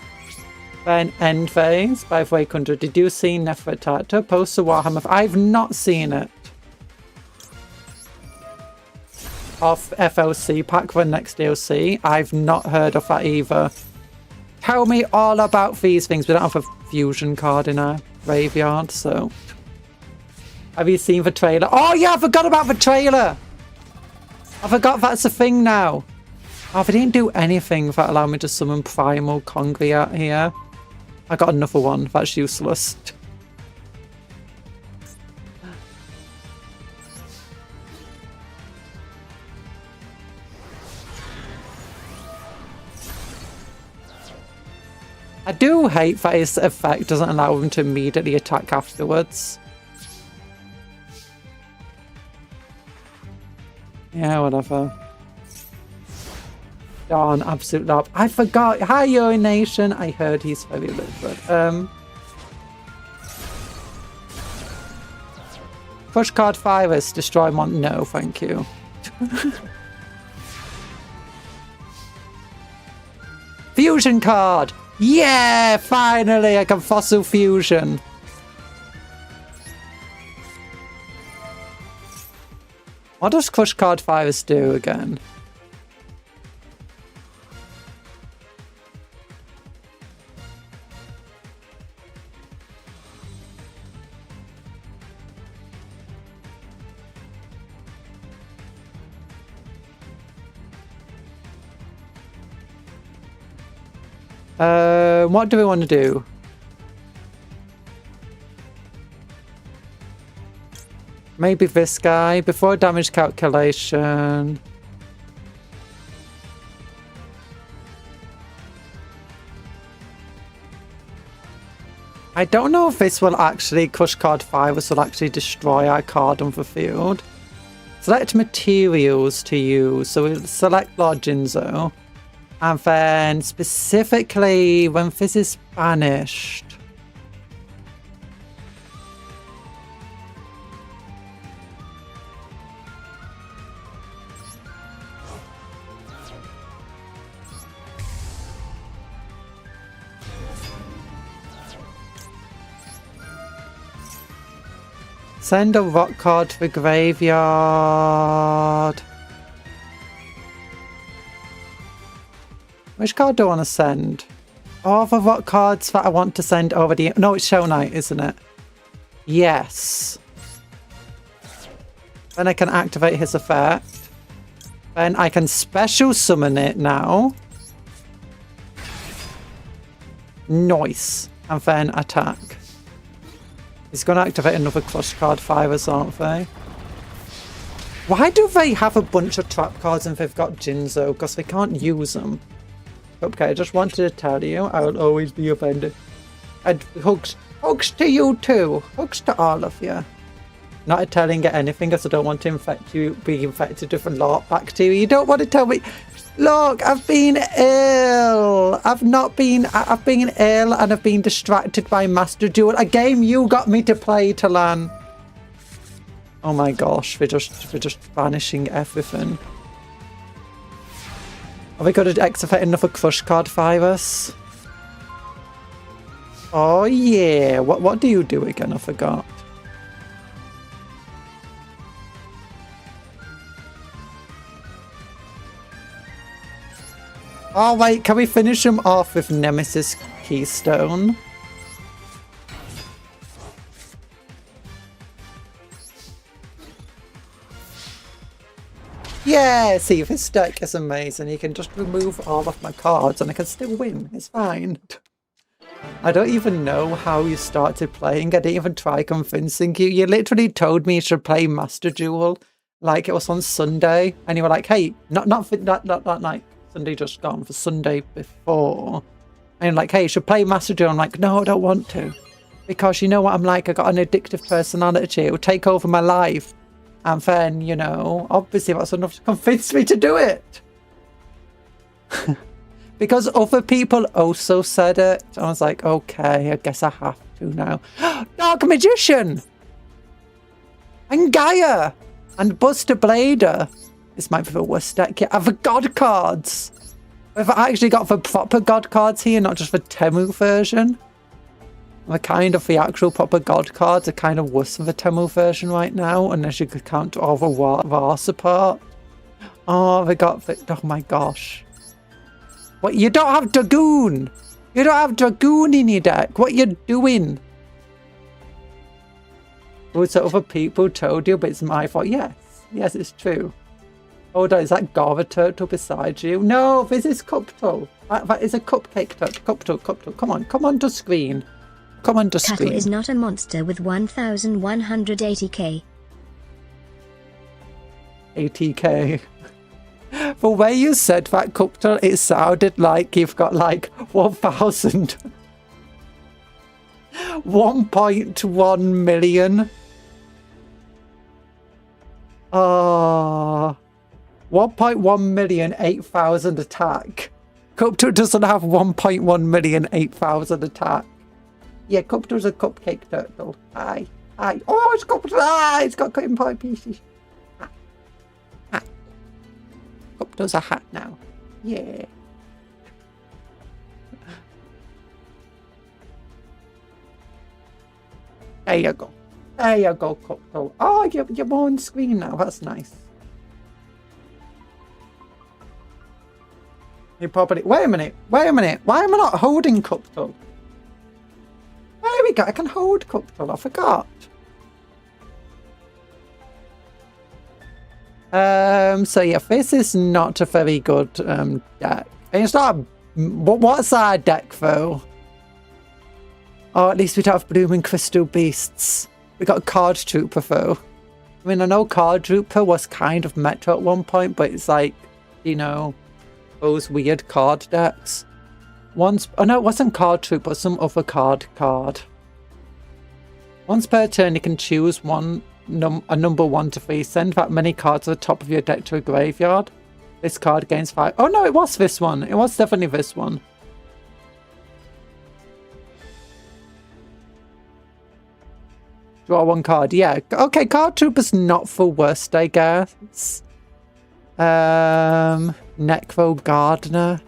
Then end phase. By the way, Conjuror, did you see Nefertata post to Warhammer? I've not seen it. Off FLC pack for the next DLC. I've not heard of that either. Tell me all about these things. We don't have a fusion card in our graveyard, so. Have you seen the trailer? Oh yeah, I forgot about the trailer. I forgot that's a thing now. Oh, they didn't do anything that allowed me to summon Primal Congriat here. I got another one. That's useless. I do hate that his effect doesn't allow him to immediately attack afterwards. Yeah, whatever. Darn, absolute love. I forgot. Hi, Urination. I heard he's very liquid. Push card virus. Destroy one. No, thank you. Fusion card. Yeah, finally I can Fossil Fusion. What does Crush Card Virus do again? What do we want to do? Maybe this guy before damage calculation. I don't know if this will actually, Crush Card Virus will actually destroy our card on the field. Select materials to use. So we'll select Lord Jinzo. And then specifically when this is banished. Send a rock card to the graveyard. Which card do I want to send? All the rock cards that I want to send over the... No, it's Shell Knight, isn't it? Yes. Then I can activate his effect. Then I can special summon it now. Nice. And then attack. He's going to activate another Crush Card Virus, aren't they? Why do they have a bunch of trap cards if they've got Jinzo? Because they can't use them. Okay, I just wanted to tell you, I will always be offended. And hugs to you too. Hugs to all of you. Not telling you anything because I don't want to infect you, be infected with a lot bacteria. You don't want to tell me. Look, I've been ill. I've been ill and I've been distracted by Master Duel, a game you got me to play, Talan. Oh my gosh, we're just banishing everything. Are we going to activate another Crush Card Virus? Oh yeah. What do you do again? I forgot. Oh wait, can we finish him off with Nemesis Keystone? Yeah, see, this deck is amazing. You can just remove all of my cards and I can still win. It's fine. I don't even know how you started playing. I didn't even try convincing you. You literally told me you should play Master Duel. Like, it was on Sunday. And you were like, hey, not that night. Sunday just gone, for Sunday before. And you're like, hey, you should play Master Duel. I'm like, no, I don't want to. Because you know what I'm like? I got an addictive personality. It will take over my life. And then, you know, obviously that's enough to convince me to do it. Because other people also said it. I was like, okay, I guess I have to now. Dark Magician! And Gaia! And Buster Blader! This might be the worst deck yet. And the God cards! We've actually got the proper God cards here, not just the Temu version. The kind of the actual proper God cards are kind of worse than the Temu version right now, unless you could count all the VAR support. Oh, they got the... Oh my gosh. What, you don't have Dragoon! You don't have Dragoon in your deck! What you doing? Was it other people told you, but it's my fault? Yes. Yes, it's true. Hold on, is that Gora Turtle beside you? No, this is Cuptle. That is a Cupcake Turtle. Cuptle. Come on to screen. Come on to screen. Cuptle is not a monster with 1,180k. 80k. The way you said that, Cuptle, it sounded like you've got like 1,000. 1.1 million. 1.1 million, 8,000 attack. Cuptle doesn't have 1.1 million, 8,000 attack. Yeah, Cuptle's a Cupcake Turtle. Aye. Oh, it's Cuptle. It's got cutting point pieces. Cuptle's a hat now. Yeah. There you go. There you go, Cuptle. Oh, you're on screen now. That's nice. You probably... Wait a minute. Why am I not holding Cuptle? There we go. I can hold Cuptle. I forgot. So yeah, this is not a very good deck. It's not a... What's our deck though? Oh, at least we don't have Blooming Crystal Beasts. We got Card Trooper though. I mean, I know Card Trooper was kind of meta at one point, but it's like, you know, those weird card decks. Once, oh no, it wasn't Card Trooper, some other card. Once per turn, you can choose a number 1 to 3. Send that many cards to the top of your deck to a graveyard. This card gains 5. Oh no, it was this one. It was definitely this one. Draw 1 card. Yeah. Okay, Card Trooper's not for worst, I guess. Necro Gardener.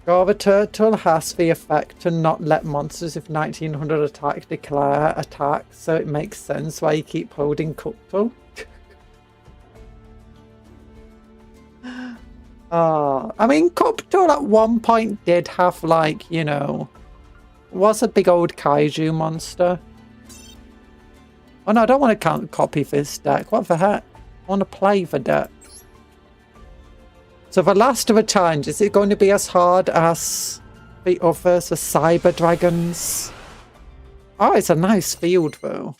Gora Turtle has the effect to not let monsters with 1900 attack declare attack, so it makes sense why you keep holding Cuptle. I mean, Cuptle at one point did have, like, you know, was a big old kaiju monster. Oh no, I don't want to copy this deck. What the heck? I want to play the deck. So the last of a challenge, is it going to be as hard as the others, the Cyber Dragons? Oh, it's a nice field though.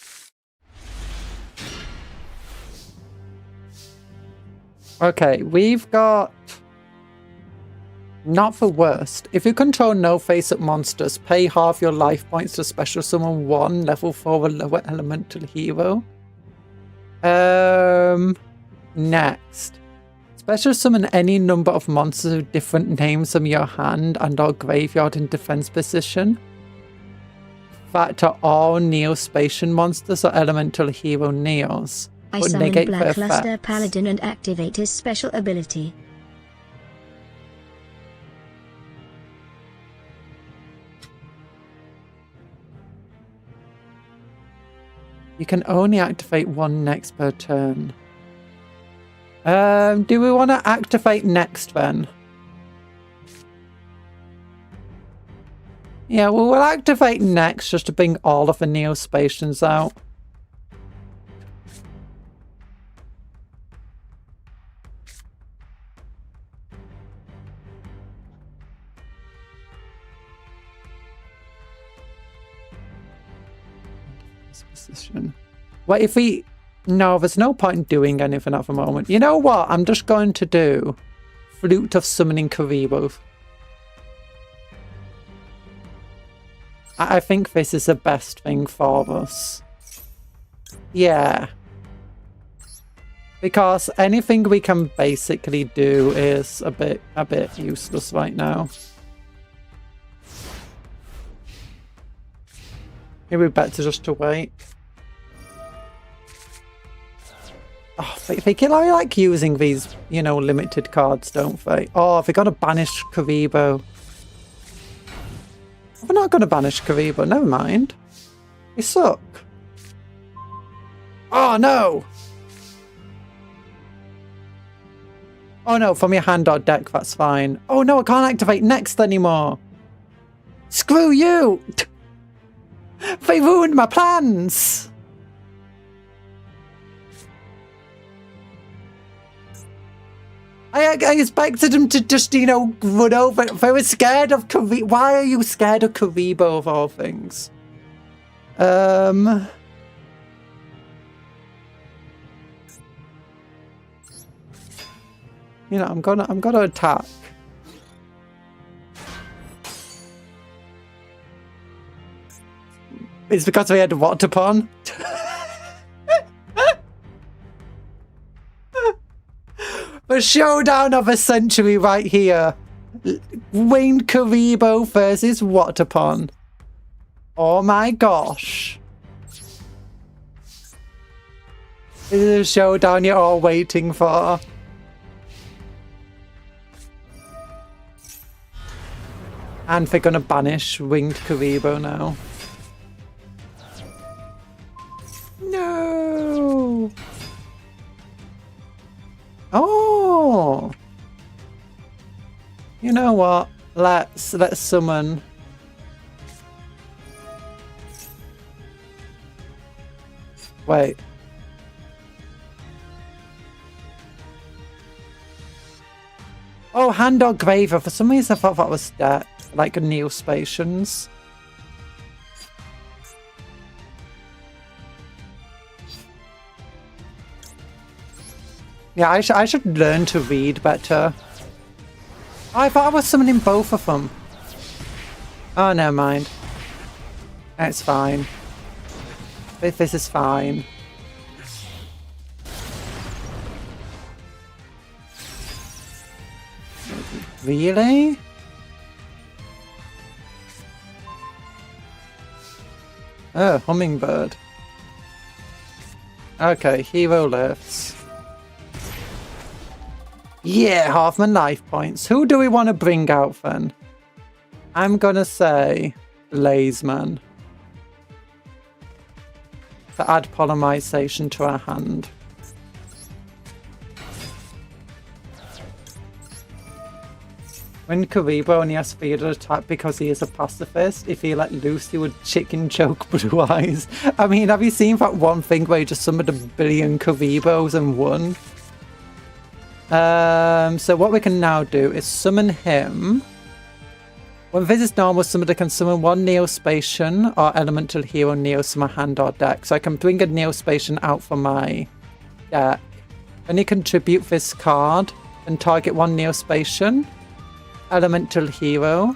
Okay, we've got... Not the worst. If you control no face-up monsters, pay half your life points to special summon 1 level 4 or lower elemental hero. Next. Special summon any number of monsters with different names from your hand and or graveyard in defense position. Factor all Neospatian monsters or elemental hero Neos. I summon Black Luster Paladin and activate his special ability. You can only activate 1 next per turn. Do we want to activate next then? Yeah, well, we'll activate next just to bring all of the Neospatians out. Well, if we... No, there's no point in doing anything at the moment. You know what? I'm just going to do Flute of Summoning Karibo. I think this is the best thing for us. Yeah. Because anything we can basically do is a bit useless right now. Maybe better just to wait. Oh, they can like using these, you know, limited cards, don't they? Oh, they're gonna banish Karibo. We're not gonna banish Karibo, never mind. They suck. Oh no! Oh no, from your hand or deck, that's fine. Oh no, I can't activate next anymore. Screw you! They ruined my plans! I expected him to just, you know, run over. They were scared of Karibo. Why are you scared of Karibo of all things? You know, I'm gonna attack. It's because we had water pond. The showdown of a century right here. Winged Karibo versus Waterpon. Oh my gosh. This is a showdown you're all waiting for. And they're gonna banish Winged Karibo now. No! Oh! You know what? Let's summon. Wait. Oh, Hand or Graver. For some reason I thought that was that. Like a Neospatians. Yeah, I should learn to read better. Oh, I thought I was summoning both of them. Oh, never mind. It's fine. This is fine. Really? Oh, hummingbird. Okay, hero lifts. Yeah, half my life points. Who do we want to bring out then? I'm gonna say Blazeman. To add polymerization to our hand. When Karibo only has feared attack because he is a pacifist, if he let loose he would chicken choke Blue Eyes. I mean, have you seen that one thing where he just summoned 1 billion Karibos and won? So what we can now do is summon him. When this is normal, summoner can summon 1 Neospatian or elemental hero Neos from my hand or deck. So I can bring a Neospatian out from my deck. When you contribute this card and target 1 Neospatian, elemental hero,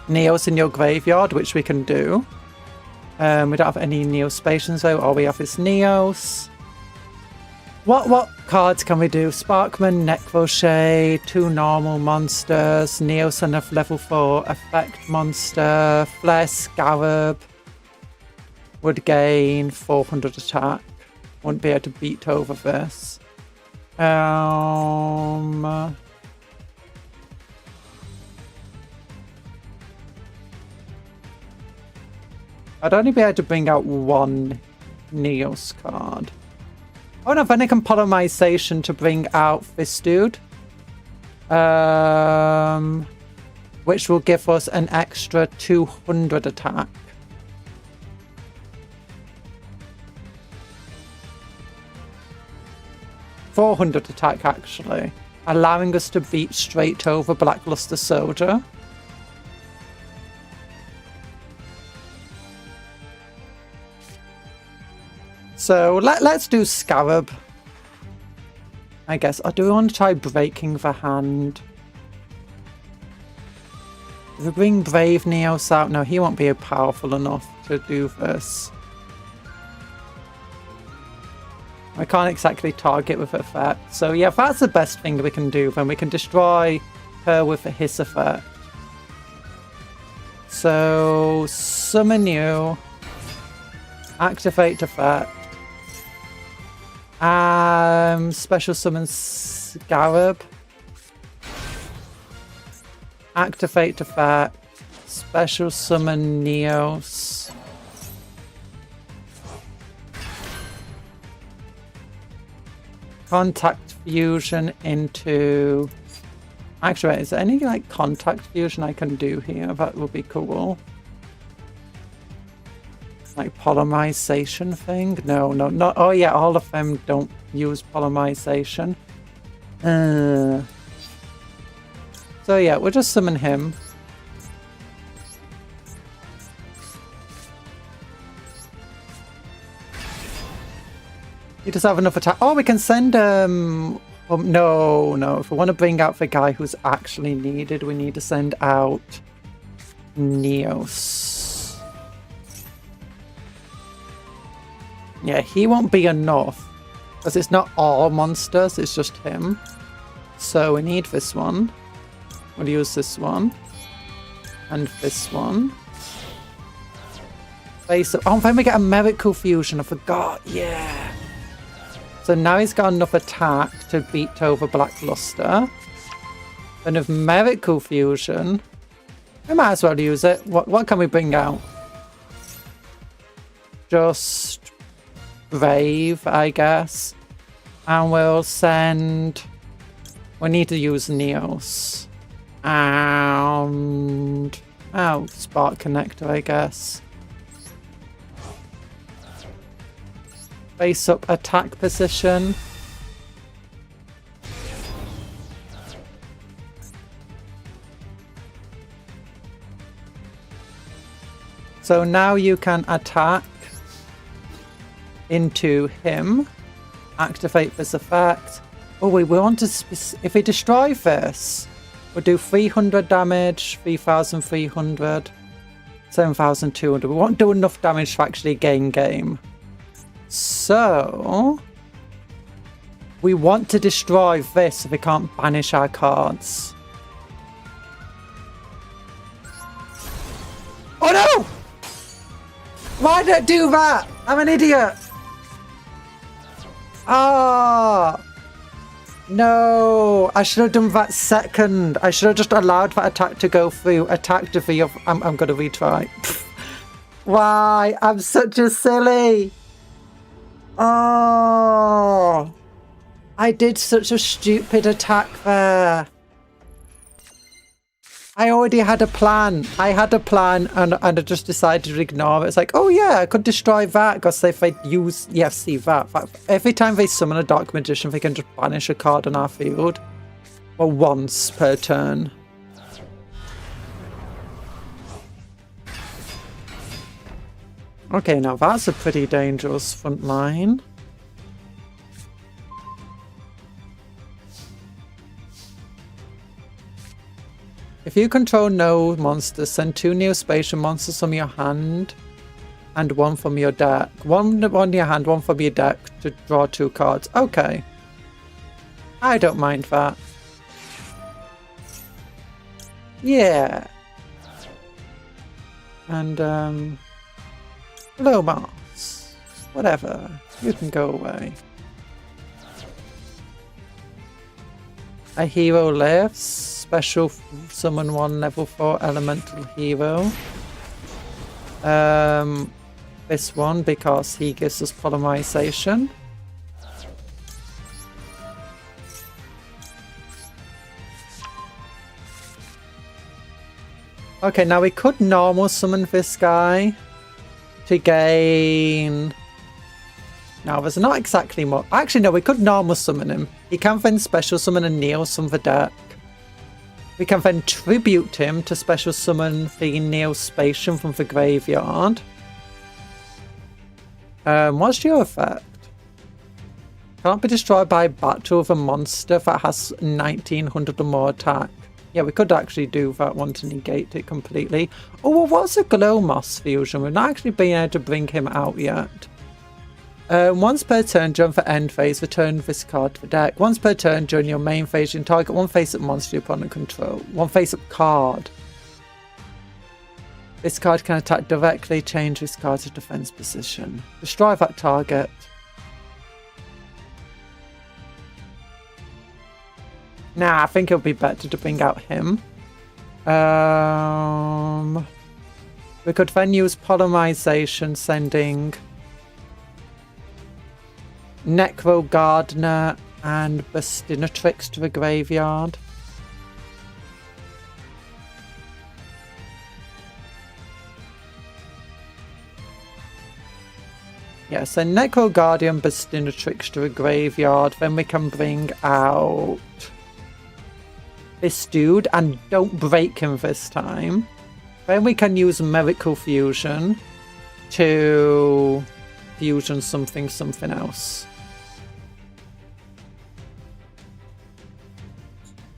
Neos in your graveyard, which we can do. We don't have any Neospatians though. All we have is Neos. What cards can we do? Sparkman, Necrochet, 2 normal monsters, Neos and a level 4 effect monster, Flare Scarab, would gain 400 attack. Wouldn't be able to beat over this. I'd only be able to bring out 1 Neos card. Oh no, then I can polymerization to bring out this dude. which will give us an extra 200 attack. $400 attack, actually, allowing us to beat straight over Blackluster Soldier. So let's do Scarab, I guess. Or do we want to try Breaking the Hand? If we bring Brave Neos out, no, he won't be powerful enough to do this. I can't exactly target with effect. So yeah, if that's the best thing we can do, then we can destroy her with his effect. So summon you, activate effect, special summon Scarab, activate effect, special summon Neos. Contact fusion into... Actually, is there any like contact fusion I can do here? That would be cool. Like polymerization thing? No, not... Oh yeah, all of them don't use polymerization. So yeah, we'll just summon him. He does have enough attack. Oh, we can send no. If we want to bring out the guy who's actually needed, we need to send out Neos. Yeah, he won't be enough because it's not all monsters, it's just him. So we need this one. We'll use this one and this one. Oh, then we get a Miracle Fusion. I forgot. Yeah. So now he's got enough attack to beat over Blackluster. And with Miracle Fusion, we might as well use it. What can we bring out? Just Brave, I guess. And we'll send... We need to use Neos. And... Oh, Spark Connector, I guess. Face up attack position. So now you can attack into him. Activate this effect. Oh, we want to... If we destroy this, we'll do 300 damage, 3,300, 7,200. We won't do enough damage to actually gain game. So, we want to destroy this if we can't banish our cards. Oh no! Why did it do that? I'm an idiot! Ah! No! I should have done that second. I should have just allowed that attack to go through. Attack defeat of... I'm going to retry. Why? I'm such a silly. Oh, I did such a stupid attack there. I already had a plan. I had a plan and I just decided to ignore it. It's like, oh yeah, I could destroy that because if I use... Yeah, see that. Every time they summon a Dark Magician, they can just banish a card on our field. Or once per turn. Okay, now that's a pretty dangerous front line. If you control no monsters, send 2 Neospatial monsters from your hand and 1 from your deck. One in your hand, 1 from your deck to draw 2 cards. Okay. I don't mind that. Yeah. And, Hello, Mars. Whatever. You can go away. A hero lives. Special summon 1 level 4 elemental hero. This one because he gives us polymerization. Okay, now we could normal summon this guy to gain... No, there's not exactly more. Actually, no, we could normal summon him. He can then special summon a Neos from the deck. We can then tribute him to special summon the Neospatian from the graveyard. What's your effect? Can't be destroyed by battle of a monster that has 1900 or more attack. Yeah, we could actually do that one to negate it completely. Oh, well, what's a Glow Moss fusion? We've not actually been able to bring him out yet. Once per turn during the end phase, return this card to the deck. Once per turn during your main phase, you can target one face-up monster your opponent control. One face-up card. This card can attack directly, change this card's defense position. Destroy that target. Nah, I think it'll be better to bring out him. We could then use Polymerization, sending Necro Gardener and Bastinatrix to the graveyard. Yeah, so Necro Guardian, Bastinatrix to the graveyard. Then we can bring out this dude, and don't break him this time. Then we can use Miracle Fusion to fusion something else.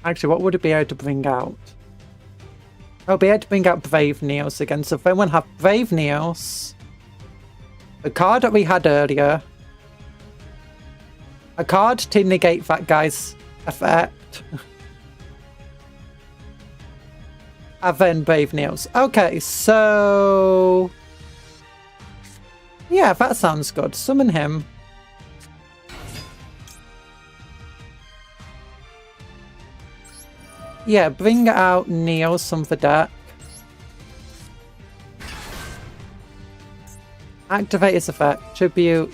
Actually, what would it be able to bring out? I'll be able to bring out Brave Neos again. So then we'll have Brave Neos, the card that we had earlier, a card to negate that guy's effect, and then Brave Neos. Okay, so yeah, that sounds good. Summon him. Yeah, bring out Neos from the deck. Activate his effect. Tribute.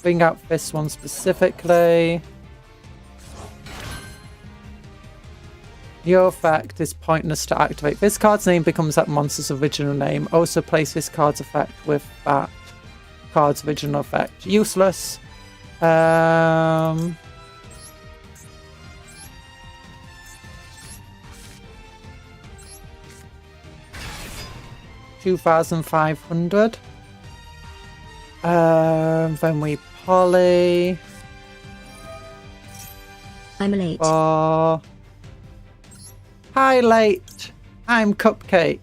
Bring out this one specifically. Your effect is pointless to activate. This card's name becomes that monster's original name. Also place this card's effect with that card's original effect. Useless. 2,500. Then we poly. I'm late. Hi, late. I'm Cupcake.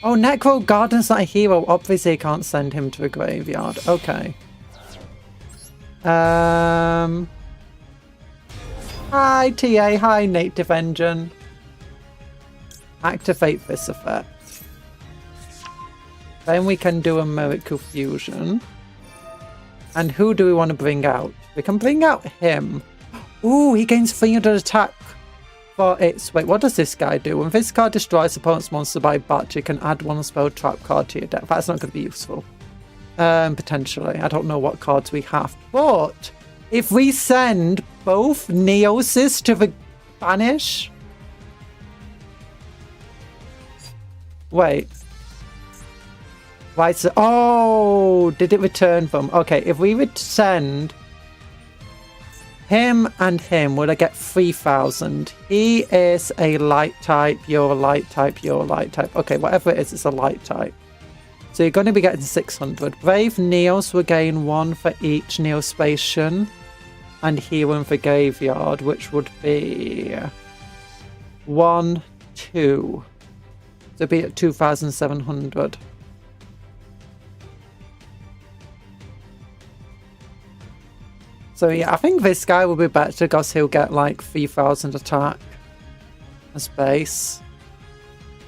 Oh, Necro Garden's not a hero. Obviously, I can't send him to a graveyard. Okay. Hi, TA. Hi, Native Engine. Activate this effect. Then we can do a Miracle Fusion. And who do we want to bring out? We can bring out him. Ooh, he gains 300 attack for its... Wait, what does this guy do? When this card destroys opponent's monster by batch, you can add one spell trap card to your deck. That's not going to be useful. Potentially. I don't know what cards we have. But if we send both Neoses to the banish... Wait. Right, so... Oh! Did it return them? Okay, if we would send him and him, would I get 3,000? He is a light type, you're a light type, you're a light type. Okay, whatever it is, it's a light type. So you're going to be getting 600. Brave Neos will gain 1 for each Neospatian. And hero in the graveyard, which would be 1, 2. So be at 2,700. So yeah, I think this guy will be better because he'll get like 3,000 attack as base.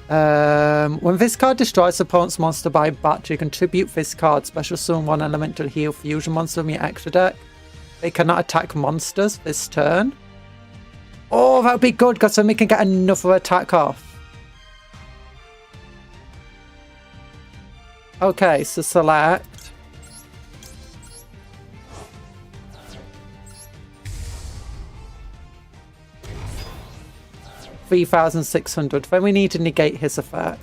When this card destroys opponent's monster by batch, you contribute this card. Special summon 1 elemental heal fusion monster from your extra deck. They cannot attack monsters this turn. Oh, that would be good because then we can get another attack off. Okay, so select. 3,600. Then we need to negate his effect.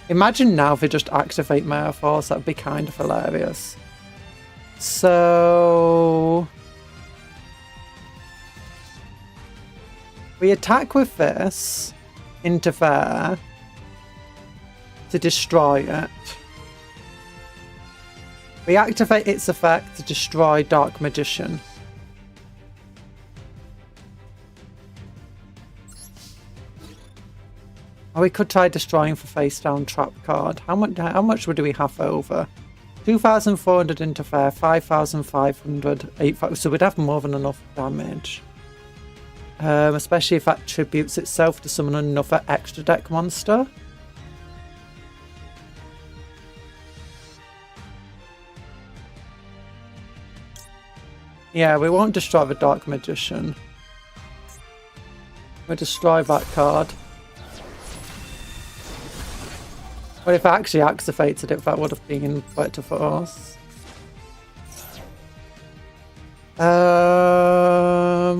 Imagine now if we just activate Mare Force, that would be kind of hilarious. So... we attack with this into there to destroy it. We activate its effect to destroy Dark Magician. Or we could try destroying for face down trap card. How much do we have over? 2,400 into there, 5,500, 8,000. So we'd have more than enough damage. Especially if that tributes itself to summon another extra deck monster. Yeah, we won't destroy the Dark Magician. We'll destroy that card. Well, if I actually activated it, that would have been better for us.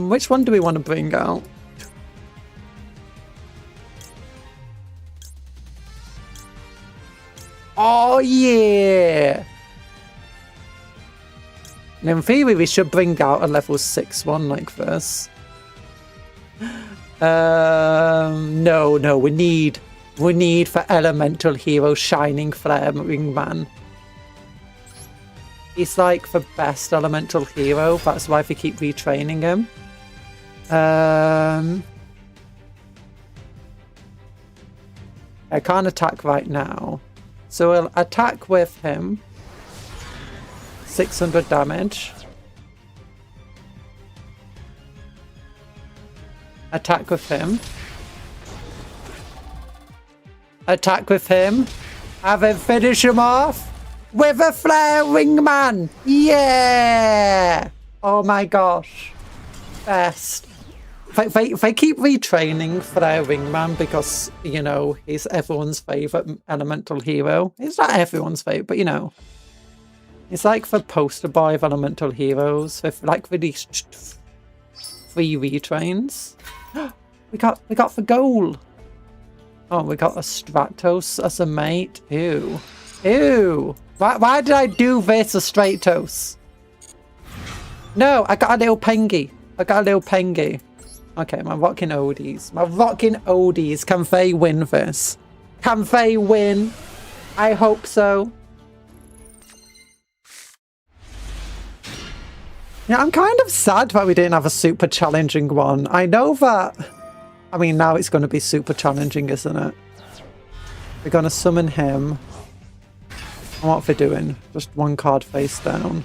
Which one do we want to bring out? Oh, yeah! And in theory, we should bring out a level 6 one like this. No, we need for Elemental Hero Shining Flare Ringman. He's like the best Elemental Hero, that's why we keep retraining him. I can't attack right now. So we'll attack with him. 600 damage. Attack with him. Attack with him. Have him finish him off with a Flare Wingman. Yeah! Oh my gosh. Best. If I keep retraining Flare Wingman because, you know, he's everyone's favourite elemental hero. He's not everyone's favourite, but you know. He's like the poster boy of elemental heroes. With like released 3 retrains. we got the goal. Oh, we got a Stratos as a mate. Ew. Ew. Why did I do this to Stratos? No, I got a little Pengy. Okay, my rocking Odies. Can they win this? Can they win? I hope so. Yeah, I'm kind of sad that we didn't have a super challenging one. I know that... I mean, now it's going to be super challenging, isn't it? We're going to summon him. And what are we doing? Just one card face down.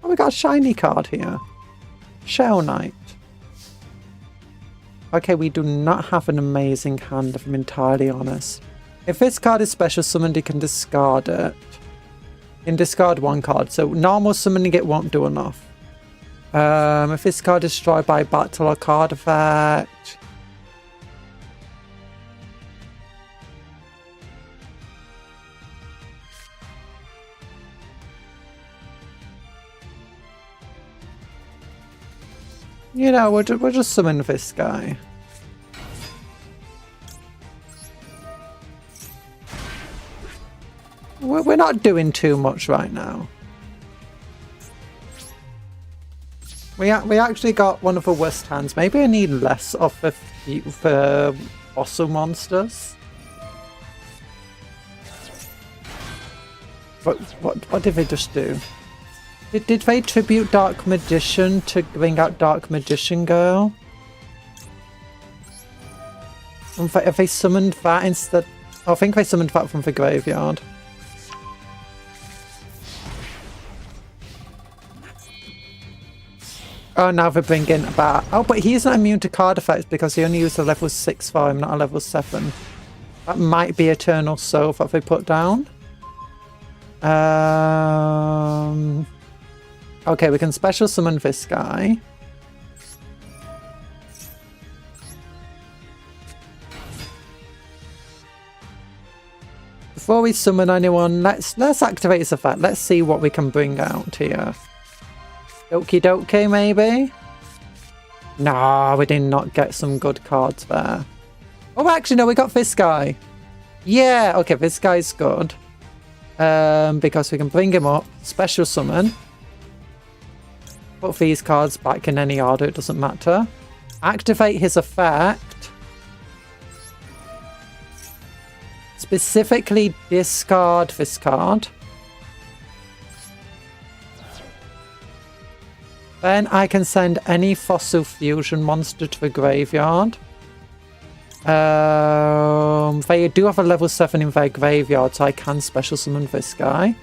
Oh, we got a shiny card here. Shell Knight. Okay, we do not have an amazing hand, if I'm entirely honest. If this card is special summoned, you can discard it. You can discard one card, so normal summoning it won't do enough. If this card is destroyed by battle or card effect... You know, we'll just summon this guy. We're not doing too much right now. We actually got one of the worst hands. Maybe I need less of the fossil monsters. What did they just do? Did they tribute Dark Magician to bring out Dark Magician Girl? Have they summoned that instead? Oh, I think they summoned that from the graveyard. Oh, now they're bringing that. Oh, but he's not immune to card effects because he only used a level 6 for him, not a level 7. That might be Eternal Soul that they put down. Okay, we can special summon this guy. Before we summon anyone, let's activate his effect. Let's see what we can bring out here. Okie dokie, maybe? Nah, we did not get some good cards there. Oh, actually, no, we got this guy. Yeah, okay, this guy's good. Because we can bring him up, special summon. Put these cards back in any order, it doesn't matter. Activate his effect. Specifically discard this card. Then I can send any fossil fusion monster to the graveyard. They do have a level 7 in their graveyard, so I can special summon this guy.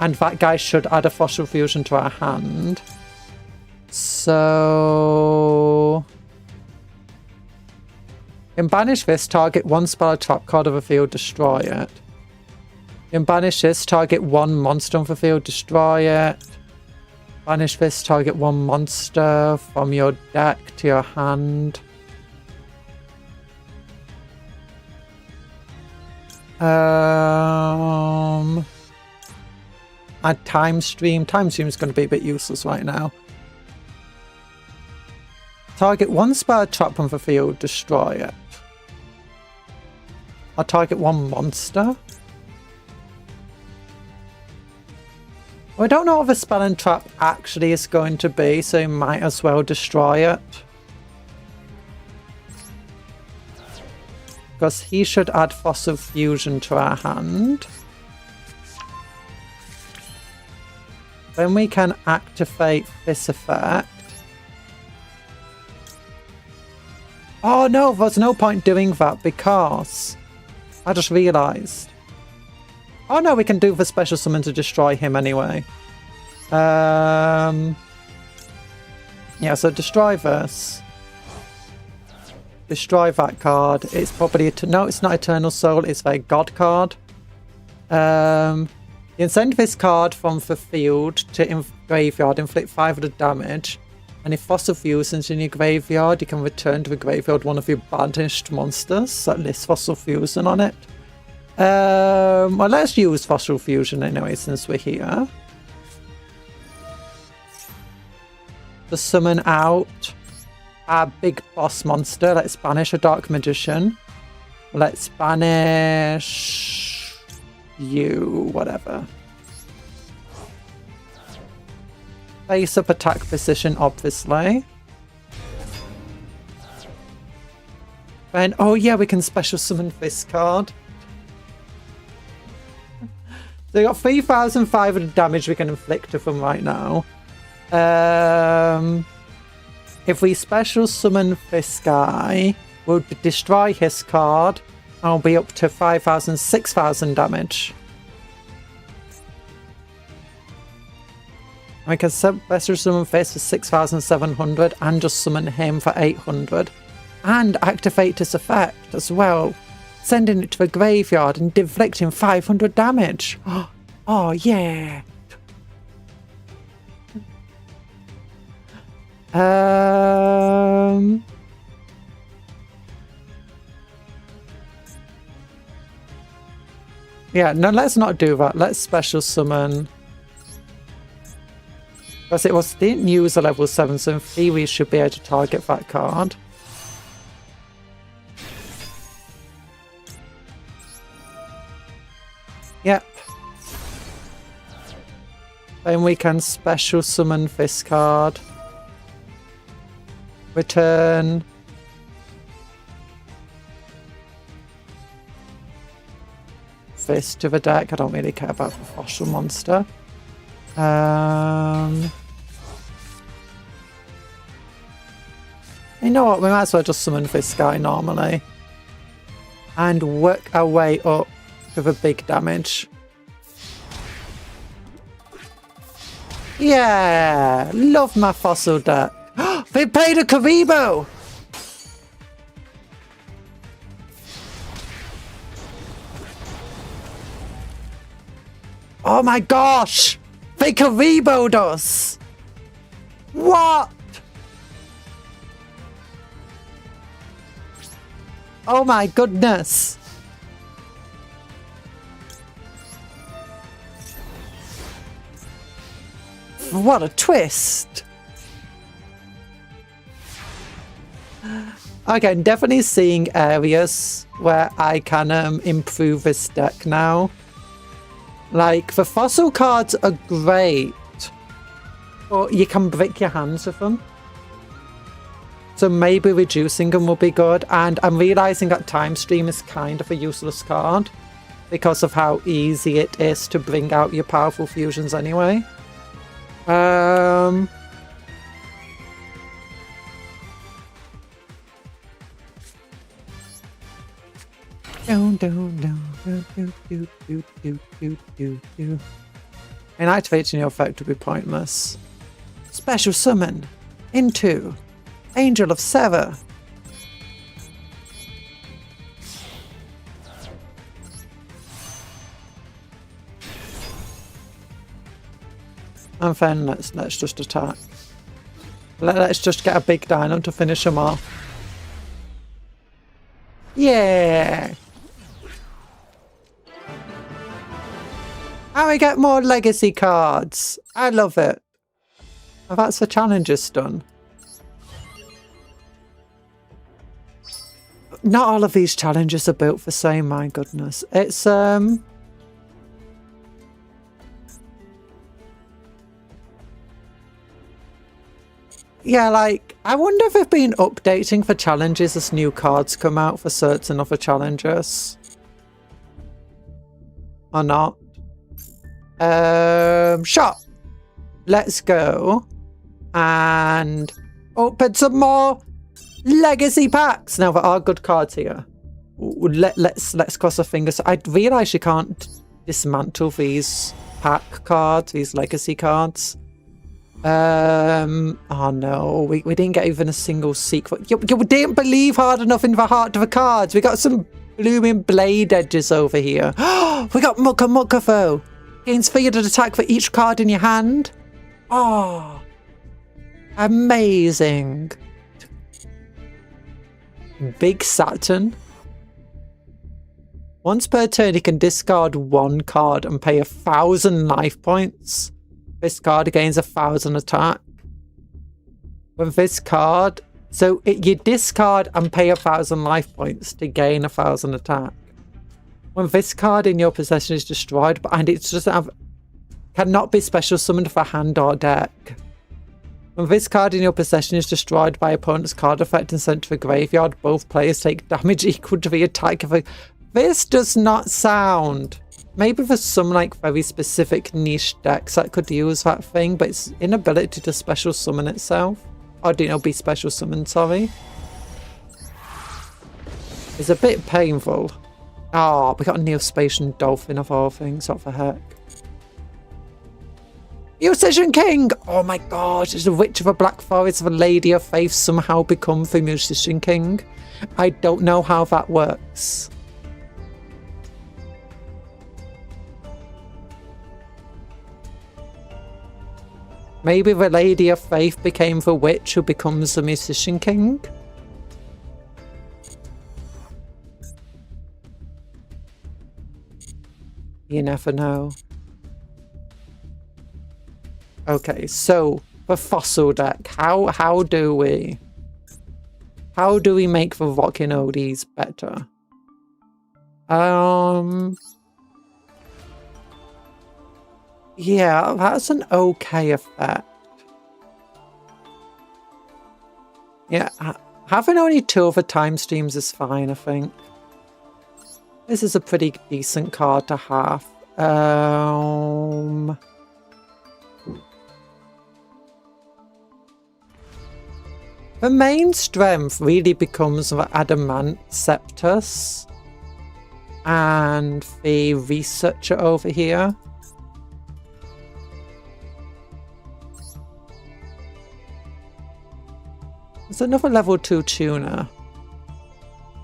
And that guy should add a fossil fusion to our hand. So... in banish this, target one spell or trap card of the field, destroy it. In banish this, target one monster on the field, destroy it. Banish this, target one monster from your deck to your hand. Add time stream. Time stream is going to be a bit useless right now. Target one spell trap on the field, destroy it. I'll target one monster. Well, I don't know what the spell and trap actually is going to be, so you might as well destroy it. Because he should add fossil fusion to our hand. Then we can activate this effect. Oh no, there's no point doing that because I just realised. Oh no, we can do the special summon to destroy him anyway. Yeah, so destroy this. Destroy that card. It's probably... no, it's not Eternal Soul, it's a God card. You can send this card from the field to graveyard, inflict 500 damage. And if fossil fusion's in your graveyard, you can return to the graveyard one of your banished monsters that lists fossil fusion on it. Well, let's use fossil fusion anyway since we're here. To summon out our big boss monster. Let's banish a Dark Magician. Let's banish you, whatever. Face up attack position, obviously. And oh yeah, we can special summon this card. So we got 3,500 damage we can inflict to them right now. If we special summon this guy, we'll destroy his card and we'll be up to 5,000, 6,000 damage. We can special summon this for 6,700 and just summon him for 800. And activate his effect as well. Sending it to the graveyard and inflicting 500 damage. Oh yeah. Yeah, no, let's not do that. Let's special summon. Because it didn't use a level 7, so in theory we should be able to target that card. Yep. Then we can special summon this card. Return. This to the deck. I don't really care about the fossil monster. You know what? We might as well just summon this guy normally. And work our way up to the big damage. Yeah! Love my fossil deck. They paid a Karibo! Oh my gosh! They Karibo'd us! What? Oh my goodness! What a twist! Okay, I'm definitely seeing areas where I can improve this deck now. Like, the fossil cards are great, but you can break your hands with them. So maybe reducing them will be good. And I'm realizing that Time Stream is kind of a useless card because of how easy it is to bring out your powerful fusions anyway. Inactivating your effect would be pointless. Special summon into Angel of Sever. And then let's just attack. Let's just get a big dino to finish him off. Yeah! And we get more legacy cards. I love it. And that's the challenges done. Not all of these challenges are built for same, my goodness. It's yeah, like, I wonder if they've been updating for challenges as new cards come out for certain other challenges. Or not. Shop. Let's go. And open some more legacy packs. Now, there are good cards here. Let's cross our fingers. I realise you can't dismantle these pack cards, these legacy cards. Oh no, we didn't get even a single secret. You didn't believe hard enough in the heart of the cards. We got some blooming blade edges over here. We got Mucka Mucka though. Gains feared attack for each card in your hand. Oh, amazing. Big Saturn. Once per turn, you can discard one card and pay 1,000 life points. This card gains 1,000 attack. With this card, you discard and pay 1,000 life points to gain 1,000 attack. When this card in your possession is destroyed, and it doesn't have, cannot be special summoned for hand or deck. When this card in your possession is destroyed by opponent's card effect and sent to the graveyard, both players take damage equal to the attack of a... This does not sound... Maybe there's some like very specific niche decks that could use that thing, but its inability to special summon itself, or be special summoned, sorry, is a bit painful. Oh, we got a Neospatian Dolphin of all things, what the heck. Musician King! Oh my gosh, is the Witch of a Black Forest of a Lady of Faith somehow become the Musician King? I don't know how that works. Maybe the Lady of Faith became the witch who becomes the Musician King? You never know. Okay, so the fossil deck, how do we make the rocking oldies better? Yeah, that's an okay effect. Yeah, having only 2 other time streams is fine, I think. This is a pretty decent card to have. The main strength really becomes the Adamant Sceptus and the Researcher over here. There's another level 2 tuner.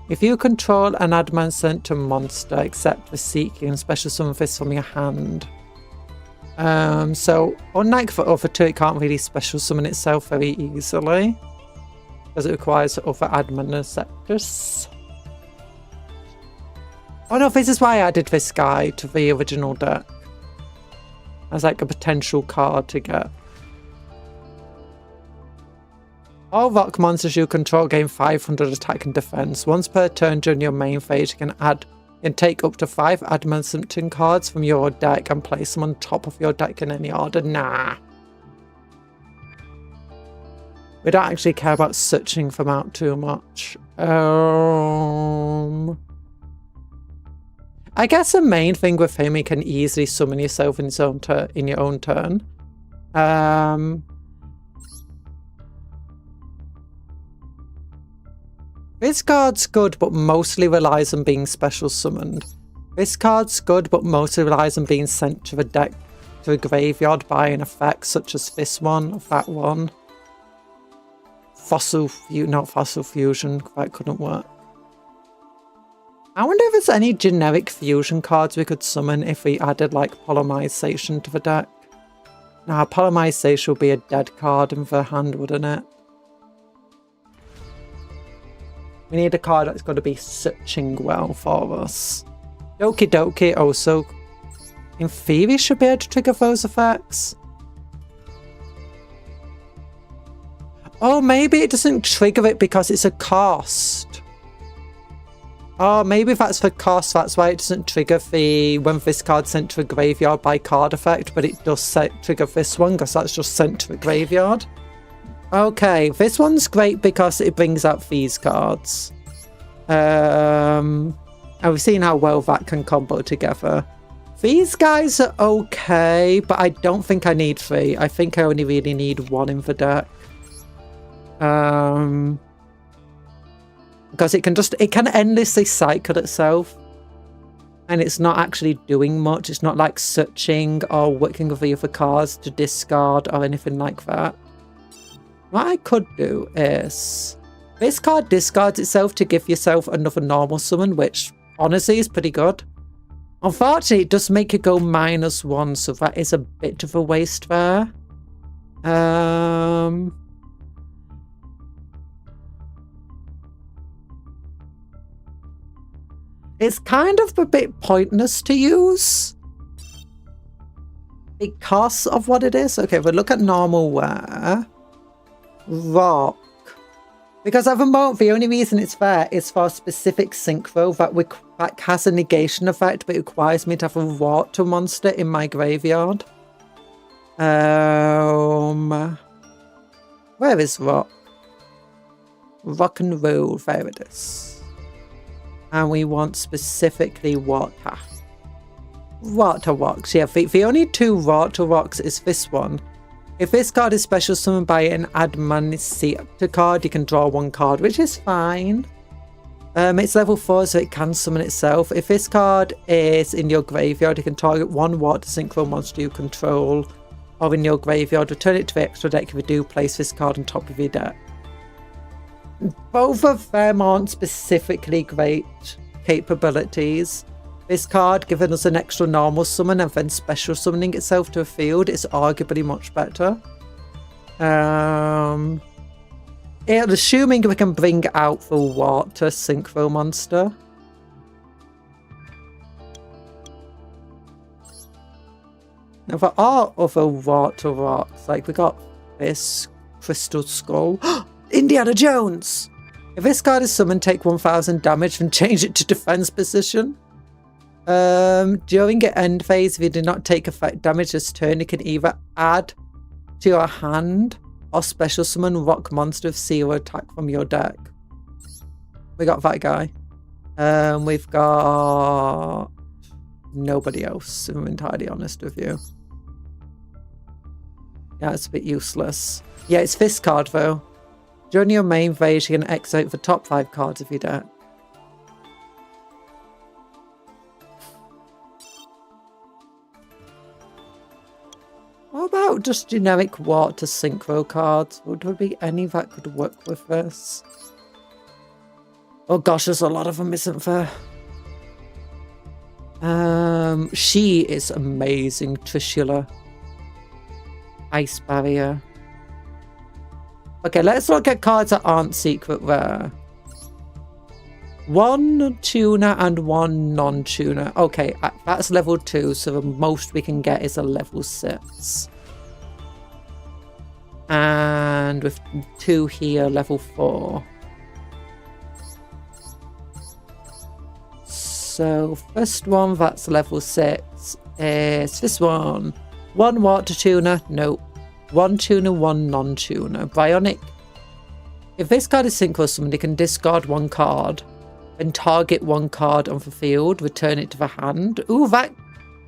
If you control an Adamant Center monster, except the Seek, you can special summon this from your hand. So, unlike the other 2, it can't really special summon itself very easily, because it requires other Adamant Scepters. Oh no, this is why I added this guy to the original deck. As like a potential card to get. All rock monsters you control gain 500 attack and defense. Once per turn during your main phase, you can take up to 5 adamantine cards from your deck and place them on top of your deck in any order. Nah. We don't actually care about searching them out too much. I guess the main thing with him, he can easily summon yourself in his own in your own turn. This card's good, but mostly relies on being special summoned. This card's good, but mostly relies on being sent to the deck, to the graveyard by an effect such as this one, or that one. Not Fossil Fusion, that couldn't work. I wonder if there's any generic fusion cards we could summon if we added like Polymerization to the deck. Nah, Polymerization would be a dead card in the hand, wouldn't it? We need a card that's got to be searching well for us. Doki Doki also, in theory, should be able to trigger those effects. Oh, maybe it doesn't trigger it because it's a cost. Oh, maybe that's for cost. That's why it doesn't trigger when this card's sent to a graveyard by card effect, but it does trigger this one because that's just sent to a graveyard. Okay, this one's great because it brings out these cards. And we've seen how well that can combo together. These guys are okay, but I don't think I need 3. I think I only really need 1 in the deck. Because it can endlessly cycle itself. And it's not actually doing much. It's not like searching or working with the other cards to discard or anything like that. What I could do is, this card discards itself to give yourself another normal summon, which honestly is pretty good. Unfortunately, it does make it go -1, so that is a bit of a waste there. It's kind of a bit pointless to use because of what it is. Okay, we'll look at normal wear. Rock. Because at the moment, the only reason it's there is for a specific synchro that has a negation effect, but it requires me to have a water monster in my graveyard. Where is Rock? Rock and roll, there it is. And we want specifically water. Water rocks, yeah. The only 2 water rocks is this one. If this card is special summoned by an Admancy card, you can draw 1 card, which is fine. It's level 4, so it can summon itself. If this card is in your graveyard, you can target 1 water synchro monster you control, or in your graveyard, return it to the extra deck if you do place this card on top of your deck. Both of them aren't specifically great capabilities. This card giving us an extra normal summon and then special summoning itself to a field is arguably much better. Assuming we can bring out the water synchro monster. Now there are other water rocks, like we got this Crystal Skull. Indiana Jones! If this card is summoned, take 1000 damage and change it to defense position. During your end phase, if you do not take effect damage this turn, you can either add to your hand or special summon rock monster with 0 attack from your deck. We got that guy. We've got nobody else, if I'm entirely honest with you. Yeah, it's a bit useless. Yeah, it's this card though. During your main phase, you can exit the top 5 cards of your deck. What about just generic water synchro cards? Would there be any that could work with this? Oh gosh, there's a lot of them, isn't there? She is amazing. Trishula. Ice Barrier. Okay, let's look at cards that aren't secret rare. 1 tuner and 1 non-tuner. Okay, that's level 2, so the most we can get is a level 6. And with 2 here, level 4. So first one, that's level 6, is this one. 1 water tuner, nope. 1 tuner, 1 non-tuner. Bionic. If this card is synchro summoned, it can discard 1 card and target 1 card on the field, return it to the hand. Ooh, that...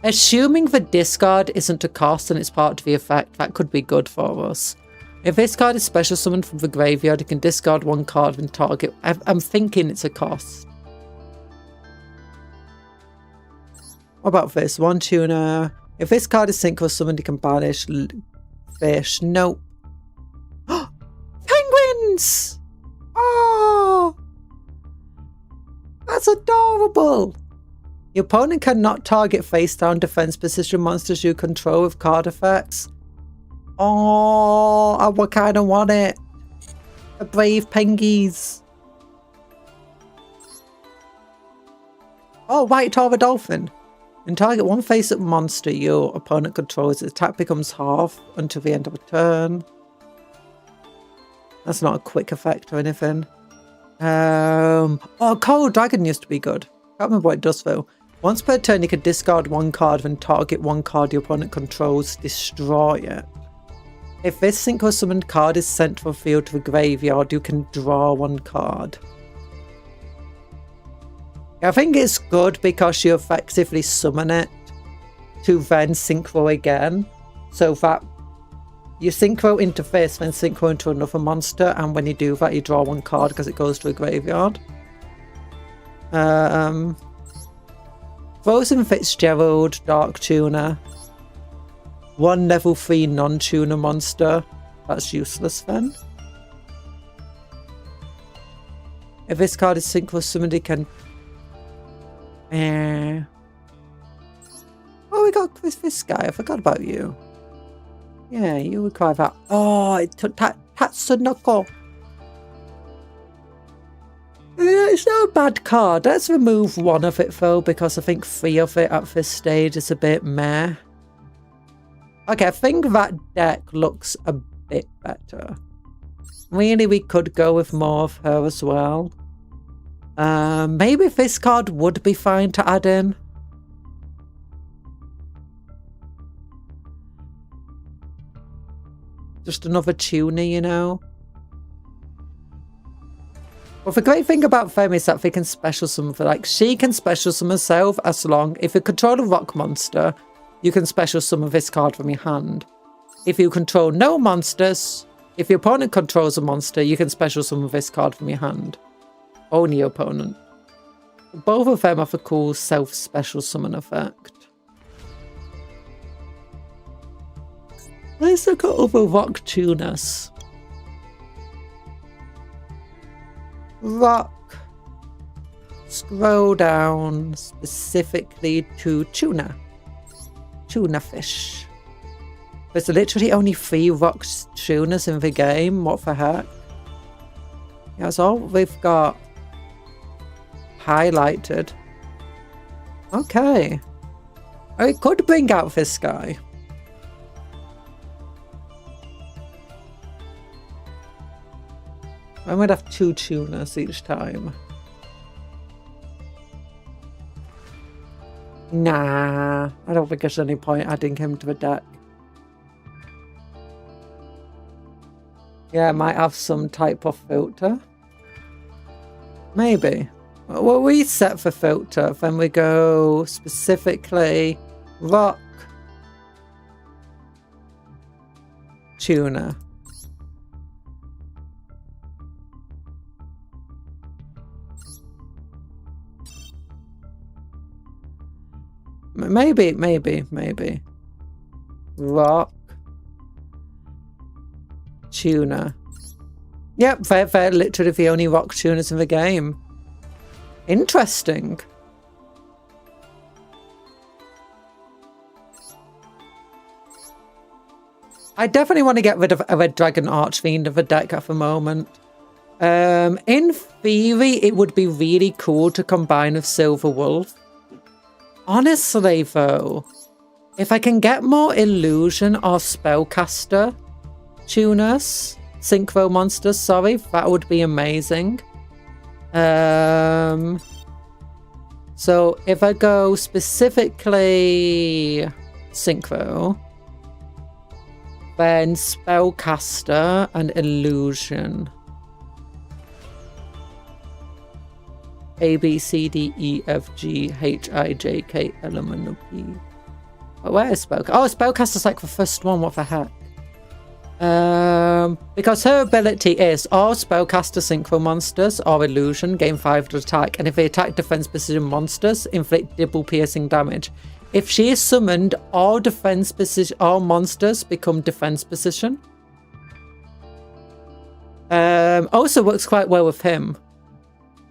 Assuming the discard isn't a cost and it's part of the effect, that could be good for us. If this card is special summoned from the graveyard, it can discard 1 card and target... I'm thinking it's a cost. What about this? 1 tuner. If this card is synchro summoned, it can banish fish. Nope. Penguins! Oh! That's adorable! Your opponent cannot target face-down defense position monsters you control with card effects. Oh, I kind of want it. A brave pengies. Oh, White Tar the Dolphin. And target 1 face-up monster your opponent controls. Its attack becomes half until the end of a turn. That's not a quick effect or anything. Oh, Coral Dragon used to be good. Can't remember what it does though. Once per turn, you can discard 1 card and target 1 card your opponent controls. Destroy it. If this synchro summoned card is sent from the field to the graveyard, you can draw 1 card. I think it's good because you effectively summon it to then synchro again. So that you synchro into this, then synchro into another monster, and when you do that, you draw 1 card because it goes to a graveyard. Frozen Fitzgerald, Dark Tuner. 1 level 3 non-tuner monster. That's useless then. If this card is synchro summoned, it can... Oh, we got this guy. I forgot about you. Yeah, you require that. Oh, it took Tatsunoko. It's not a bad card. Let's remove 1 of it though, because I think 3 of it at this stage is a bit meh. Okay, I think that deck looks a bit better. Really, we could go with more of her as well. Maybe this card would be fine to add in. Just another tuner, you know. Well, the great thing about them is that they can special summon for, like, she can special summon herself as long... If you control a rock monster, you can special summon this card from your hand. If you control no monsters, if your opponent controls a monster, you can special summon this card from your hand. Only your opponent. Both of them have a cool self-special summon effect. Let's look at other rock tuners. Rock. Scroll down specifically to tuna. Tuna fish. There's literally only 3 rock tuners in the game. What the heck? Yeah, that's all we've got highlighted. Okay. I could bring out this guy. I might have 2 tuners each time. Nah, I don't think there's any point adding him to the deck. Yeah, I might have some type of filter. Maybe. Well, we set for filter, then we go specifically rock tuner. Maybe. Rock. Tuner. Yep, they're literally the only rock tuners in the game. Interesting. I definitely want to get rid of a Red Dragon Archfiend of the deck at the moment. In theory, it would be really cool to combine with Silver Wolf. Honestly, though, if I can get more Illusion or Spellcaster, tuners, synchro monsters, sorry, that would be amazing. So if I go specifically synchro, then spellcaster and illusion. A, B, C, D, E, F, G, H, I, J, K, L, M, N, O, P. Oh, where is spellcaster? Oh, spellcaster's like the first one. What the heck? Because her ability is all spellcaster synchro monsters or illusion gain 5 to attack, and if they attack defense precision monsters, inflict double piercing damage. If she is summoned, all monsters become defense precision. Also works quite well with him,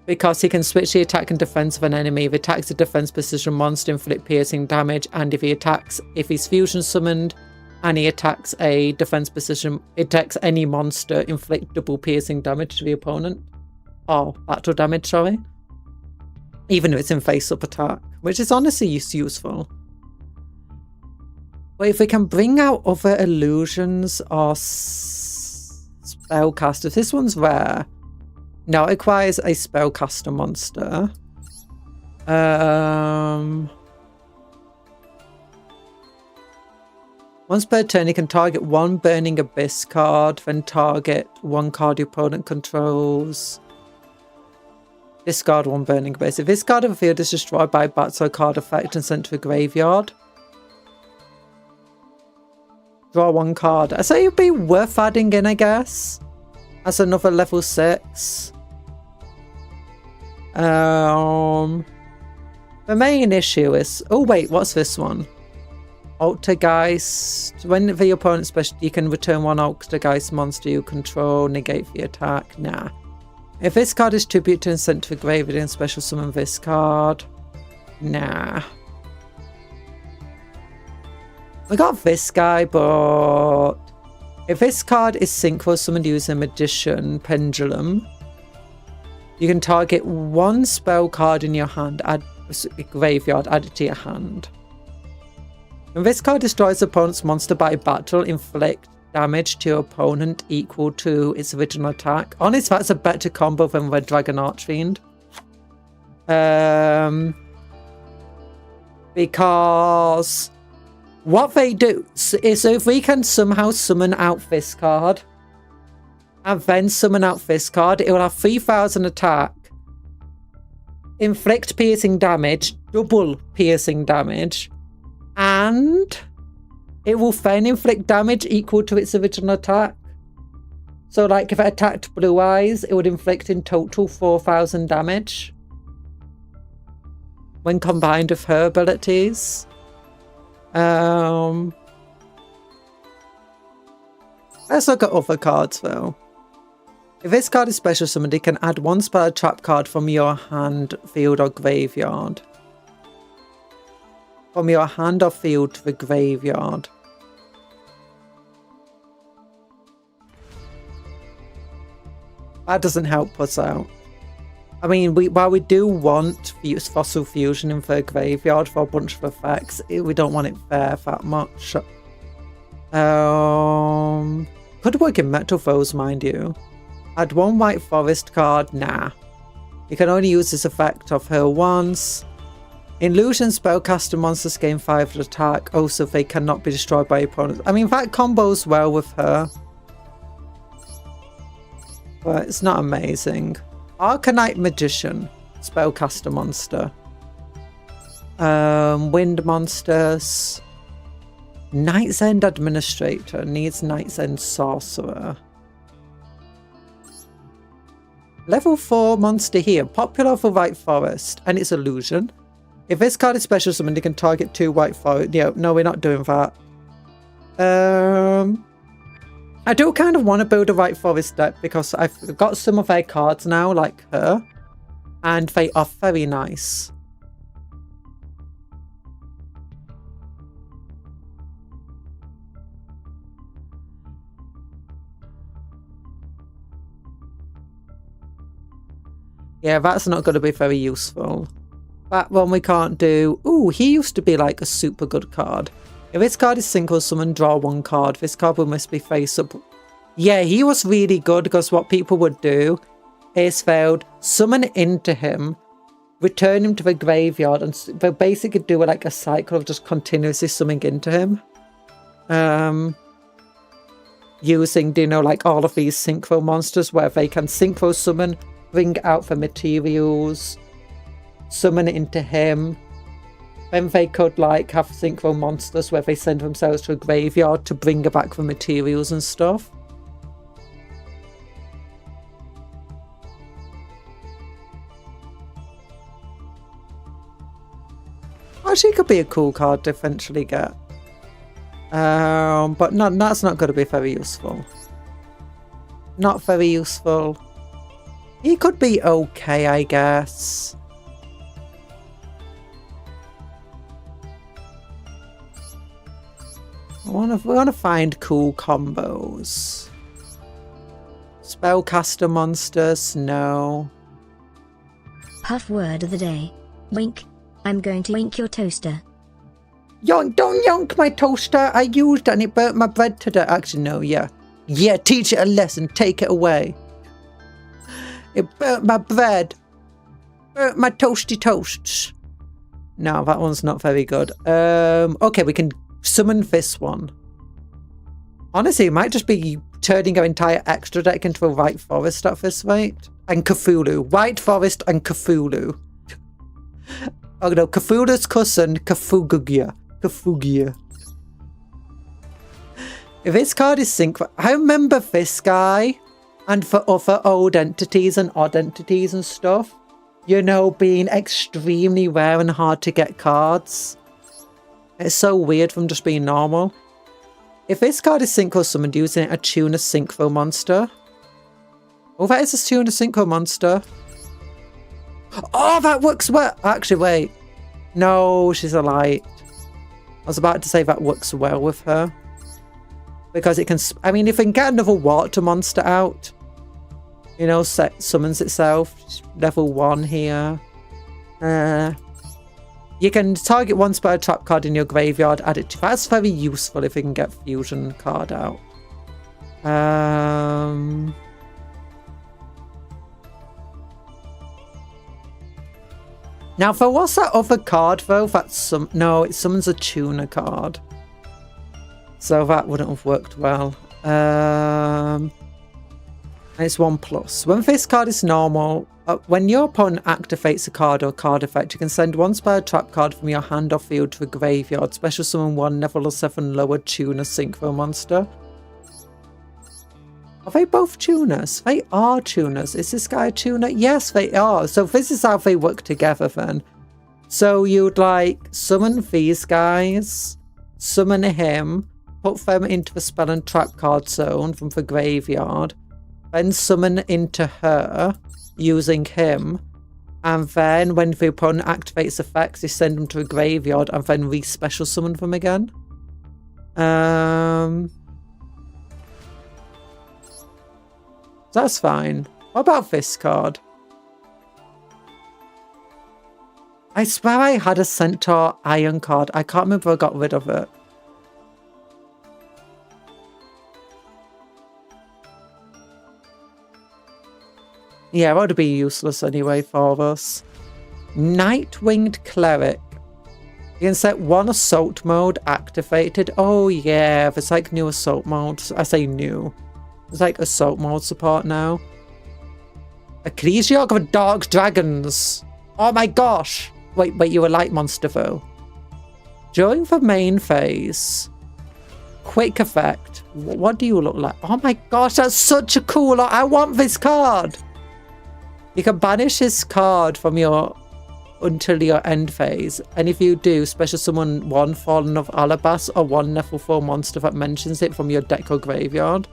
because he can switch the attack and defense of an enemy. If he attacks a defense precision monster, inflict piercing damage, and if he's fusion summoned and he attacks a defense precision, attacks any monster, inflict double piercing damage to the opponent. Or battle damage, sorry. Even if it's in face-up attack, which is honestly useful. But if we can bring out other illusions or spellcasters, this one's rare. Now it requires a spellcaster monster. Once per turn, you can target one Burning Abyss card, then target one card your opponent controls. Discard one Burning Abyss. If this card of the field is destroyed by a battle card effect and sent to a graveyard, draw one card. I say it'd be worth adding in, I guess, as another level 6. The main issue is... Oh, wait, what's this one? Altergeist. When the opponent special, you can return one Altergeist monster you control, negate the attack. Nah. If this card is tributed and sent to a graveyard, and special summon this card. Nah. We got this guy, but if this card is synchro summoned using Magician Pendulum, you can target one spell card in your hand, add a graveyard, add it to your hand. When this card destroys the opponent's monster by battle, inflict damage to your opponent equal to its original attack. Honestly, that's a better combo than Red Dragon Archfiend. Because what they do is, if we can somehow summon out this card and then summon out this card, it will have 3000 attack, inflict piercing damage, double piercing damage, and it will then inflict damage equal to its original attack. So like if it attacked Blue Eyes, it would inflict in total 4000 damage when combined with her abilities. Let's look at other cards though. If this card is special summoned, it can add one spell trap card from your hand, field, or graveyard. From your hand or field to the graveyard. That doesn't help us out. I mean, while we do want Fossil Fusion in the graveyard for a bunch of effects, we don't want it there that much. Could work in Metal Foes, mind you. Add one White Forest card, nah. You can only use this effect of her once. Illusion spellcaster monsters gain 5 to attack, also they cannot be destroyed by opponents. I mean, that combos well with her, but it's not amazing. Arcanite Magician, spellcaster monster. Wind monsters. Night's End Administrator needs Night's End Sorcerer. Level 4 monster here, popular for White Forest, and it's illusion. If this card is special summoned, you can target 2 White Forest. Yeah, no, we're not doing that. I do kind of want to build a White Forest deck because I've got some of their cards now, like her, and they are very nice. Yeah, that's not going to be very useful. That one we can't do. Ooh, he used to be like a super good card. If this card is single summon, draw one card. This card will must be face up Yeah, he was really good because what people would do is they would summon into him, return him to the graveyard, and they basically do like a cycle of just continuously summoning into him. Using, you know, like all of these synchro monsters where they can synchro summon, bring out the materials, summon it into him. Then they could like have synchro monsters where they send themselves to a graveyard to bring back the materials and stuff. Actually, could be a cool card to eventually get. But no, that's not going to be very useful. Not very useful. He could be okay, I guess. We want to find cool combos. Spellcaster monsters, no. Puff word of the day. Wink. I'm going to wink your toaster. Yonk, don't yonk my toaster. I used it and it burnt my bread today. Actually, no, yeah. Yeah, teach it a lesson. Take it away. It burnt my bread. Burnt my toasty toasts. No, that one's not very good. Okay, we can summon this one. Honestly, it might just be turning our entire extra deck into a White Forest at this rate. And Cthulhu. White Forest and Cthulhu. Oh no, Cthulhu's cousin, Cthulhu. If this card is synchro, I remember this guy and for other old entities and odd entities and stuff, you know, being extremely rare and hard to get cards. It's so weird from just being normal. If this card is synchro summoned using a Tuna Synchro monster. Oh, that is a Tuna Synchro monster. Oh, that works well. Actually, wait. No, she's a light. I was about to say that works well with her. Because it can... I mean, if we can get another water monster out, you know, summons itself. Level 1 here. You can target one spell trap card in your graveyard, add it to... That's very useful if we can get Fusion card out. Now, for what's that other card, though? That's no, it summons a Tuna card. So that wouldn't have worked well. And it's 1+. When this card is normal, when your opponent activates a card or card effect, you can send one spell trap card from your hand or field to a graveyard. Special summon one level 7 lower Tuna Synchro monster. Are they both tuners? They are tuners. Is this guy a tuner? Yes, they are. So this is how they work together then. So you'd like summon these guys, summon him, put them into the spell and trap card zone from the graveyard, then summon into her using him, and then when the opponent activates effects, you send them to a graveyard and then re-special summon them again. That's fine. What about this card? I swear I had a Centaur Iron card. I can't remember if I got rid of it. Yeah, that would be useless anyway for us. Night-Winged Cleric. You can set one assault mode activated. Oh yeah, there's like new assault modes. I say new. There's like assault mode support now. Ecclesiarch of Dark Dragons. Oh my gosh. Wait, you're a light monster though. During the main phase. Quick effect. What do you look like? Oh my gosh, that's such a cool... I want this card. You can banish this card from your... until your end phase. And if you do, special summon one Fallen of Alabas or one level 4 monster that mentions it from your deck or graveyard.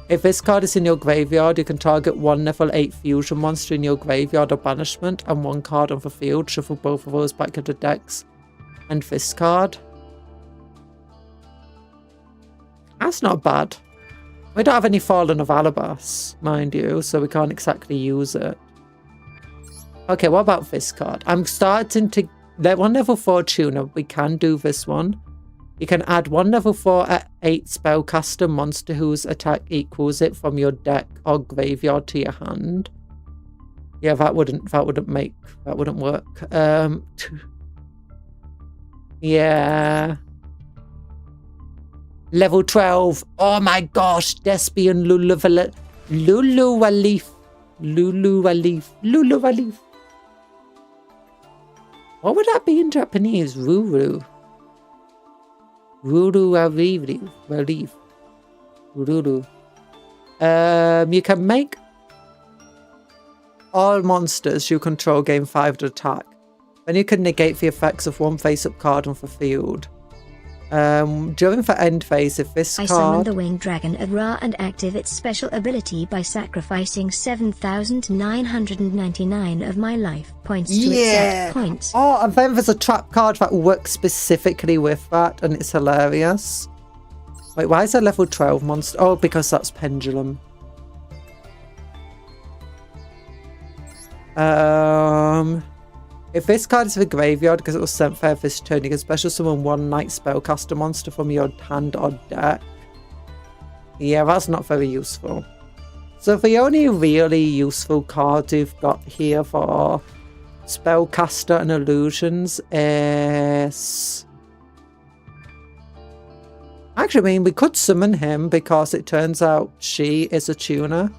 If this card is in your graveyard, you can target one level 8 fusion monster in your graveyard or banishment and one card on the field. Shuffle both of those back into decks. And this card. That's not bad. We don't have any Fallen of Alabas, mind you, so we can't exactly use it. Okay, what about this card? I'm starting to... One level 4 tuner. We can do this one. You can add one level 4 at 8 spellcaster monster whose attack equals it from your deck or graveyard to your hand. Yeah, that wouldn't work. Yeah. Level 12. Oh my gosh, Despian Luluvalif. What would that be in Japanese? Ruru. Ruru. You can make all monsters you control gain 5 to attack. Then you can negate the effects of one face-up card on the field. During the end phase, if this card... I summoned the winged dragon of Ra and active its special ability by sacrificing 7,999 of my life points to its set points. Oh, and then there's a trap card that works specifically with that, and it's hilarious. Wait, why is there level 12 monster? Oh, because that's Pendulum. If this card is the graveyard because it was sent there this turn, you can special summon one night spellcaster monster from your hand or deck. Yeah, that's not very useful. So the only really useful cards we've got here for spellcaster and illusions is... Actually, I mean, we could summon him because it turns out she is a tuner.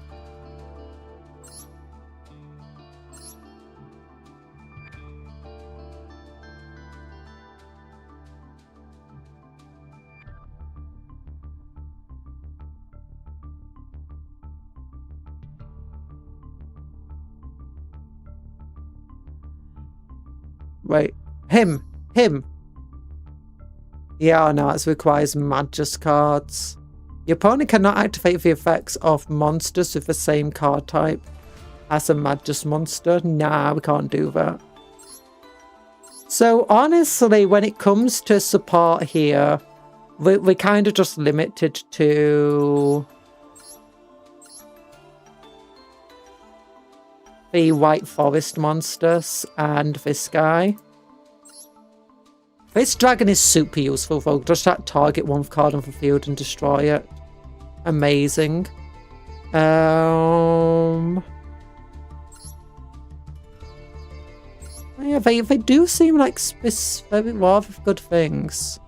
Wait, him. Yeah, no, it requires Magus cards. Your opponent cannot activate the effects of monsters with the same card type as a Magus monster. Nah, we can't do that. So honestly, when it comes to support here, we're kind of just limited to the White Forest monsters and this guy. This dragon is super useful though. Just that target one card on the field and destroy it. Amazing. Yeah, they do seem like very rather good things.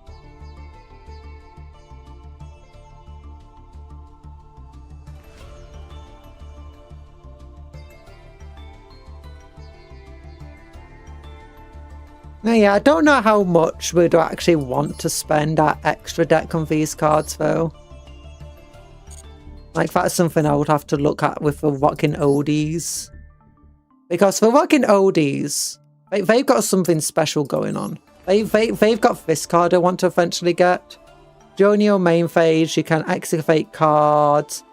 Now, yeah, I don't know how much we'd actually want to spend our extra deck on these cards, though. Like, that's something I would have to look at with the Rockin' Oldies. Because for Rockin' Oldies, they've got something special going on. They've got this card I want to eventually get. During your main phase, you can excavate cards.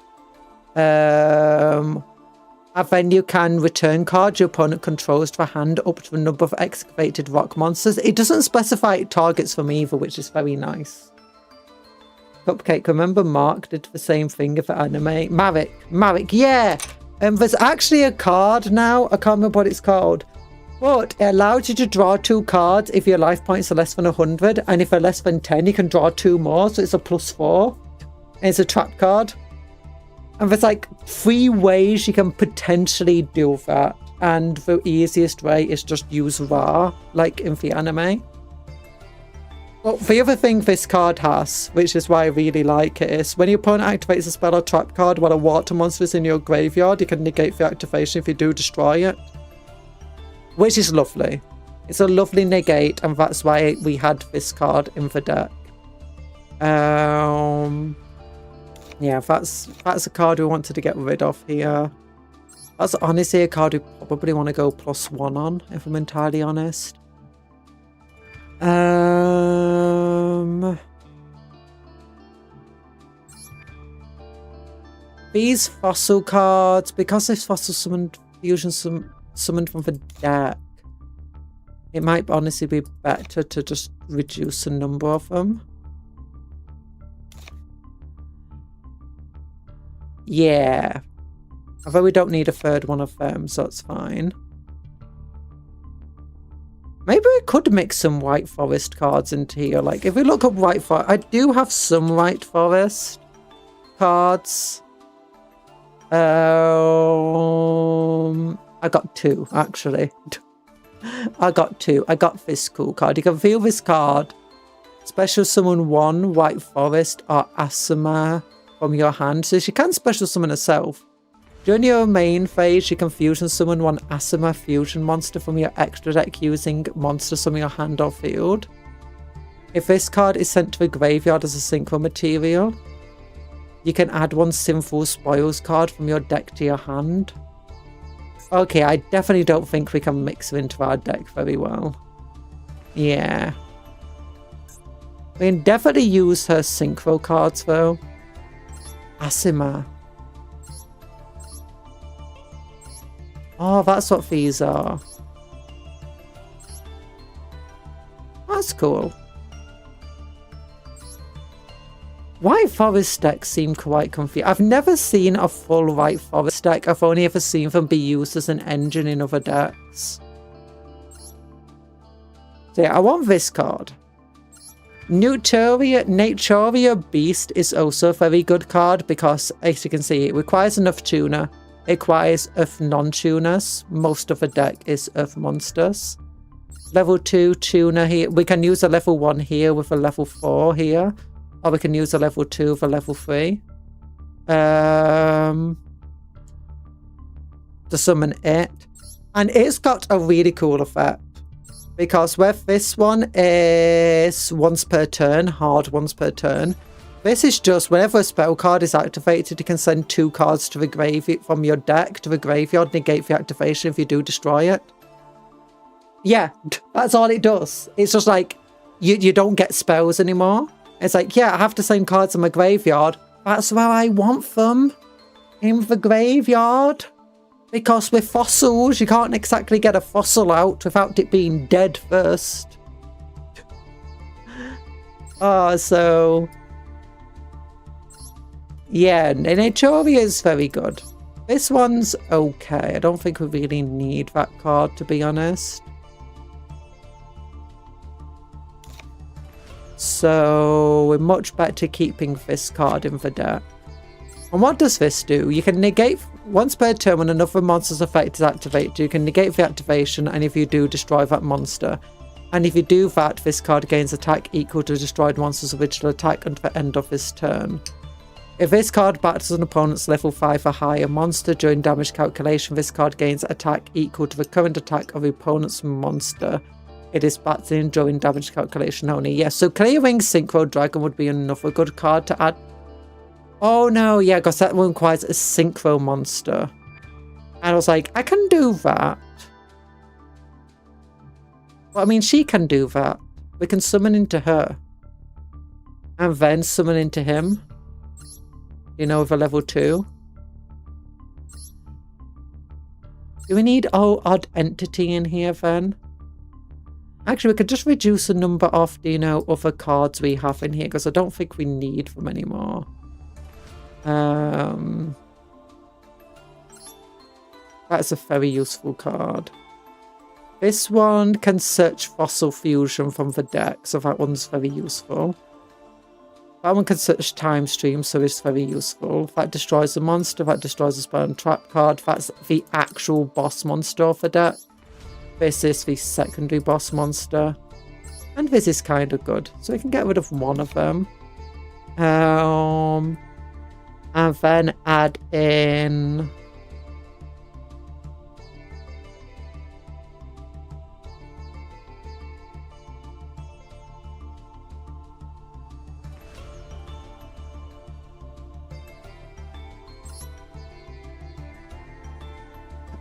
And then you can return cards your opponent controls to the hand up to the number of excavated rock monsters. It doesn't specify targets from either, which is very nice. Cupcake, remember Mark did the same thing for anime? Marek, yeah! There's actually a card now, I can't remember what it's called. But it allows you to draw 2 cards if your life points are less than 100. And if they're less than 10, you can draw 2 more, so it's a +4. And it's a trap card. And there's like 3 ways you can potentially do that. And the easiest way is just use Ra, like in the anime. But the other thing this card has, which is why I really like it, is when your opponent activates a spell or trap card while a water monster is in your graveyard, you can negate the activation if you do destroy it. Which is lovely. It's a lovely negate, and that's why we had this card in the deck. Yeah, that's a card we wanted to get rid of here. That's honestly a card we probably want to go +1 on, if I'm entirely honest. These fossil cards, because this fossil summoned fusion summoned from the deck, it might honestly be better to just reduce the number of them. Yeah. Although we don't need a 3rd one of them, so it's fine. Maybe we could mix some White Forest cards into here. Like, if we look up White Forest, I do have some White Forest cards. I got 2, actually. I got 2. I got this cool card. You can feel this card. Special summon 1 White Forest or Asima from your hand. So she can special summon herself. During your main phase, you can fusion summon 1 Asima fusion monster from your extra deck using monsters from your hand or field. If this card is sent to the graveyard as a synchro material, you can add 1 Sinful Spoils card from your deck to your hand. Okay, I definitely don't think we can mix them into our deck very well. Yeah. We can definitely use her synchro cards though. Asima. Oh, that's what these are. That's cool. White Forest decks seem quite confusing. I've never seen a full White Forest deck. I've only ever seen them be used as an engine in other decks. So yeah, I want this card. Naturia Beast is also a very good card because, as you can see, it requires enough tuner. It requires Earth non-tuners. Most of the deck is Earth monsters. Level 2 tuner here. We can use a level 1 here with a level 4 here. Or we can use a level 2 with a level 3. To summon it. And it's got a really cool effect. Because where this one is once per turn, hard once per turn, this is just whenever a spell card is activated, you can send 2 cards to the graveyard from your deck to the graveyard, negate the activation if you do destroy it. Yeah, that's all it does. It's just like, you don't get spells anymore. It's like, yeah, I have the same cards in my graveyard. That's where I want them. In the graveyard. Because with fossils, you can't exactly get a fossil out without it being dead first. So... yeah, Naturia is very good. This one's okay. I don't think we really need that card, to be honest. So we're much better keeping this card in the deck. And what does this do? You can negate once per turn when another monster's effect is activated. You can negate the activation, and if you do, destroy that monster. And if you do that, this card gains attack equal to destroyed monster's original attack until the end of this turn. If this card battles an opponent's level 5 or higher monster during damage calculation, this card gains attack equal to the current attack of the opponent's monster. It is battling during damage calculation only. Yes, so clearing Synchro Dragon would be another good card to add. Oh no, yeah, because that one requires a Synchro monster. And I was like, I can do that. Well, I mean, she can do that. We can summon into her. And then summon into him. You know, with a level 2. Do we need odd entity in here then? Actually, we could just reduce the number of, other cards we have in here, because I don't think we need them anymore. That's a very useful card. This one can search Fossil Fusion from the deck, so that one's very useful. That one can search Time Stream, so it's very useful. That destroys the monster, that destroys the spell and trap card. That's the actual boss monster of the deck. This is the secondary boss monster. And this is kind of good. So we can get rid of one of them. And then add in...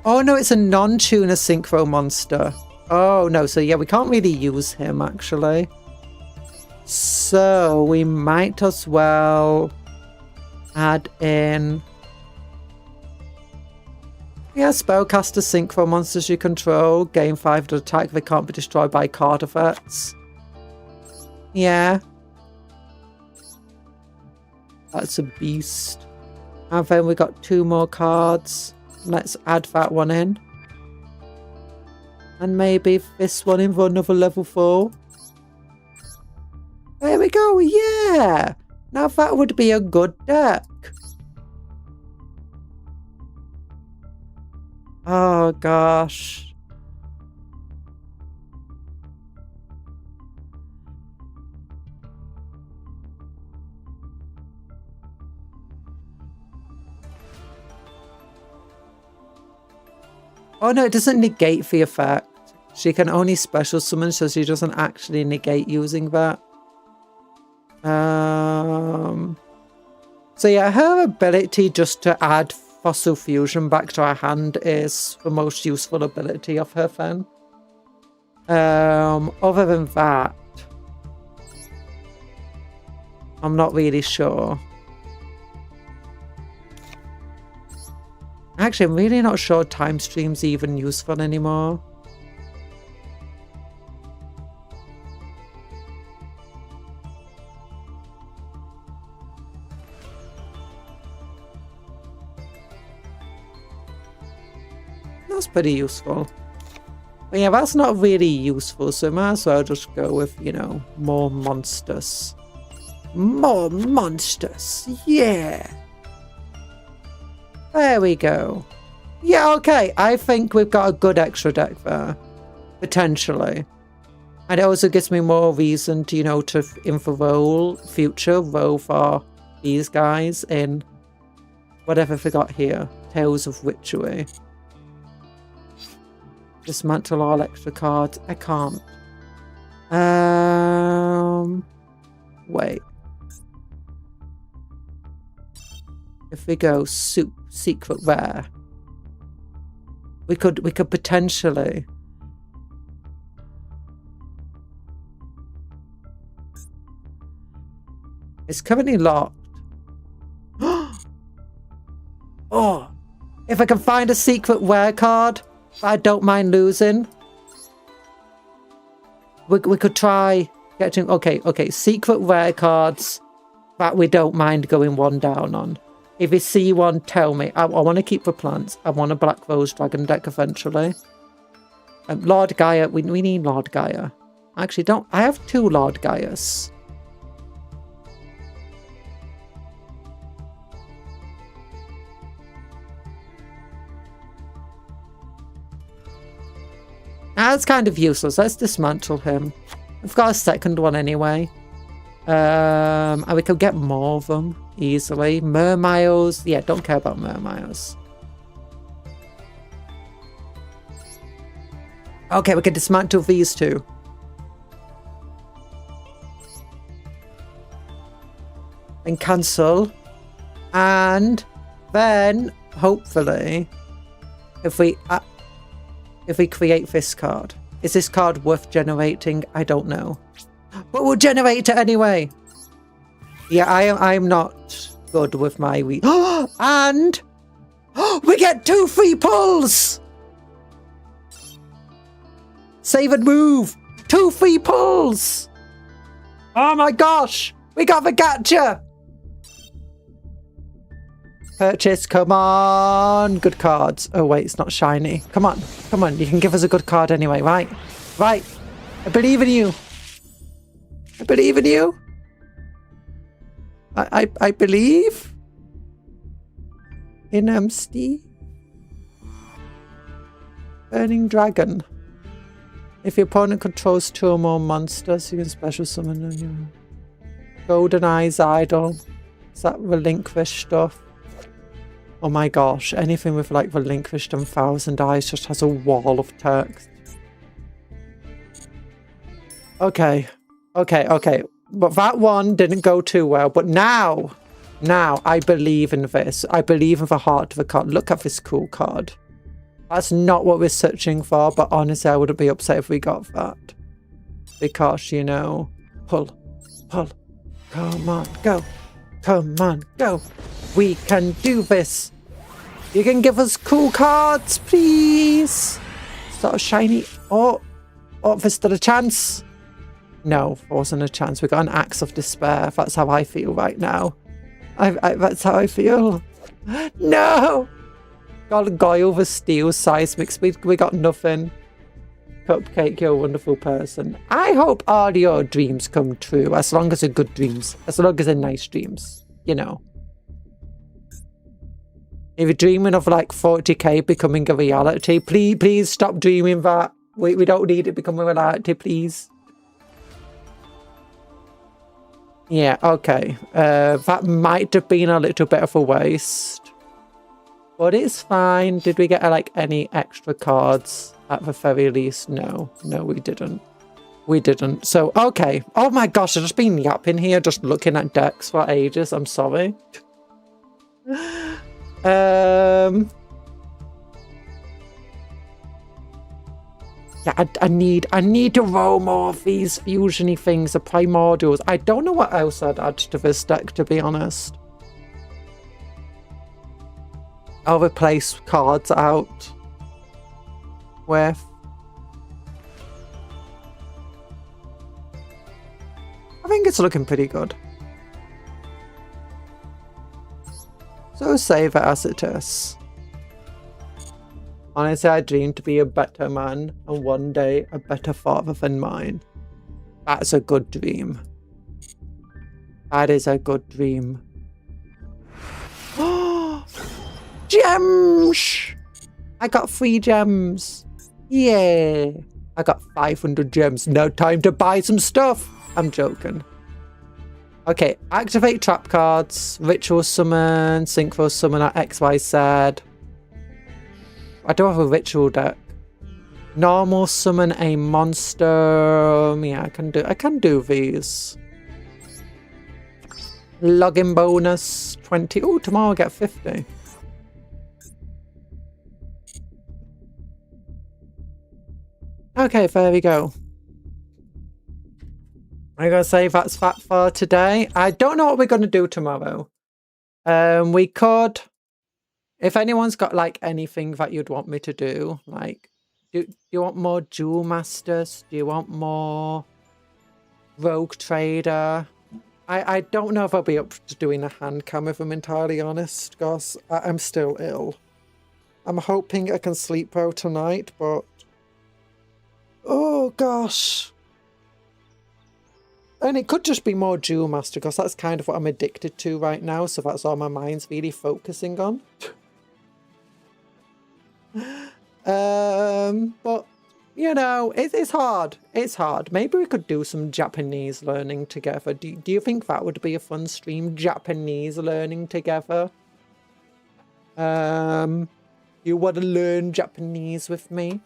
oh no, it's a non-tuner synchro monster. Oh no, so yeah, we can't really use him actually. So we might as well add in... yeah, spellcaster synchro monsters you control. Gain 5 to attack. They can't be destroyed by card effects. Yeah. That's a beast. And then we got 2 more cards. Let's add that one in. And maybe this one in for another level 4. There we go, yeah! Now that would be a good deck. Oh gosh. Oh no, it doesn't negate the effect. She can only special summon, so she doesn't actually negate using that. So yeah, her ability just to add Fossil Fusion back to her hand is the most useful ability of her then. Other than that, I'm not really sure. Actually, I'm really not sure Time Stream's even useful anymore. That's pretty useful. But yeah, that's not really useful, so I might as well just go with, you know, more monsters. More monsters, yeah! There we go. Yeah, okay. I think we've got a good extra deck there. Potentially. And it also gives me more reason to, you know, to future roll for these guys in whatever we got here. Tales of Witchery. Dismantle all extra cards. I can't. Wait. If we go secret rare, we could potentially. It's currently locked. Oh, if I can find a secret rare card that I don't mind losing, we could try getting. Okay, secret rare cards that we don't mind going one down on. If you see one, tell me. I want to keep the plants. I want a Black Rose Dragon deck eventually. Lord Gaia. We need Lord Gaia. Actually, don't. I have 2 Lord Gaias. That's kind of useless. Let's dismantle him. We've got a second one anyway. And we could get more of them easily. Mermiles. Yeah, don't care about Mermiles. Okay, we can dismantle these 2. And cancel. And then, hopefully, if we create this card. Is this card worth generating? I don't know. But we'll generate it anyway. Yeah, I'm not good with my and we get 2 free pulls. Save and move. 2 free pulls. Oh my gosh, we got the gacha. Purchase, come on. Good cards. Oh wait, it's not shiny. Come on, you can give us a good card anyway, right? Right. I believe in you. I believe in you. I believe in Steve. Burning Dragon. If your opponent controls 2 or more monsters, you can special summon them. Golden Eyes Idol. Is that relinquish stuff? Oh my gosh, anything with like relinquished and 1,000 eyes just has a wall of text. Okay. But that one didn't go too well. But now I believe in this. I believe in the heart of the card. Look at this cool card. That's not what we're searching for, but honestly, I wouldn't be upset if we got that. Because, you know, pull. Come on, go. Come on, go. We can do this. You can give us cool cards, please. Sort of shiny. Oh, there's still a chance. No, there wasn't a chance. We got an Axe of Despair. That's how I feel right now. That's how I feel. No! Got Goyle the Steel Seismic Speed. We got nothing. Cupcake, you're a wonderful person. I hope all your dreams come true, as long as they're good dreams. As long as they're nice dreams, you know. If you're dreaming of like 40k becoming a reality, please stop dreaming that. We don't need it becoming a reality, please. Yeah, okay. That might have been a little bit of a waste. But it's fine. Did we get like any extra cards? At the very least, no. No, we didn't. We didn't. So, okay. Oh my gosh, I've just been yapping here, just looking at decks for ages. I'm sorry. Yeah, I need to roll more of these fusiony things, the primordials. I don't know what else I'd add to this deck, to be honest. I'll replace cards out with. I think it's looking pretty good. So save it as it is. Honestly, I dream to be a better man and one day a better father than mine. That's a good dream. That is a good dream. Gems! I got 3 gems. Yeah. I got 500 gems. Now time to buy some stuff. I'm joking. Okay, activate trap cards, ritual summon, synchro summon at XYZ. I do have a ritual deck. Normal summon a monster. Yeah, I can do these. Login bonus 20. Oh, tomorrow I get 50. Okay, there we go. I'm gonna say that's that for today. I don't know what we're gonna do tomorrow. We could, if anyone's got like anything that you'd want me to do, like, do you want more Duel Masters? Do you want more Rogue Trader? I don't know if I'll be up to doing a hand cam, if I'm entirely honest, because I'm still ill. I'm hoping I can sleep well tonight, but oh gosh. And it could just be more Duel Master, because that's kind of what I'm addicted to right now, so that's all my mind's really focusing on. But, you know, it's hard. It's hard. Maybe we could do some Japanese learning together. Do you think that would be a fun stream? Japanese learning together? You want to learn Japanese with me?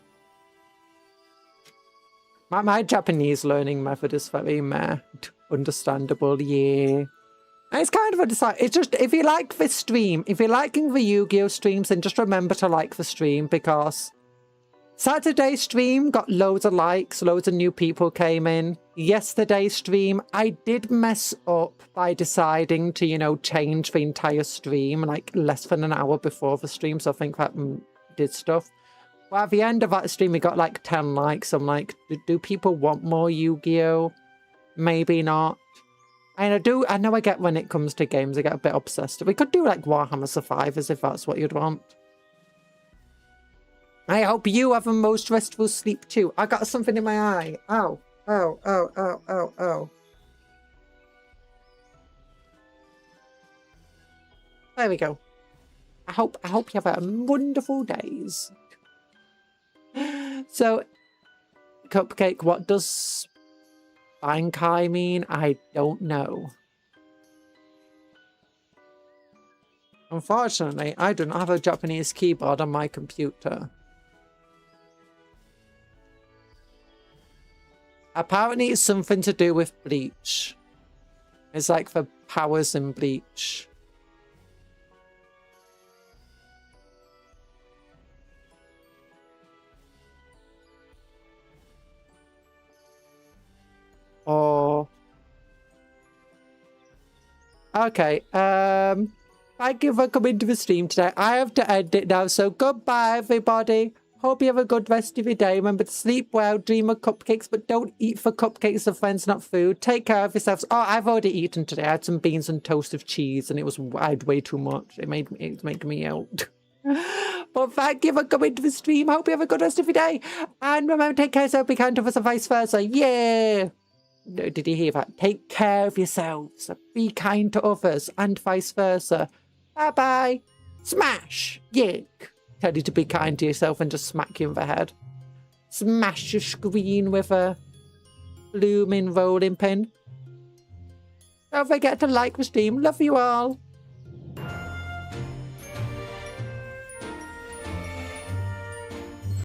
My Japanese learning method is very meh. Understandable, yeah. And it's kind of a decide. It's just, if you like this stream, if you're liking the Yu-Gi-Oh streams, then just remember to like the stream, because Saturday's stream got loads of likes, loads of new people came in. Yesterday's stream, I did mess up by deciding to, you know, change the entire stream like less than an hour before the stream, so I think that did stuff. Well, at the end of that stream, we got like 10 likes. I'm like, do people want more Yu-Gi-Oh? Maybe not. And I know I get when it comes to games, I get a bit obsessed. We could do like Warhammer Survivors if that's what you'd want. I hope you have a most restful sleep too. I got something in my eye. Ow, ow, ow, ow, ow, ow. There we go. I hope you have a wonderful days. So, Cupcake, what does Bankai mean? I don't know. Unfortunately, I do not have a Japanese keyboard on my computer. Apparently, it's something to do with Bleach. It's like the powers in Bleach. Or okay, thank you for coming to the stream today. I have to end it now, so goodbye everybody. Hope you have a good rest of your day. Remember to sleep well, dream of cupcakes, but don't eat for cupcakes of friends, not food. Take care of yourselves. Oh, I've already eaten today. I had some beans and toast with cheese, and I had way too much. It's making me ill. But thank you for coming to the stream. Hope you have a good rest of your day. And remember, take care of yourself, be kind to us, and vice versa. Yeah. No, did you hear that? Take care of yourselves. Be kind to others, and vice versa. Bye-bye. Smash. Yick. Tell you to be kind to yourself and just smack you in the head. Smash your screen with a blooming rolling pin. Don't forget to like the stream. Love you all.